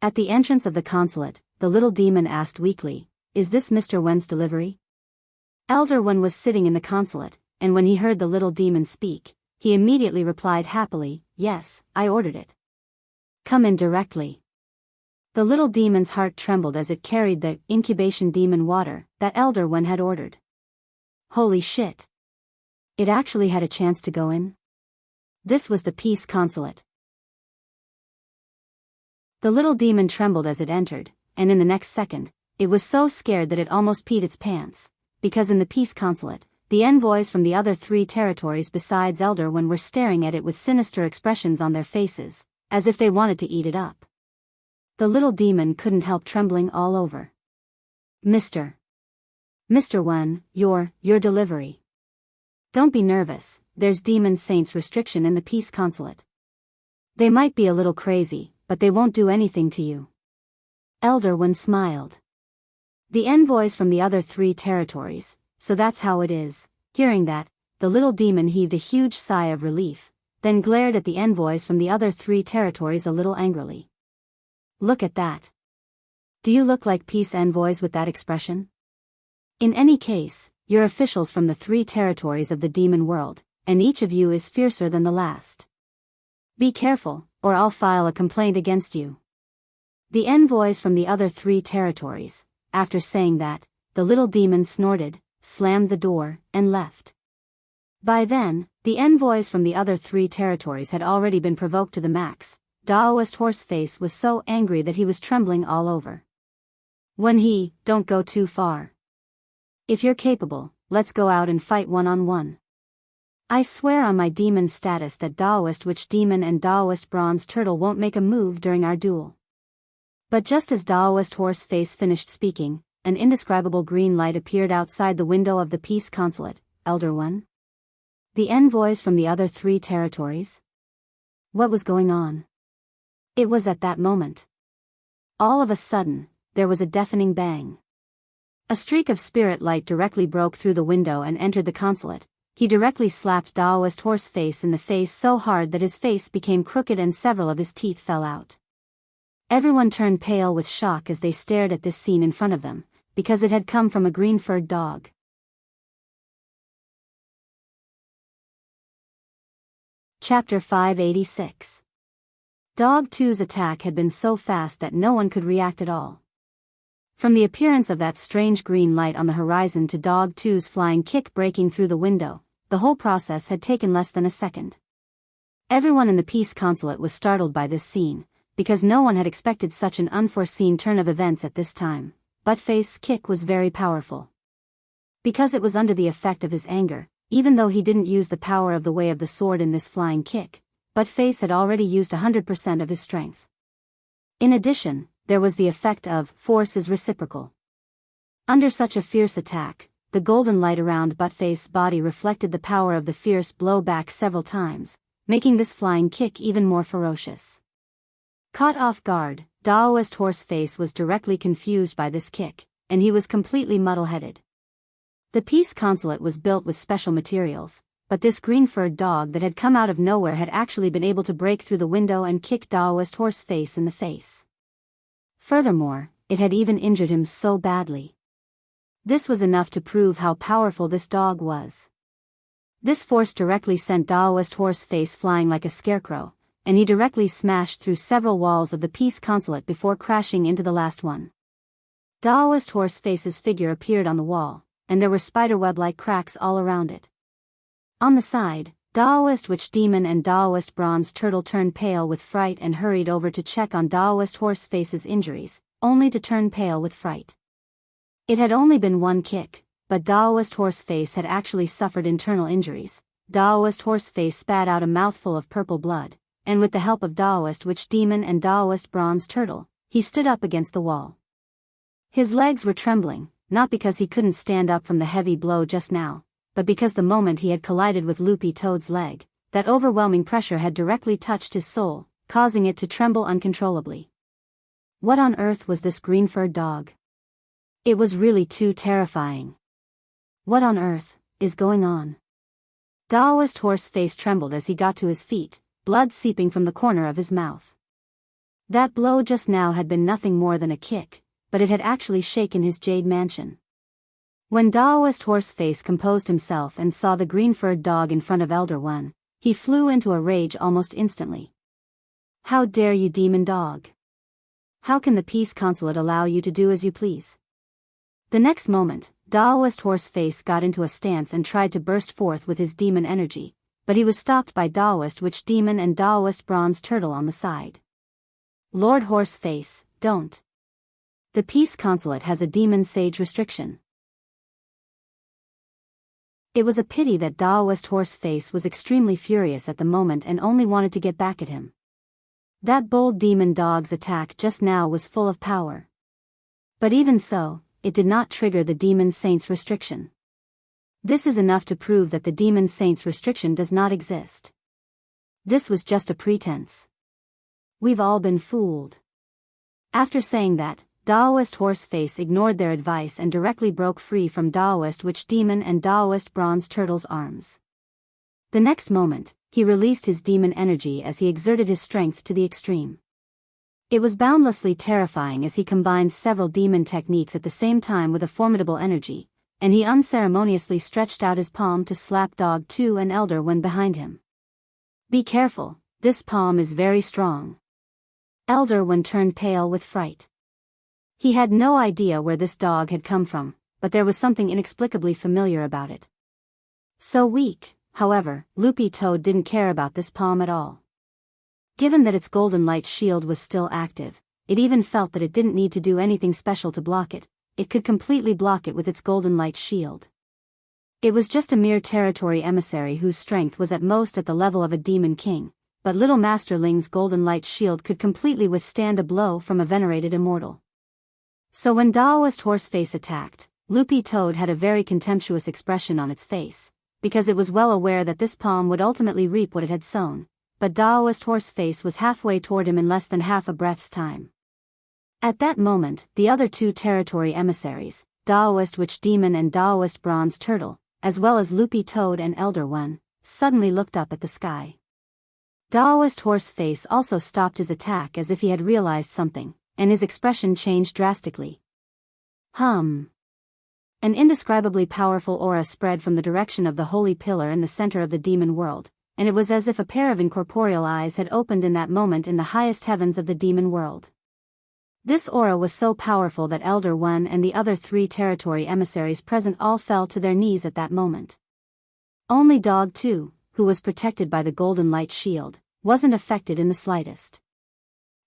At the entrance of the consulate, the little demon asked weakly, is this Mr. Wen's delivery? Elder Wen was sitting in the consulate, and when he heard the little demon speak, he immediately replied happily, yes, I ordered it. Come in directly. The little demon's heart trembled as it carried the incubation demon water that Elder Wen had ordered. Holy shit! It actually had a chance to go in? This was the Peace Consulate. The little demon trembled as it entered, and in the next second, it was so scared that it almost peed its pants, because in the Peace Consulate, the envoys from the other 3 territories besides Elder Wen were staring at it with sinister expressions on their faces, as if they wanted to eat it up. The little demon couldn't help trembling all over. Mr. Wen, your delivery. Don't be nervous, there's Demon Saints restriction in the Peace Consulate. They might be a little crazy, but they won't do anything to you. Elder Wen smiled. The envoys from the other 3 territories, so that's how it is. Hearing that, the little demon heaved a huge sigh of relief, then glared at the envoys from the other 3 territories a little angrily. Look at that. Do you look like peace envoys with that expression? In any case, you're officials from the 3 territories of the demon world, and each of you is fiercer than the last. Be careful, or I'll file a complaint against you. The envoys from the other 3 territories, after saying that, the little demon snorted, slammed the door, and left. By then, the envoys from the other 3 territories had already been provoked to the max. Daoist Horseface was so angry that he was trembling all over. Don't go too far. If you're capable, let's go out and fight one-on-one. I swear on my demon status that Daoist Witch Demon and Daoist Bronze Turtle won't make a move during our duel. But just as Daoist Horseface finished speaking, an indescribable green light appeared outside the window of the Peace Consulate. Elder One? The envoys from the other 3 territories? What was going on? It was at that moment. All of a sudden, there was a deafening bang. A streak of spirit light directly broke through the window and entered the consulate. He directly slapped Daoist Horseface in the face so hard that his face became crooked and several of his teeth fell out. Everyone turned pale with shock as they stared at this scene in front of them, because it had come from a green-furred dog. Chapter 586. Dog 2's attack had been so fast that no one could react at all. From the appearance of that strange green light on the horizon to Dog 2's flying kick breaking through the window, the whole process had taken less than a second. Everyone in the Peace Consulate was startled by this scene, because no one had expected such an unforeseen turn of events at this time. Buttface's kick was very powerful. Because it was under the effect of his anger, even though he didn't use the power of the Way of the Sword in this flying kick, Buttface had already used 100% of his strength. In addition, there was the effect of force is reciprocal. Under such a fierce attack, the golden light around Buttface's body reflected the power of the fierce blow back several times, making this flying kick even more ferocious. Caught off guard, Daoist Horseface was directly confused by this kick, and he was completely muddle-headed. The Peace Consulate was built with special materials, but this green-furred dog that had come out of nowhere had actually been able to break through the window and kick Daoist Horseface in the face. Furthermore, it had even injured him so badly. This was enough to prove how powerful this dog was. This force directly sent Daoist Horseface flying like a scarecrow, and he directly smashed through several walls of the Peace Consulate before crashing into the last one. Daoist Horseface's figure appeared on the wall, and there were spiderweb-like cracks all around it. On the side, Daoist Witch Demon and Daoist Bronze Turtle turned pale with fright and hurried over to check on Daoist Horseface's injuries, only to turn pale with fright. It had only been one kick, but Daoist Horseface had actually suffered internal injuries. Daoist Horseface spat out a mouthful of purple blood, and with the help of Daoist Witch Demon and Daoist Bronze Turtle, he stood up against the wall. His legs were trembling, not because he couldn't stand up from the heavy blow just now, but because the moment he had collided with Loopy Toad's leg, that overwhelming pressure had directly touched his soul, causing it to tremble uncontrollably. What on earth was this green-furred dog? It was really too terrifying. What on earth is going on? Daoist Horseface trembled as he got to his feet, blood seeping from the corner of his mouth. That blow just now had been nothing more than a kick, but it had actually shaken his jade mansion. When Daoist Horseface composed himself and saw the green-furred dog in front of Elder One, he flew into a rage almost instantly. How dare you, demon dog? How can the Peace Consulate allow you to do as you please? The next moment, Daoist Horseface got into a stance and tried to burst forth with his demon energy, but he was stopped by Daoist Witch Demon and Daoist Bronze Turtle on the side. Lord Horseface, don't. The Peace Consulate has a demon sage restriction. It was a pity that Daoist Horseface was extremely furious at the moment and only wanted to get back at him. That bold demon dog's attack just now was full of power. But even so, it did not trigger the Demon Saint's restriction. This is enough to prove that the Demon Saint's restriction does not exist. This was just a pretense. We've all been fooled. After saying that, Daoist Horseface ignored their advice and directly broke free from Daoist Witch Demon and Daoist Bronze Turtle's arms. The next moment, he released his demon energy as he exerted his strength to the extreme. It was boundlessly terrifying as he combined several demon techniques at the same time with a formidable energy, and he unceremoniously stretched out his palm to slap Dog 2 and Elder One behind him. Be careful, this palm is very strong. Elder One turned pale with fright. He had no idea where this dog had come from, but there was something inexplicably familiar about it. So weak, however, Loopy Toad didn't care about this palm at all. Given that its golden light shield was still active, it even felt that it didn't need to do anything special to block it. It could completely block it with its golden light shield. It was just a mere territory emissary whose strength was at most at the level of a demon king, but little Master Ling's golden light shield could completely withstand a blow from a venerated immortal. So when Daoist Horseface attacked, Loopy Toad had a very contemptuous expression on its face, because it was well aware that this palm would ultimately reap what it had sown, but Daoist Horseface was halfway toward him in less than half a breath's time. At that moment, the other two territory emissaries, Daoist Witch Demon and Daoist Bronze Turtle, as well as Loopy Toad and Elder One, suddenly looked up at the sky. Daoist Horseface also stopped his attack as if he had realized something, and his expression changed drastically. An indescribably powerful aura spread from the direction of the holy pillar in the center of the demon world, and it was as if a pair of incorporeal eyes had opened in that moment in the highest heavens of the demon world. This aura was so powerful that Elder One and the other three territory emissaries present all fell to their knees at that moment. Only Dog 2, who was protected by the golden light shield, wasn't affected in the slightest.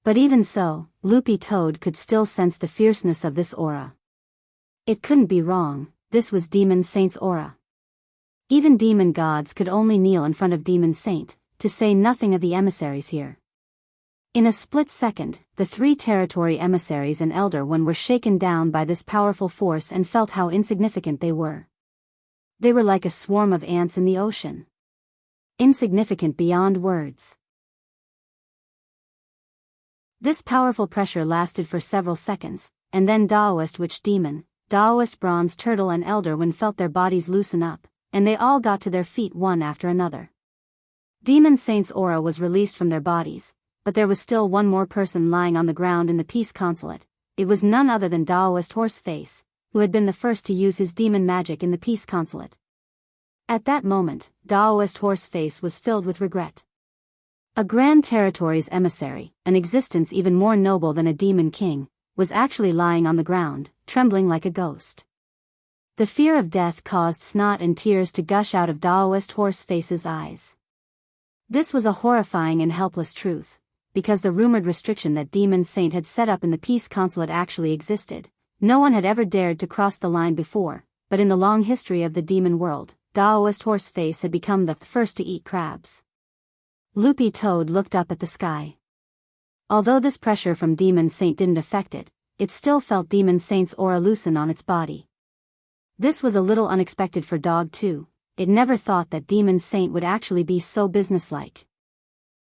But even so, Loopy Toad could still sense the fierceness of this aura. It couldn't be wrong, this was Demon Saint's aura. Even demon gods could only kneel in front of Demon Saint, to say nothing of the emissaries here. In a split second, the three territory emissaries and Elder One were shaken down by this powerful force and felt how insignificant they were. They were like a swarm of ants in the ocean. Insignificant beyond words. This powerful pressure lasted for several seconds, and then Daoist Witch Demon, Daoist Bronze Turtle and Elder One felt their bodies loosen up, and they all got to their feet one after another. Demon Saint's aura was released from their bodies, but there was still one more person lying on the ground in the Peace Consulate. It was none other than Daoist Horseface, who had been the first to use his demon magic in the Peace Consulate. At that moment, Daoist Horseface was filled with regret. A Grand Territory's emissary, an existence even more noble than a demon king, was actually lying on the ground, trembling like a ghost. The fear of death caused snot and tears to gush out of Daoist Horseface's eyes. This was a horrifying and helpless truth, because the rumored restriction that Demon Saint had set up in the Peace Consulate actually existed. No one had ever dared to cross the line before, but in the long history of the demon world, Daoist Horseface had become the first to eat crabs. Loopy Toad looked up at the sky. Although this pressure from Demon Saint didn't affect it, it still felt Demon Saint's aura loosen on its body. This was a little unexpected for Dog 2, it never thought that Demon Saint would actually be so businesslike.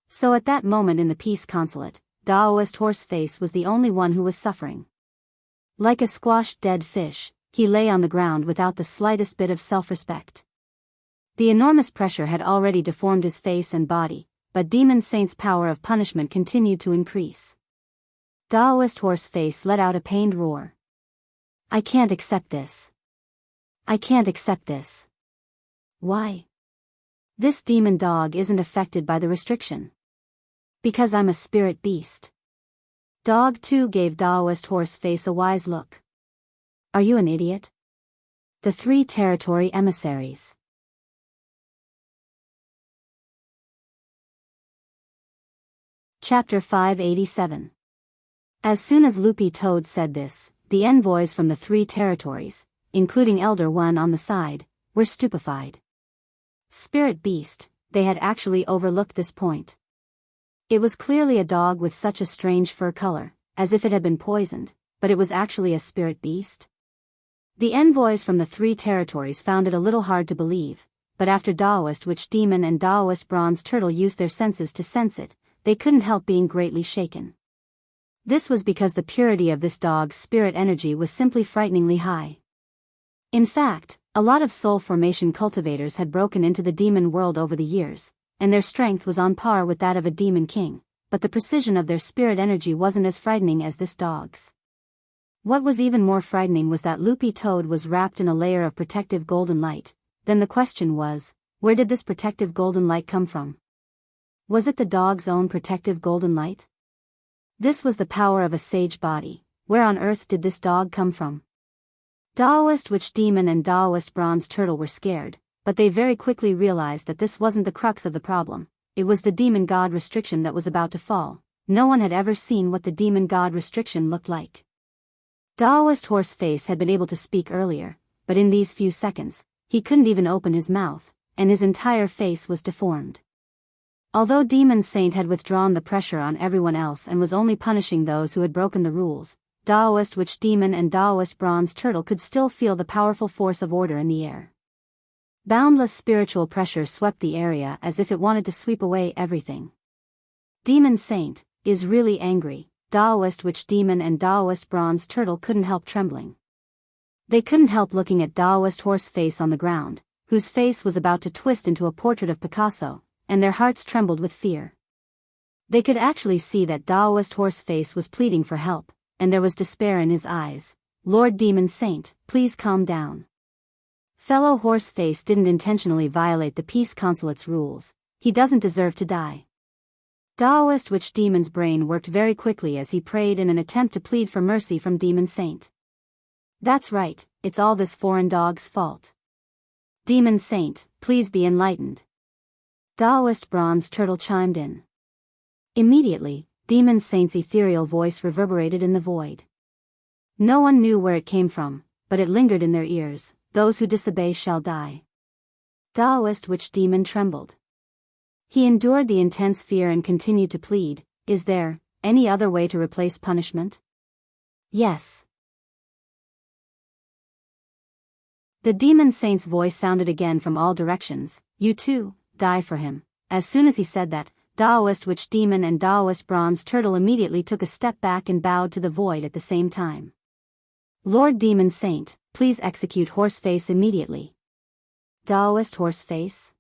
So at that moment in the Peace Consulate, Daoist Horseface was the only one who was suffering. Like a squashed dead fish, he lay on the ground without the slightest bit of self-respect. The enormous pressure had already deformed his face and body, but Demon Saint's power of punishment continued to increase. Daoist Horseface let out a pained roar. I can't accept this. I can't accept this. Why? This demon dog isn't affected by the restriction. Because I'm a spirit beast. Dog 2 gave Daoist Horseface a wise look. Are you an idiot? The three territory emissaries. Chapter 587. As soon as Loopy Toad said this, the envoys from the three territories, including Elder One on the side, were stupefied. Spirit beast, they had actually overlooked this point. It was clearly a dog with such a strange fur color, as if it had been poisoned, but it was actually a spirit beast. The envoys from the three territories found it a little hard to believe, but after Daoist Witch Demon and Daoist Bronze Turtle used their senses to sense it, they couldn't help being greatly shaken. This was because the purity of this dog's spirit energy was simply frighteningly high. In fact, a lot of soul formation cultivators had broken into the demon world over the years, and their strength was on par with that of a demon king, but the precision of their spirit energy wasn't as frightening as this dog's. What was even more frightening was that Loopy Toad was wrapped in a layer of protective golden light. Then the question was, where did this protective golden light come from? Was it the dog's own protective golden light? This was the power of a sage body. Where on earth did this dog come from? Daoist Witch Demon and Daoist Bronze Turtle were scared, but they very quickly realized that this wasn't the crux of the problem. it was the demon god restriction that was about to fall. No one had ever seen what the demon god restriction looked like. Daoist Horseface had been able to speak earlier, but in these few seconds, he couldn't even open his mouth, and his entire face was deformed. Although Demon Saint had withdrawn the pressure on everyone else and was only punishing those who had broken the rules, Daoist Witch Demon and Daoist Bronze Turtle could still feel the powerful force of order in the air. Boundless spiritual pressure swept the area as if it wanted to sweep away everything. Demon Saint is really angry. Daoist Witch Demon and Daoist Bronze Turtle couldn't help trembling. They couldn't help looking at Daoist Horseface on the ground, whose face was about to twist into a portrait of Picasso, and their hearts trembled with fear. They could actually see that Daoist Horseface was pleading for help, and there was despair in his eyes. Lord Demon Saint, please calm down. Fellow Horseface didn't intentionally violate the Peace Consulate's rules. He doesn't deserve to die. Daoist Witch Demon's brain worked very quickly as he prayed in an attempt to plead for mercy from Demon Saint. That's right, it's all this foreign dog's fault. Demon Saint, please be enlightened. Daoist Bronze Turtle chimed in. Immediately, Demon Saint's ethereal voice reverberated in the void. No one knew where it came from, but it lingered in their ears. Those who disobey shall die. Daoist Witch Demon trembled. He endured the intense fear and continued to plead, is there any other way to replace punishment? Yes. The Demon Saint's voice sounded again from all directions, you too, die for him. As soon as he said that, Daoist Witch Demon and Daoist Bronze Turtle immediately took a step back and bowed to the void at the same time. Lord Demon Saint, please execute Horseface immediately. Daoist Horseface?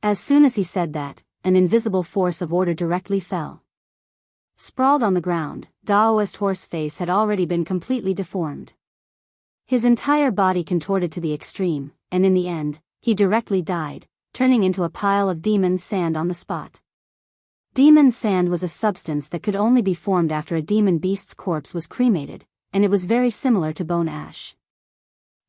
As soon as he said that, an invisible force of order directly fell. Sprawled on the ground, Daoist Horseface had already been completely deformed. His entire body contorted to the extreme, and in the end, he directly died, turning into a pile of demon sand on the spot. Demon sand was a substance that could only be formed after a demon beast's corpse was cremated, and it was very similar to bone ash.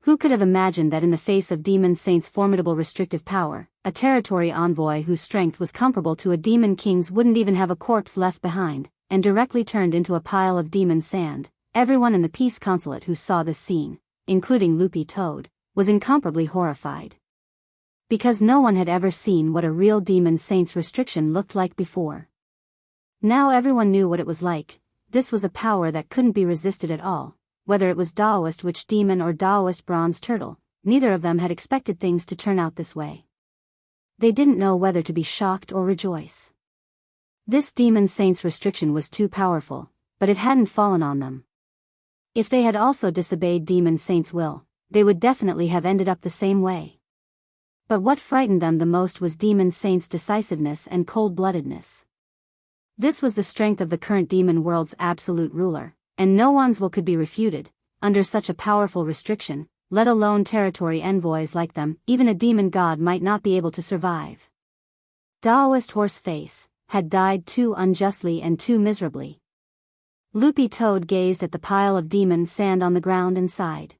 Who could have imagined that in the face of Demon Saint's formidable restrictive power, a territory envoy whose strength was comparable to a demon king's wouldn't even have a corpse left behind, and directly turned into a pile of demon sand? Everyone in the Peace Consulate who saw this scene, including Loopy Toad, was incomparably horrified. Because no one had ever seen what a real Demon Saint's restriction looked like before. Now everyone knew what it was like. This was a power that couldn't be resisted at all. Whether it was Daoist Witch Demon or Daoist Bronze Turtle, neither of them had expected things to turn out this way. They didn't know whether to be shocked or rejoice. This Demon Saint's restriction was too powerful, but it hadn't fallen on them. If they had also disobeyed Demon Saint's will, they would definitely have ended up the same way. But what frightened them the most was Demon Saint's decisiveness and cold-bloodedness. This was the strength of the current demon world's absolute ruler, and no one's will could be refuted. Under such a powerful restriction, let alone territory envoys like them, even a demon god might not be able to survive. Daoist Horseface had died too unjustly and too miserably. Loopy Toad gazed at the pile of demon sand on the ground and sighed.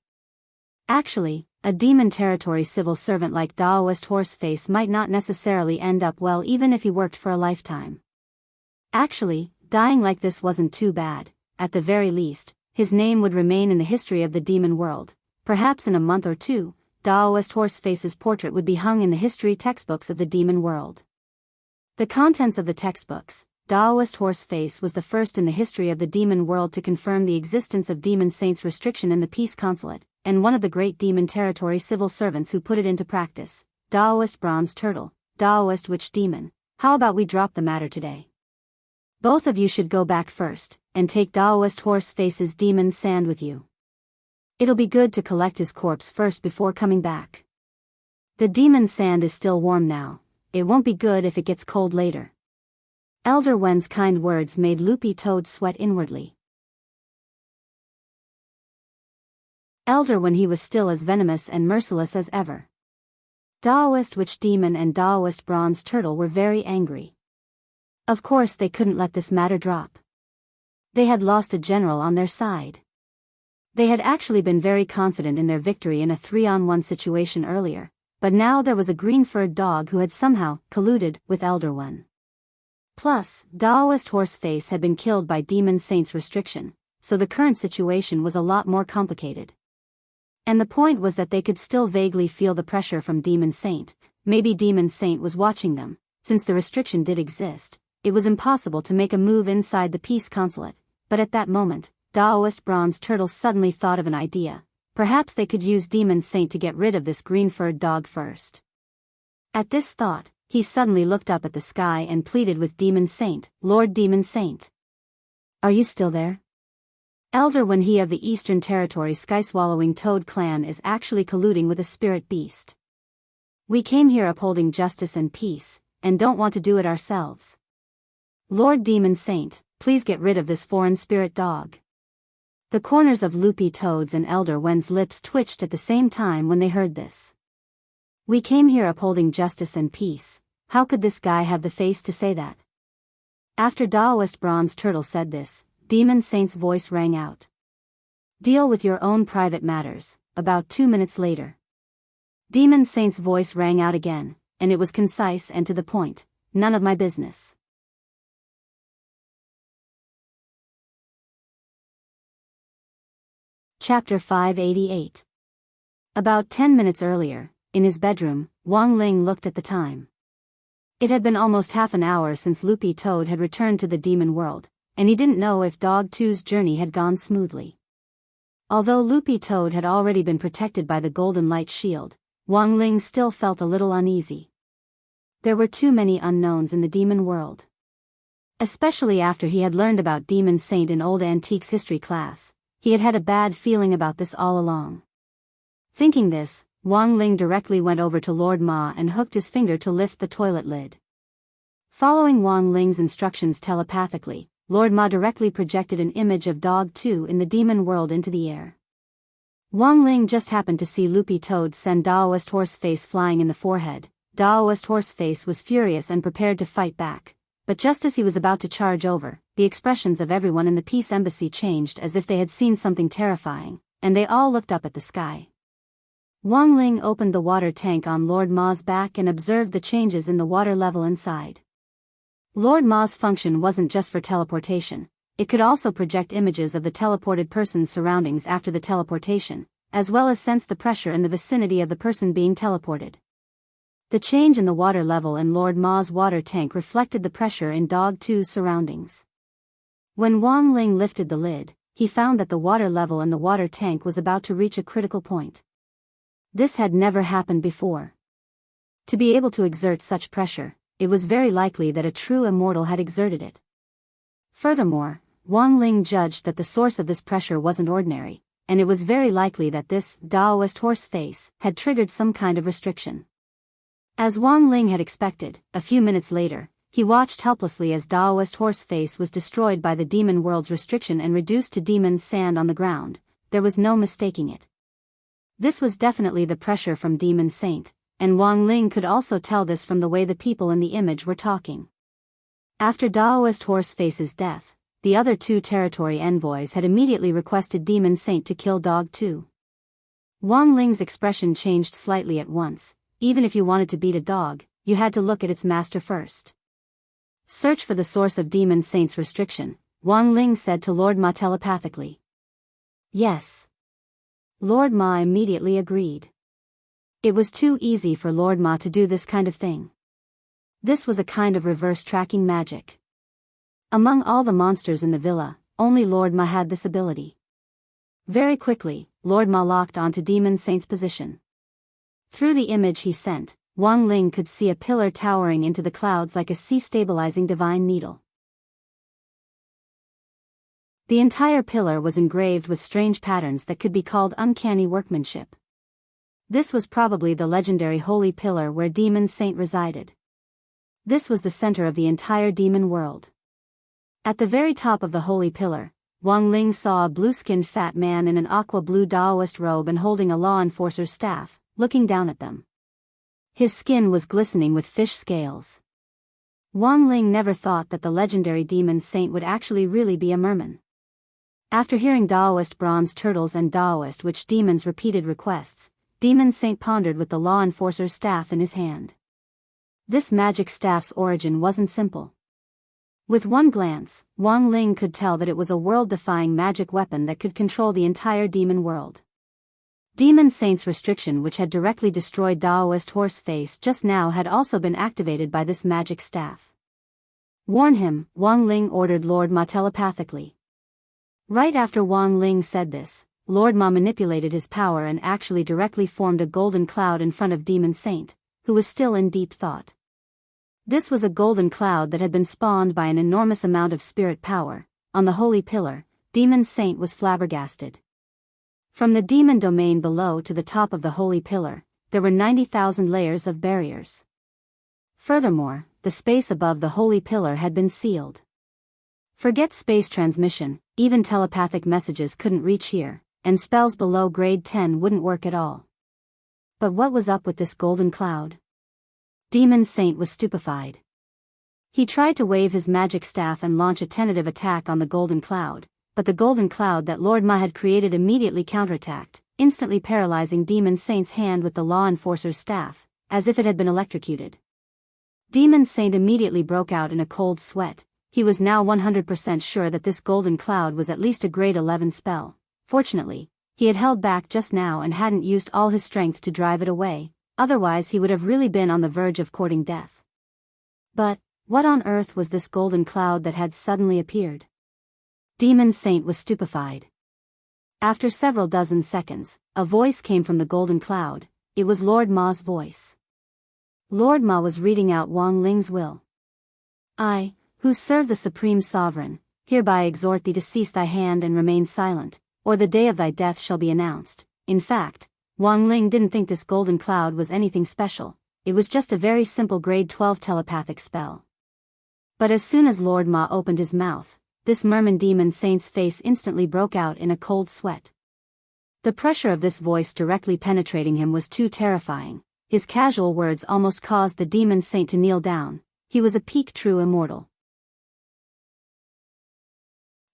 Actually, a demon territory civil servant like Daoist Horseface might not necessarily end up well even if he worked for a lifetime. Actually, dying like this wasn't too bad. At the very least, his name would remain in the history of the demon world. Perhaps in a month or two, Daoist Horseface's portrait would be hung in the history textbooks of the demon world. The contents of the textbooks. Daoist Horseface was the first in the history of the demon world to confirm the existence of Demon Saint's restriction in the Peace Consulate, and one of the great demon territory civil servants who put it into practice. Daoist Bronze Turtle, Daoist Witch Demon, how about we drop the matter today? Both of you should go back first, and take Daoist Horseface's demon sand with you. It'll be good to collect his corpse first before coming back. The demon sand is still warm now. It won't be good if it gets cold later. Elder Wen's kind words made Loopy Toad sweat inwardly. Elder Wen he was still as venomous and merciless as ever. Daoist Witch Demon and Daoist Bronze Turtle were very angry. Of course they couldn't let this matter drop. They had lost a general on their side. They had actually been very confident in their victory in a 3-on-1 situation earlier, but now there was a green-furred dog who had somehow colluded with Elder One. Plus, Taoist Horseface had been killed by Demon Saint's restriction, so the current situation was a lot more complicated. And the point was that they could still vaguely feel the pressure from Demon Saint. Maybe Demon Saint was watching them. Since the restriction did exist, it was impossible to make a move inside the peace consulate, but at that moment, Taoist Bronze Turtle suddenly thought of an idea. Perhaps they could use Demon Saint to get rid of this green-furred dog first. At this thought, he suddenly looked up at the sky and pleaded with Demon Saint, "Lord Demon Saint. Are you still there? Elder One He of the Eastern Territory Sky-swallowing Toad clan is actually colluding with a spirit beast. We came here upholding justice and peace, and don't want to do it ourselves. Lord Demon Saint, please get rid of this foreign spirit dog." The corners of Loopy Toad's and Elder Wen's lips twitched at the same time when they heard this. We came here upholding justice and peace. How could this guy have the face to say that? After Taoist Bronze Turtle said this, Demon Saint's voice rang out. Deal with your own private matters. About 2 minutes later, Demon Saint's voice rang out again, and it was concise and to the point. None of my business. Chapter 588. About 10 minutes earlier, in his bedroom, Wang Ling looked at the time. It had been almost half an hour since Loopy Toad had returned to the demon world, and he didn't know if Dog 2's journey had gone smoothly. Although Loopy Toad had already been protected by the Golden Light Shield, Wang Ling still felt a little uneasy. There were too many unknowns in the demon world. Especially after he had learned about Demon Saint in Old Antiques history class, he had had a bad feeling about this all along. Thinking this, Wang Ling directly went over to Lord Ma and hooked his finger to lift the toilet lid. Following Wang Ling's instructions telepathically, Lord Ma directly projected an image of Dog 2 in the demon world into the air. Wang Ling just happened to see Loopy Toad send Taoist Horseface flying in the forehead. Taoist Horseface was furious and prepared to fight back, but just as he was about to charge over, the expressions of everyone in the Peace Embassy changed as if they had seen something terrifying, and they all looked up at the sky. Wang Ling opened the water tank on Lord Ma's back and observed the changes in the water level inside. Lord Ma's function wasn't just for teleportation, it could also project images of the teleported person's surroundings after the teleportation, as well as sense the pressure in the vicinity of the person being teleported. The change in the water level in Lord Ma's water tank reflected the pressure in Dog 2's surroundings. When Wang Ling lifted the lid, he found that the water level in the water tank was about to reach a critical point. This had never happened before. To be able to exert such pressure, it was very likely that a true immortal had exerted it. Furthermore, Wang Ling judged that the source of this pressure wasn't ordinary, and it was very likely that this Taoist Horseface had triggered some kind of restriction. As Wang Ling had expected, a few minutes later, he watched helplessly as Taoist Horseface was destroyed by the demon world's restriction and reduced to demon sand on the ground. There was no mistaking it. This was definitely the pressure from Demon Saint, and Wang Ling could also tell this from the way the people in the image were talking. After Taoist Horseface's death, the other 2 territory envoys had immediately requested Demon Saint to kill Dog 2. Wang Ling's expression changed slightly at once. Even if you wanted to beat a dog, you had to look at its master first. Search for the source of Demon Saint's restriction, Wang Ling said to Lord Ma telepathically. Yes. Lord Ma immediately agreed. It was too easy for Lord Ma to do this kind of thing. This was a kind of reverse tracking magic. Among all the monsters in the villa, only Lord Ma had this ability. Very quickly, Lord Ma locked onto Demon Saint's position. Through the image he sent, Wang Ling could see a pillar towering into the clouds like a sea-stabilizing divine needle. The entire pillar was engraved with strange patterns that could be called uncanny workmanship. This was probably the legendary Holy Pillar where Demon Saint resided. This was the center of the entire demon world. At the very top of the Holy Pillar, Wang Ling saw a blue-skinned fat man in an aqua-blue Taoist robe and holding a law enforcer's staff, looking down at them. His skin was glistening with fish scales. Wang Ling never thought that the legendary Demon Saint would actually really be a merman. After hearing Taoist Bronze Turtles and Taoist Witch Demon's repeated requests, Demon Saint pondered with the law enforcer's staff in his hand. This magic staff's origin wasn't simple. With one glance, Wang Ling could tell that it was a world-defying magic weapon that could control the entire demon world. Demon Saint's restriction, which had directly destroyed Daoist Horseface just now, had also been activated by this magic staff. "Warn him," Wang Ling ordered Lord Ma telepathically. Right after Wang Ling said this, Lord Ma manipulated his power and actually directly formed a golden cloud in front of Demon Saint, who was still in deep thought. This was a golden cloud that had been spawned by an enormous amount of spirit power. On the holy pillar, Demon Saint was flabbergasted. From the demon domain below to the top of the holy pillar, there were 90,000 layers of barriers. Furthermore, the space above the holy pillar had been sealed. Forget space transmission, even telepathic messages couldn't reach here, and spells below grade 10 wouldn't work at all. But what was up with this golden cloud? Demon Saint was stupefied. He tried to wave his magic staff and launch a tentative attack on the golden cloud, but the golden cloud that Lord Ma had created immediately counterattacked, instantly paralyzing Demon Saint's hand with the law enforcer's staff, as if it had been electrocuted. Demon Saint immediately broke out in a cold sweat. He was now 100% sure that this golden cloud was at least a grade 11 spell. Fortunately, he had held back just now and hadn't used all his strength to drive it away, otherwise he would have really been on the verge of courting death. But, what on earth was this golden cloud that had suddenly appeared? Demon Saint was stupefied. After several dozen seconds, a voice came from the golden cloud. It was Lord Ma's voice. Lord Ma was reading out Wang Ling's will. "I, who serve the Supreme Sovereign, hereby exhort thee to cease thy hand and remain silent, or the day of thy death shall be announced." In fact, Wang Ling didn't think this golden cloud was anything special. It was just a very simple grade 12 telepathic spell. But as soon as Lord Ma opened his mouth, this merman Demon Saint's face instantly broke out in a cold sweat. The pressure of this voice directly penetrating him was too terrifying. His casual words almost caused the Demon Saint to kneel down. He was a peak true immortal.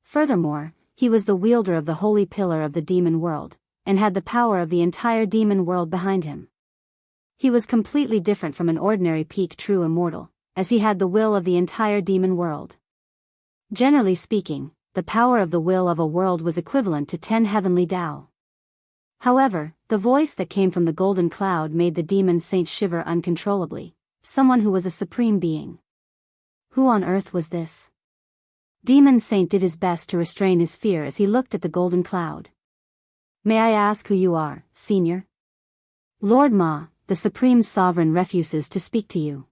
Furthermore, he was the wielder of the holy pillar of the demon world, and had the power of the entire demon world behind him. He was completely different from an ordinary peak true immortal, as he had the will of the entire demon world. Generally speaking, the power of the will of a world was equivalent to 10 heavenly Tao. However, the voice that came from the golden cloud made the Demon Saint shiver uncontrollably. Someone who was a supreme being. Who on earth was this? Demon Saint did his best to restrain his fear as he looked at the golden cloud. "May I ask who you are, Senior?" "Lord Ma, the Supreme Sovereign refuses to speak to you."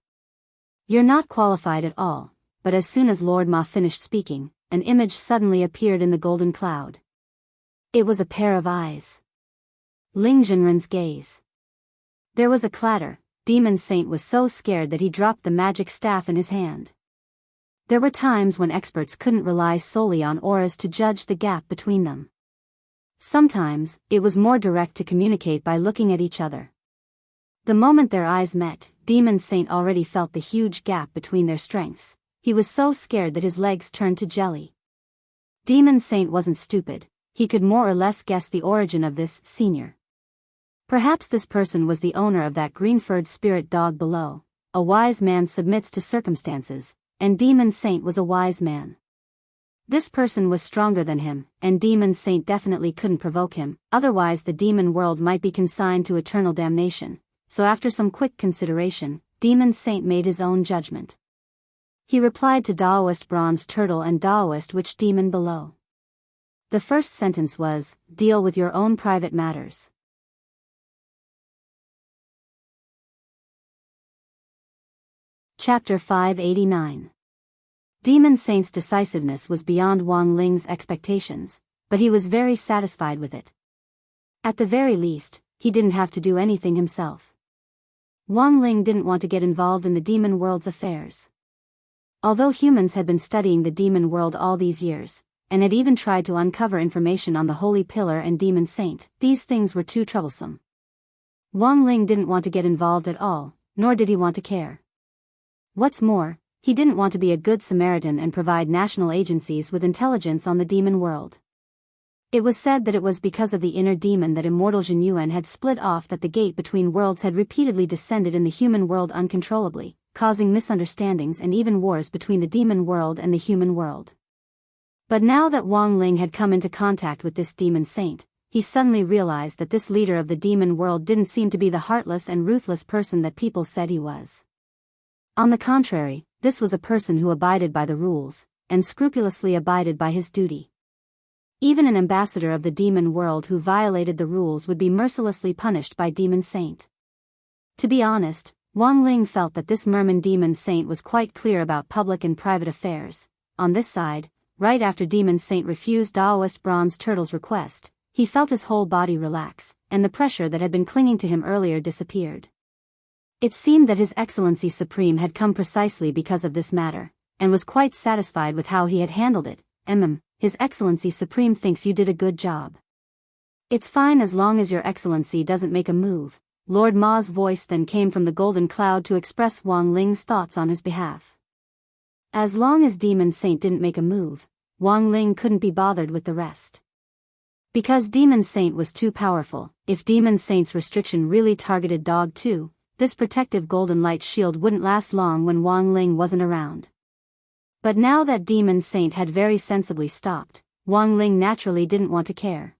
"You're not qualified at all." But as soon as Lord Ma finished speaking, an image suddenly appeared in the golden cloud. It was a pair of eyes. Ling Jinren's gaze. There was a clatter. Demon Saint was so scared that he dropped the magic staff in his hand. There were times when experts couldn't rely solely on auras to judge the gap between them. Sometimes, it was more direct to communicate by looking at each other. The moment their eyes met, Demon Saint already felt the huge gap between their strengths. He was so scared that his legs turned to jelly. Demon Saint wasn't stupid. He could more or less guess the origin of this senior. Perhaps this person was the owner of that green-furred spirit dog below. A wise man submits to circumstances, and Demon Saint was a wise man. This person was stronger than him, and Demon Saint definitely couldn't provoke him, otherwise the demon world might be consigned to eternal damnation. So after some quick consideration, Demon Saint made his own judgment. He replied to Daoist Bronze Turtle and Daoist Witch Demon below. The first sentence was, "Deal with your own private matters." Chapter 589. Demon Saint's decisiveness was beyond Wang Ling's expectations, but he was very satisfied with it. At the very least, he didn't have to do anything himself. Wang Ling didn't want to get involved in the demon world's affairs. Although humans had been studying the demon world all these years, and had even tried to uncover information on the Holy Pillar and Demon Saint, these things were too troublesome. Wang Ling didn't want to get involved at all, nor did he want to care. What's more, he didn't want to be a good Samaritan and provide national agencies with intelligence on the demon world. It was said that it was because of the inner demon that Immortal Genuine had split off that the gate between worlds had repeatedly descended in the human world uncontrollably, causing misunderstandings and even wars between the demon world and the human world. But now that Wang Ling had come into contact with this demon saint, he suddenly realized that this leader of the demon world didn't seem to be the heartless and ruthless person that people said he was. On the contrary, this was a person who abided by the rules, and scrupulously abided by his duty. Even an ambassador of the demon world who violated the rules would be mercilessly punished by Demon Saint. To be honest, Wang Ling felt that this merman demon saint was quite clear about public and private affairs. On this side, right after Demon Saint refused Daoist Bronze Turtle's request, he felt his whole body relax, and the pressure that had been clinging to him earlier disappeared. It seemed that His Excellency Supreme had come precisely because of this matter, and was quite satisfied with how he had handled it. His Excellency Supreme thinks you did a good job. It's fine as long as Your Excellency doesn't make a move. Lord Ma's voice then came from the golden cloud to express Wang Ling's thoughts on his behalf. As long as Demon Saint didn't make a move, Wang Ling couldn't be bothered with the rest. Because Demon Saint was too powerful, if Demon Saint's restriction really targeted Dog 2, this protective golden light shield wouldn't last long when Wang Ling wasn't around. But now that Demon Saint had very sensibly stopped, Wang Ling naturally didn't want to care.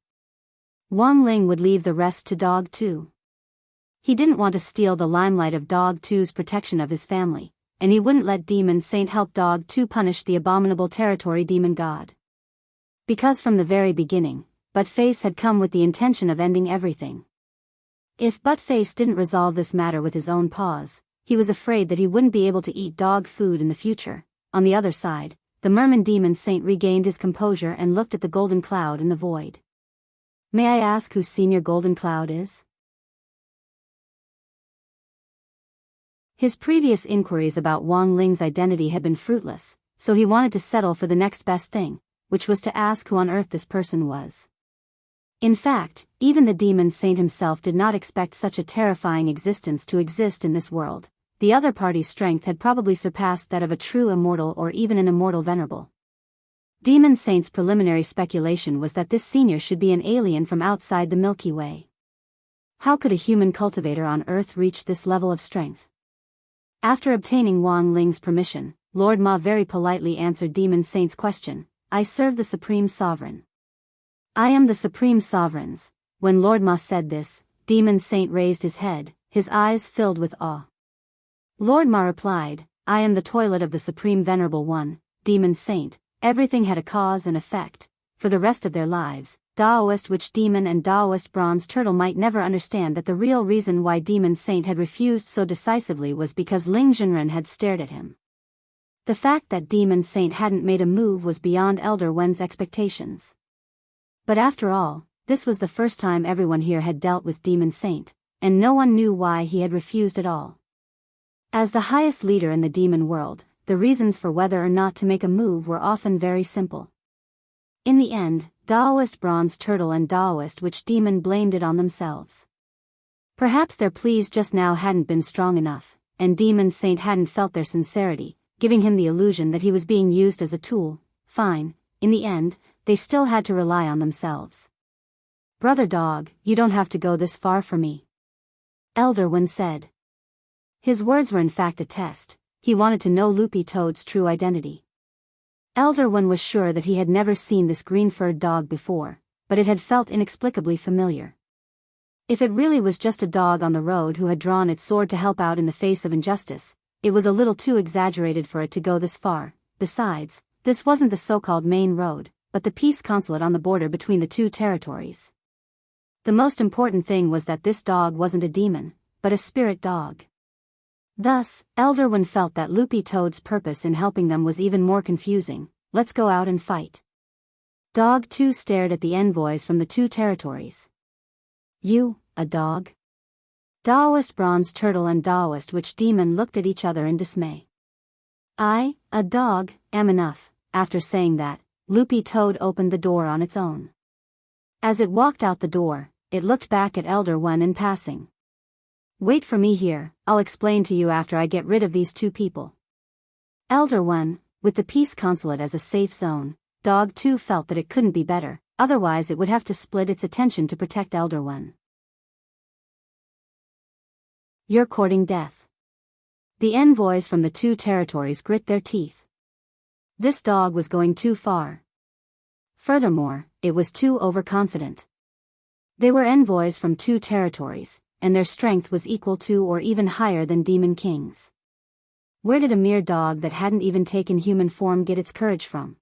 Wang Ling would leave the rest to Dog 2. He didn't want to steal the limelight of Dog 2's protection of his family, and he wouldn't let Demon Saint help Dog 2 punish the abominable territory demon god. Because from the very beginning, Buttface had come with the intention of ending everything. If Buttface didn't resolve this matter with his own paws, he was afraid that he wouldn't be able to eat dog food in the future. On the other side, the merman demon saint regained his composure and looked at the golden cloud in the void. May I ask who Senior Golden Cloud is? His previous inquiries about Wang Ling's identity had been fruitless, so he wanted to settle for the next best thing, which was to ask who on earth this person was. In fact, even the demon saint himself did not expect such a terrifying existence to exist in this world. The other party's strength had probably surpassed that of a true immortal or even an immortal venerable. Demon Saint's preliminary speculation was that this senior should be an alien from outside the Milky Way. How could a human cultivator on Earth reach this level of strength? After obtaining Wang Ling's permission, Lord Ma very politely answered Demon Saint's question. I serve the Supreme Sovereign. I am the Supreme Sovereign's. When Lord Ma said this, Demon Saint raised his head, his eyes filled with awe. Lord Ma replied, I am the toilet of the Supreme Venerable One, Demon Saint. Everything had a cause and effect. For the rest of their lives, Daoist Witch Demon and Daoist Bronze Turtle might never understand that the real reason why Demon Saint had refused so decisively was because Ling Zhenren had stared at him. The fact that Demon Saint hadn't made a move was beyond Elder Wen's expectations. But after all, this was the first time everyone here had dealt with Demon Saint, and no one knew why he had refused at all. As the highest leader in the demon world, the reasons for whether or not to make a move were often very simple. In the end, Daoist Bronze Turtle and Daoist Witch Demon blamed it on themselves. Perhaps their pleas just now hadn't been strong enough, and Demon Saint hadn't felt their sincerity, giving him the illusion that he was being used as a tool. Fine, in the end, they still had to rely on themselves. Brother Dog, you don't have to go this far for me, Elder Wen said. His words were in fact a test. He wanted to know Loopy Toad's true identity. Elder Wen was sure that he had never seen this green-furred dog before, but it had felt inexplicably familiar. If it really was just a dog on the road who had drawn its sword to help out in the face of injustice, it was a little too exaggerated for it to go this far. Besides, this wasn't the so-called main road, but the peace consulate on the border between the two territories. The most important thing was that this dog wasn't a demon, but a spirit dog. Thus, Elder Wen felt that Loopy Toad's purpose in helping them was even more confusing. Let's go out and fight. Dog 2 stared at the envoys from the two territories. You, a dog? Daoist Bronze Turtle and Daoist Witch Demon looked at each other in dismay. I, a dog, am enough. After saying that, Loopy Toad opened the door on its own. As it walked out the door, it looked back at Elder Wen in passing. Wait for me here, I'll explain to you after I get rid of these two people. Elder Wen, with the peace consulate as a safe zone, Dog 2 felt that it couldn't be better. otherwise it would have to split its attention to protect Elder One. You're courting death. The envoys from the two territories grit their teeth. This dog was going too far. Furthermore, it was too overconfident. They were envoys from two territories, and their strength was equal to or even higher than Demon King's. Where did a mere dog that hadn't even taken human form get its courage from?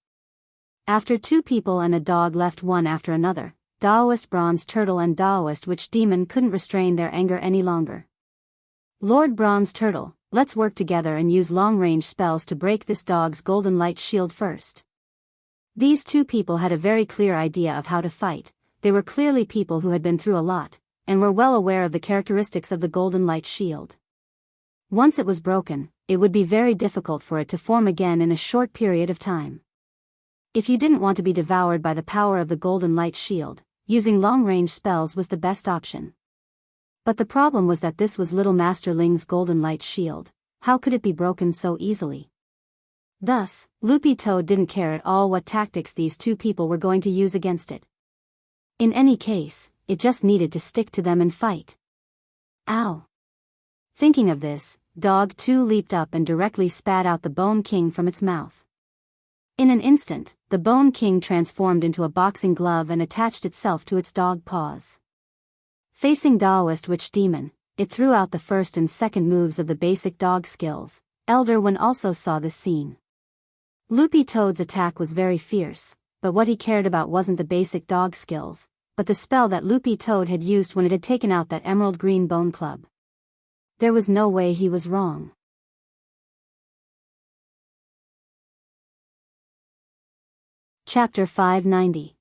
After two people and a dog left one after another, Daoist Bronze Turtle and Daoist Witch Demon couldn't restrain their anger any longer. Lord Bronze Turtle, let's work together and use long-range spells to break this dog's golden light shield first. These two people had a very clear idea of how to fight. They were clearly people who had been through a lot, and were well aware of the characteristics of the golden light shield. Once it was broken, it would be very difficult for it to form again in a short period of time. If you didn't want to be devoured by the power of the golden light shield, using long-range spells was the best option. But the problem was that this was Little Master Ling's golden light shield. How could it be broken so easily? Thus, Loopy Toad didn't care at all what tactics these two people were going to use against it. In any case, it just needed to stick to them and fight. Ow! Thinking of this, Dog 2 leaped up and directly spat out the Bone King from its mouth. In an instant, the Bone King transformed into a boxing glove and attached itself to its dog paws. Facing Daoist Witch Demon, it threw out the first and second moves of the basic dog skills. Elder One also saw this scene. Loopy Toad's attack was very fierce, but what he cared about wasn't the basic dog skills, but the spell that Loopy Toad had used when it had taken out that emerald green bone club. There was no way he was wrong. Chapter 590.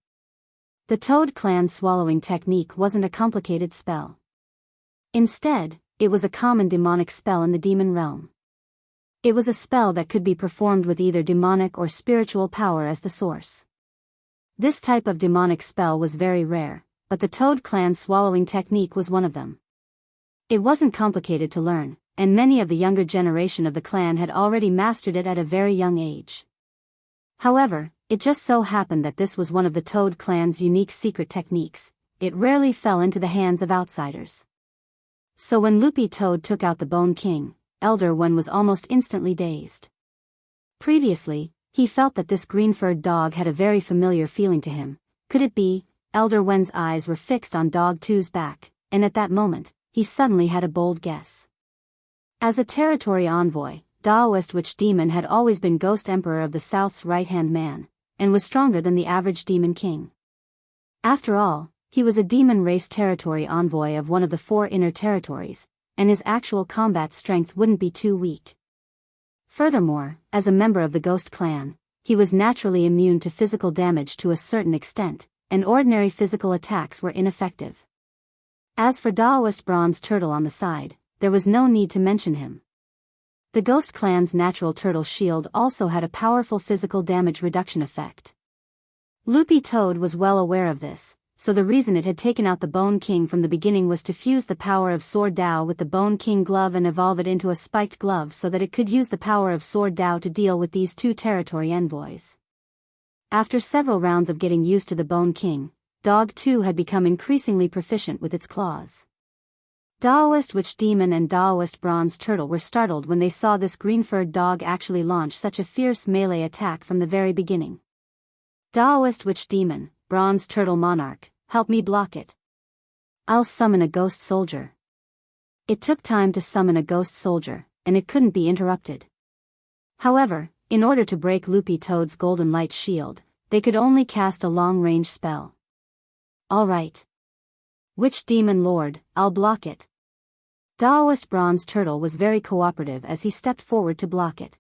The Toad Clan swallowing technique wasn't a complicated spell. Instead, it was a common demonic spell in the demon realm. It was a spell that could be performed with either demonic or spiritual power as the source. This type of demonic spell was very rare, but the Toad Clan swallowing technique was one of them. It wasn't complicated to learn, and many of the younger generation of the clan had already mastered it at a very young age. However, it just so happened that this was one of the Toad Clan's unique secret techniques. It rarely fell into the hands of outsiders. So when Loopy Toad took out the Bone King, Elder One was almost instantly dazed. Previously, he felt that this green-furred dog had a very familiar feeling to him. Could it be? Elder One's eyes were fixed on Dog 2's back, and at that moment, he suddenly had a bold guess. As a territory envoy, Daoist Witch Demon had always been Ghost Emperor of the South's right-hand man, and was stronger than the average Demon King. After all, he was a demon race territory envoy of one of the 4 inner territories, and his actual combat strength wouldn't be too weak. Furthermore, as a member of the Ghost Clan, he was naturally immune to physical damage to a certain extent, and ordinary physical attacks were ineffective. As for Daoist Bronze Turtle on the side, there was no need to mention him. The Ghost Clan's natural turtle shield also had a powerful physical damage reduction effect. Loopy Toad was well aware of this, so the reason it had taken out the Bone King from the beginning was to fuse the power of Sword Dao with the Bone King glove and evolve it into a spiked glove so that it could use the power of Sword Dao to deal with these two territory envoys. After several rounds of getting used to the Bone King, Dog 2 had become increasingly proficient with its claws. Daoist Witch Demon and Daoist Bronze Turtle were startled when they saw this green-furred dog actually launch such a fierce melee attack from the very beginning. Daoist Witch Demon, Bronze Turtle Monarch, help me block it. I'll summon a ghost soldier. It took time to summon a ghost soldier, and it couldn't be interrupted. However, in order to break Loopy Toad's golden light shield, they could only cast a long-range spell. All right. Witch Demon Lord, I'll block it. Daoist Bronze Turtle was very cooperative as he stepped forward to block it.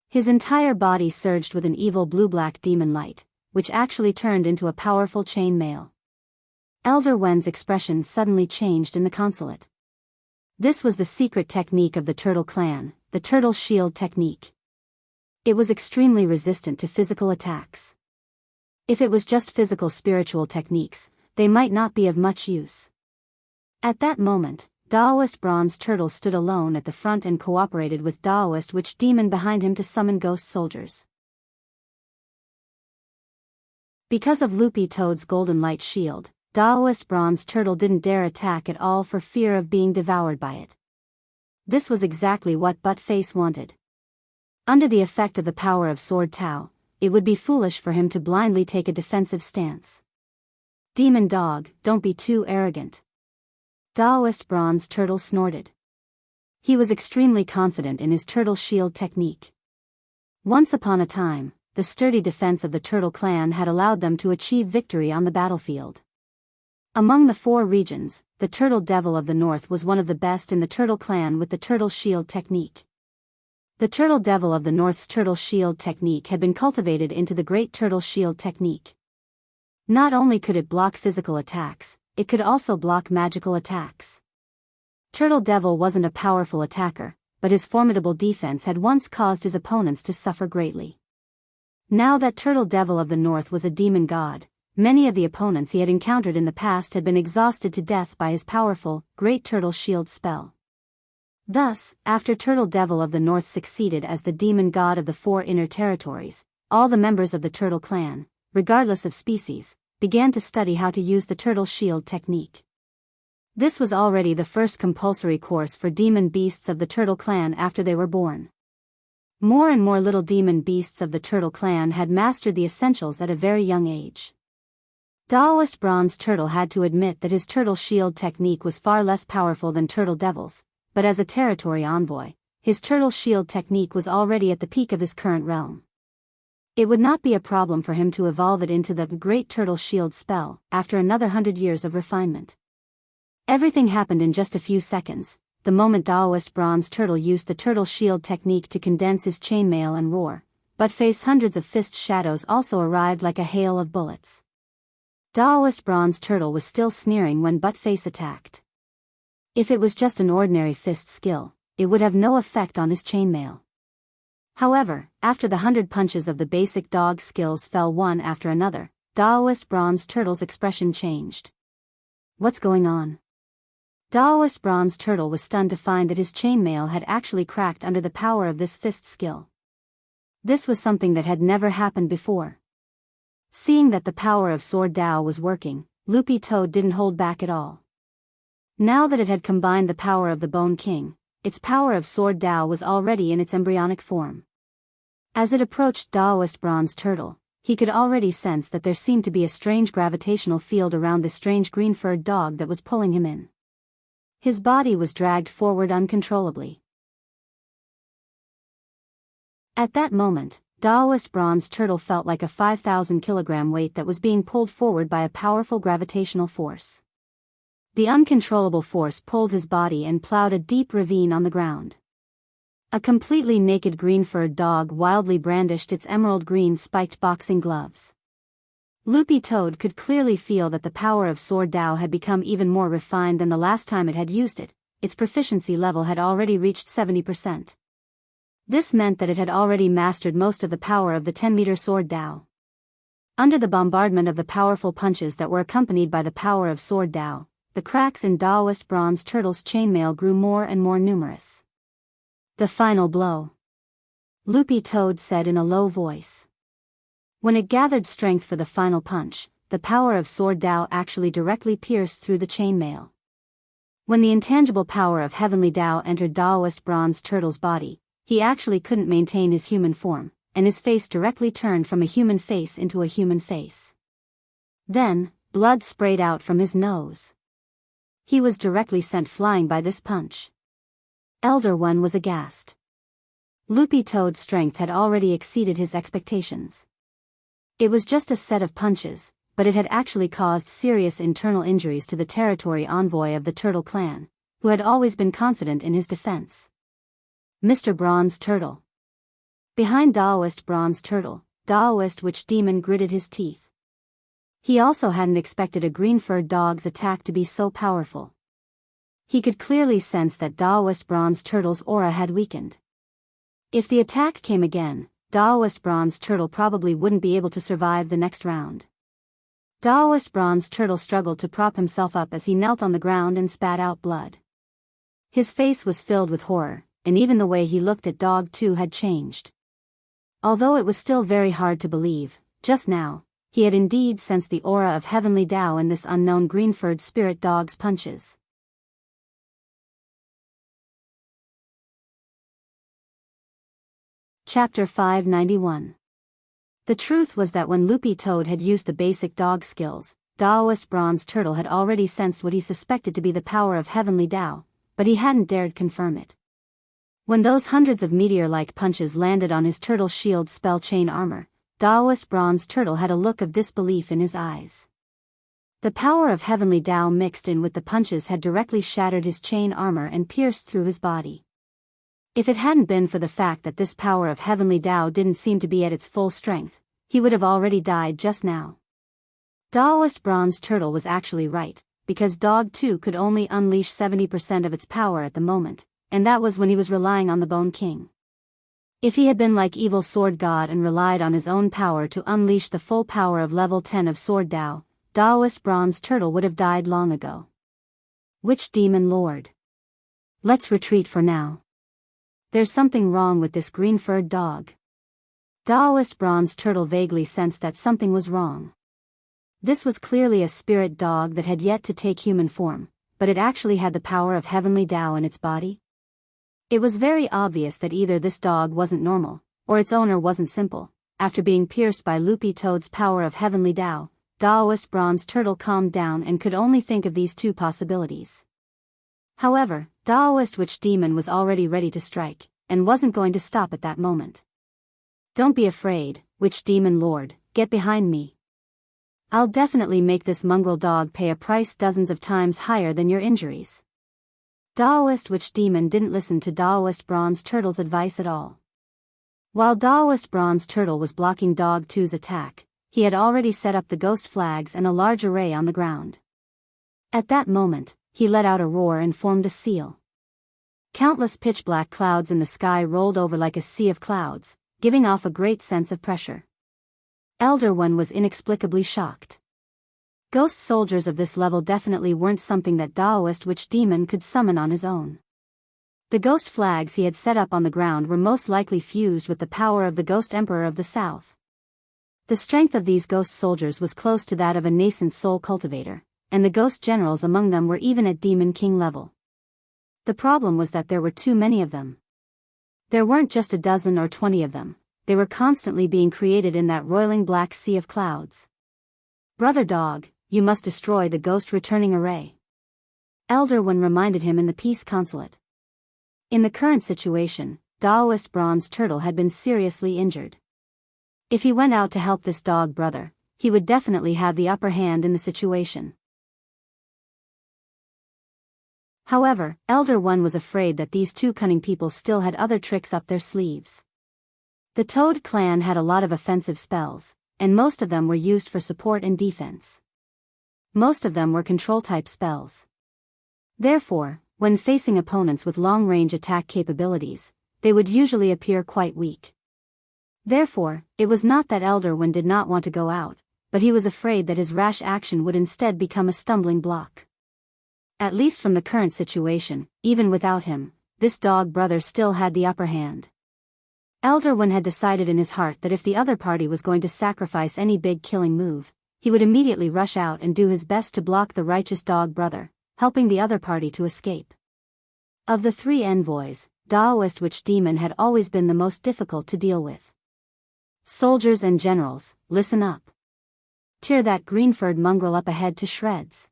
His entire body surged with an evil blue-black demon light, which actually turned into a powerful chain mail. Elder Wen's expression suddenly changed in the consulate. This was the secret technique of the Turtle Clan, the Turtle Shield technique. It was extremely resistant to physical attacks. If it was just physical spiritual techniques, they might not be of much use. At that moment, Daoist Bronze Turtle stood alone at the front and cooperated with Daoist Witch Demon behind him to summon ghost soldiers. Because of Loopy Toad's golden light shield, Daoist Bronze Turtle didn't dare attack at all for fear of being devoured by it. This was exactly what Buttface wanted. Under the effect of the power of Sword Tao, it would be foolish for him to blindly take a defensive stance. Demon Dog, don't be too arrogant. Daoist Bronze Turtle snorted. He was extremely confident in his turtle shield technique. Once upon a time, the sturdy defense of the Turtle Clan had allowed them to achieve victory on the battlefield. Among the 4 regions, the Turtle Devil of the North was one of the best in the Turtle Clan with the Turtle Shield technique. The Turtle Devil of the North's Turtle Shield technique had been cultivated into the Great Turtle Shield technique. Not only could it block physical attacks, it could also block magical attacks. Turtle Devil wasn't a powerful attacker, but his formidable defense had once caused his opponents to suffer greatly. Now that Turtle Devil of the North was a demon god, many of the opponents he had encountered in the past had been exhausted to death by his powerful, Great Turtle Shield spell. Thus, after Turtle Devil of the North succeeded as the demon god of the 4 inner territories, all the members of the Turtle Clan, regardless of species, began to study how to use the Turtle Shield technique. This was already the first compulsory course for demon beasts of the Turtle Clan after they were born. More and more little demon beasts of the Turtle Clan had mastered the essentials at a very young age. Daoist Bronze Turtle had to admit that his Turtle Shield technique was far less powerful than Turtle Devil's, but as a territory envoy, his Turtle Shield technique was already at the peak of his current realm. It would not be a problem for him to evolve it into the Great Turtle Shield spell after another 100 years of refinement. Everything happened in just a few seconds, the moment Daoist Bronze Turtle used the Turtle Shield technique to condense his chainmail and roar, Buttface hundreds of fist shadows also arrived like a hail of bullets. Daoist Bronze Turtle was still sneering when Buttface attacked. If it was just an ordinary fist skill, it would have no effect on his chainmail. However, after the 100 punches of the basic dog skills fell one after another, Daoist Bronze Turtle's expression changed. What's going on? Daoist Bronze Turtle was stunned to find that his chainmail had actually cracked under the power of this fist skill. This was something that had never happened before. Seeing that the power of Sword Tao was working, Loopy Toad didn't hold back at all. Now that it had combined the power of the Bone King, its power of Sword Tao was already in its embryonic form. As it approached Daoist Bronze Turtle, he could already sense that there seemed to be a strange gravitational field around this strange green-furred dog that was pulling him in. His body was dragged forward uncontrollably. At that moment, Daoist Bronze Turtle felt like a 5,000-kilogram weight that was being pulled forward by a powerful gravitational force. The uncontrollable force pulled his body and plowed a deep ravine on the ground. A completely naked green-furred dog wildly brandished its emerald green spiked boxing gloves. Loopy Toad could clearly feel that the power of Sword Tao had become even more refined than the last time it had used it. Its proficiency level had already reached 70%. This meant that it had already mastered most of the power of the 10-meter Sword Tao. Under the bombardment of the powerful punches that were accompanied by the power of Sword Tao, the cracks in Daoist Bronze Turtle's chainmail grew more and more numerous. The final blow, Loopy Toad said in a low voice. When it gathered strength for the final punch, the power of Sword Tao actually directly pierced through the chainmail. When the intangible power of Heavenly Tao entered Daoist Bronze Turtle's body, he actually couldn't maintain his human form, and his face directly turned from a human face into a human face. Then, blood sprayed out from his nose. He was directly sent flying by this punch. Elder One was aghast. Loopy Toad's strength had already exceeded his expectations. It was just a set of punches, but it had actually caused serious internal injuries to the territory envoy of the Turtle Clan, who had always been confident in his defense. Mr. Bronze Turtle. Behind Daoist Bronze Turtle, Daoist Witch Demon gritted his teeth. He also hadn't expected a green-furred dog's attack to be so powerful. He could clearly sense that Daoist Bronze Turtle's aura had weakened. If the attack came again, Daoist Bronze Turtle probably wouldn't be able to survive the next round. Daoist Bronze Turtle struggled to prop himself up as he knelt on the ground and spat out blood. His face was filled with horror, and even the way he looked at Dog 2 had changed. Although it was still very hard to believe, just now, he had indeed sensed the aura of heavenly Tao in this unknown green-furred spirit dog's punches. Chapter 591. The truth was that when Loopy Toad had used the basic dog skills, Daoist Bronze Turtle had already sensed what he suspected to be the power of heavenly Tao, but he hadn't dared confirm it. When those hundreds of meteor-like punches landed on his turtle shield spell chain armor, Daoist Bronze Turtle had a look of disbelief in his eyes. The power of heavenly Tao mixed in with the punches had directly shattered his chain armor and pierced through his body. If it hadn't been for the fact that this power of heavenly Tao didn't seem to be at its full strength, he would have already died just now. Daoist Bronze Turtle was actually right, because Dog 2 could only unleash 70% of its power at the moment, and that was when he was relying on the Bone King. If he had been like Evil Sword God and relied on his own power to unleash the full power of level 10 of Sword Tao, Daoist Bronze Turtle would have died long ago. Witch Demon Lord. Let's retreat for now. There's something wrong with this green-furred dog. Daoist Bronze Turtle vaguely sensed that something was wrong. This was clearly a spirit dog that had yet to take human form, but it actually had the power of heavenly Tao in its body. It was very obvious that either this dog wasn't normal, or its owner wasn't simple. After being pierced by Loopy Toad's power of heavenly Tao, Daoist Bronze Turtle calmed down and could only think of these two possibilities. However, Daoist Witch Demon was already ready to strike, and wasn't going to stop at that moment. Don't be afraid, Witch Demon Lord, get behind me. I'll definitely make this mongrel dog pay a price dozens of times higher than your injuries. Daoist Witch Demon didn't listen to Daoist Bronze Turtle's advice at all. While Daoist Bronze Turtle was blocking Dog 2's attack, he had already set up the ghost flags and a large array on the ground. At that moment, he let out a roar and formed a seal. Countless pitch-black clouds in the sky rolled over like a sea of clouds, giving off a great sense of pressure. Elder One was inexplicably shocked. Ghost soldiers of this level definitely weren't something that Daoist Witch Demon could summon on his own. The ghost flags he had set up on the ground were most likely fused with the power of the Ghost Emperor of the South. The strength of these ghost soldiers was close to that of a nascent soul cultivator, and the ghost generals among them were even at Demon King level. The problem was that there were too many of them. There weren't just a dozen or 20 of them, they were constantly being created in that roiling black sea of clouds. Brother Dog, you must destroy the ghost returning array. Elder One reminded him in the peace consulate. In the current situation, Daoist Bronze Turtle had been seriously injured. If he went out to help this dog brother, he would definitely have the upper hand in the situation. However, Elder One was afraid that these two cunning people still had other tricks up their sleeves. The Toad clan had a lot of offensive spells, and most of them were used for support and defense. Most of them were control-type spells. Therefore, when facing opponents with long-range attack capabilities, they would usually appear quite weak. Therefore, it was not that Elder One did not want to go out, but he was afraid that his rash action would instead become a stumbling block. At least from the current situation, even without him, this dog brother still had the upper hand. Elder One had decided in his heart that if the other party was going to sacrifice any big killing move, he would immediately rush out and do his best to block the righteous dog brother, helping the other party to escape. Of the three envoys, Daoist Witch Demon had always been the most difficult to deal with. Soldiers and generals, listen up. Tear that green-furred mongrel up ahead to shreds.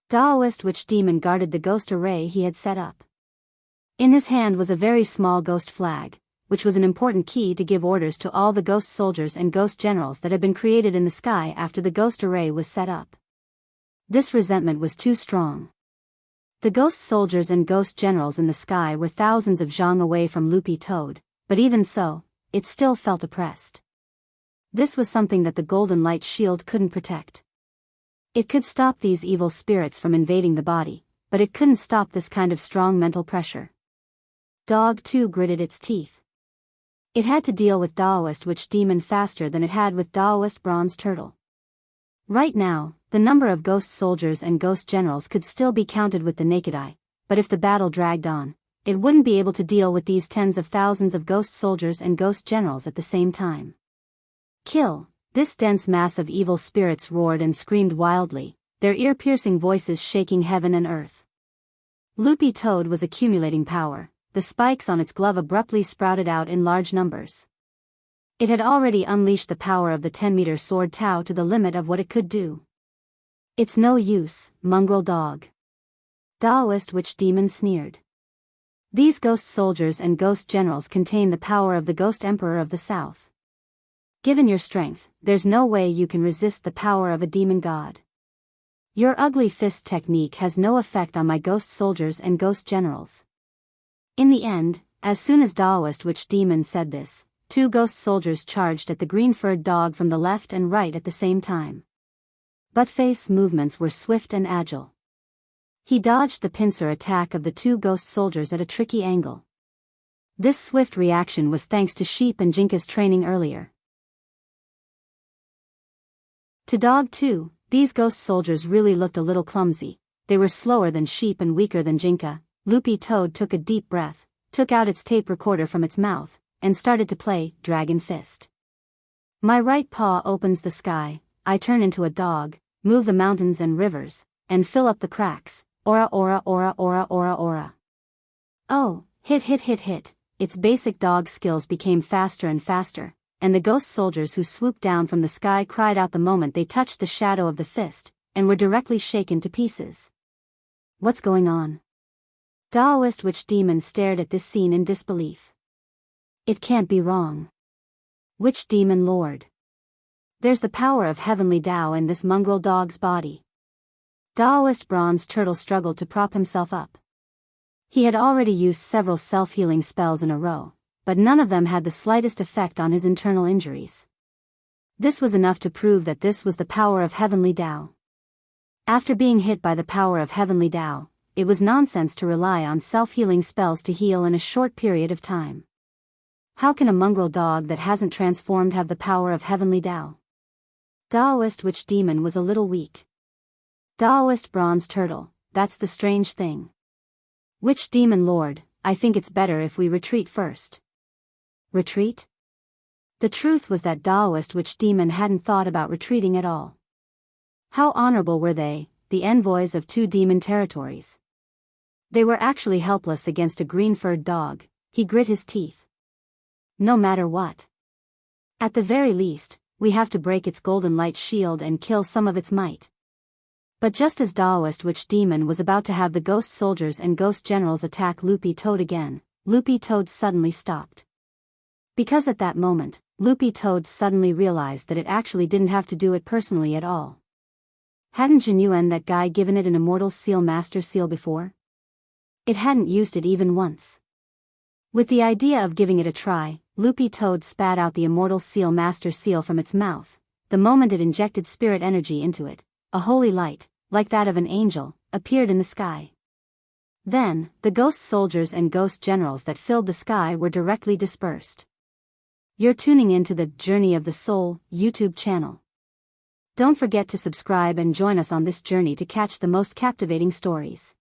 Daoist Witch Demon guarded the ghost array he had set up. In his hand was a very small ghost flag, which was an important key to give orders to all the ghost soldiers and ghost generals that had been created in the sky after the ghost array was set up. This resentment was too strong. The ghost soldiers and ghost generals in the sky were thousands of zhang away from Loopy Toad, but even so, it still felt oppressed. This was something that the Golden Light Shield couldn't protect. It could stop these evil spirits from invading the body, but it couldn't stop this kind of strong mental pressure. Dog 2 gritted its teeth. It had to deal with Daoist Witch Demon faster than it had with Daoist Bronze Turtle. Right now, the number of ghost soldiers and ghost generals could still be counted with the naked eye, but if the battle dragged on, it wouldn't be able to deal with these tens of thousands of ghost soldiers and ghost generals at the same time. Kill, This dense mass of evil spirits roared and screamed wildly, their ear-piercing voices shaking heaven and earth. Loopy Toad was accumulating power. The spikes on its glove abruptly sprouted out in large numbers. It had already unleashed the power of the 10-meter sword Tao to the limit of what it could do. "It's no use, mongrel dog," Taoist witch demon sneered. "These ghost soldiers and ghost generals contain the power of the ghost emperor of the south. Given your strength, there's no way you can resist the power of a demon god. Your ugly fist technique has no effect on my ghost soldiers and ghost generals." In the end, as soon as Taoist witch demon said this, 2 ghost soldiers charged at the green-furred dog from the left and right at the same time. Buttface's movements were swift and agile. He dodged the pincer attack of the 2 ghost soldiers at a tricky angle. This swift reaction was thanks to Sheep and Jinka's training earlier. To Dog 2, these ghost soldiers really looked a little clumsy. They were slower than Sheep and weaker than Jinka. Loopy Toad took a deep breath, took out its tape recorder from its mouth, and started to play Dragon Fist. "My right paw opens the sky, I turn into a dog, move the mountains and rivers, and fill up the cracks, aura aura aura aura aura aura." Oh, hit hit hit hit, its basic dog skills became faster and faster, and the ghost soldiers who swooped down from the sky cried out the moment they touched the shadow of the fist, and were directly shaken to pieces. What's going on? Taoist witch demon stared at this scene in disbelief. It can't be wrong. Witch demon lord. There's the power of heavenly Tao in this mongrel dog's body. Taoist bronze turtle struggled to prop himself up. He had already used several self-healing spells in a row, but none of them had the slightest effect on his internal injuries. This was enough to prove that this was the power of heavenly Tao. After being hit by the power of heavenly Tao, it was nonsense to rely on self-healing spells to heal in a short period of time. How can a mongrel dog that hasn't transformed have the power of heavenly Tao? Taoist witch demon was a little weak. Taoist bronze turtle, that's the strange thing. Witch demon lord, I think it's better if we retreat first. Retreat? The truth was that Taoist witch demon hadn't thought about retreating at all. How honorable were they, the envoys of 2 demon territories? They were actually helpless against a green-furred dog. He grit his teeth. No matter what. At the very least, we have to break its golden light shield and kill some of its might. But just as Taoist witch demon was about to have the ghost soldiers and ghost generals attack Loopy Toad again, Loopy Toad suddenly stopped. Because at that moment, Loopy Toad suddenly realized that it actually didn't have to do it personally at all. Hadn't Genuine that guy given it an Immortal Seal Master Seal before? It hadn't used it even once. With the idea of giving it a try, Loopy Toad spat out the Immortal Seal Master Seal from its mouth. The moment it injected spirit energy into it, a holy light, like that of an angel, appeared in the sky. Then, the ghost soldiers and ghost generals that filled the sky were directly dispersed. You're tuning into the Journey of the Soul YouTube channel. Don't forget to subscribe and join us on this journey to catch the most captivating stories.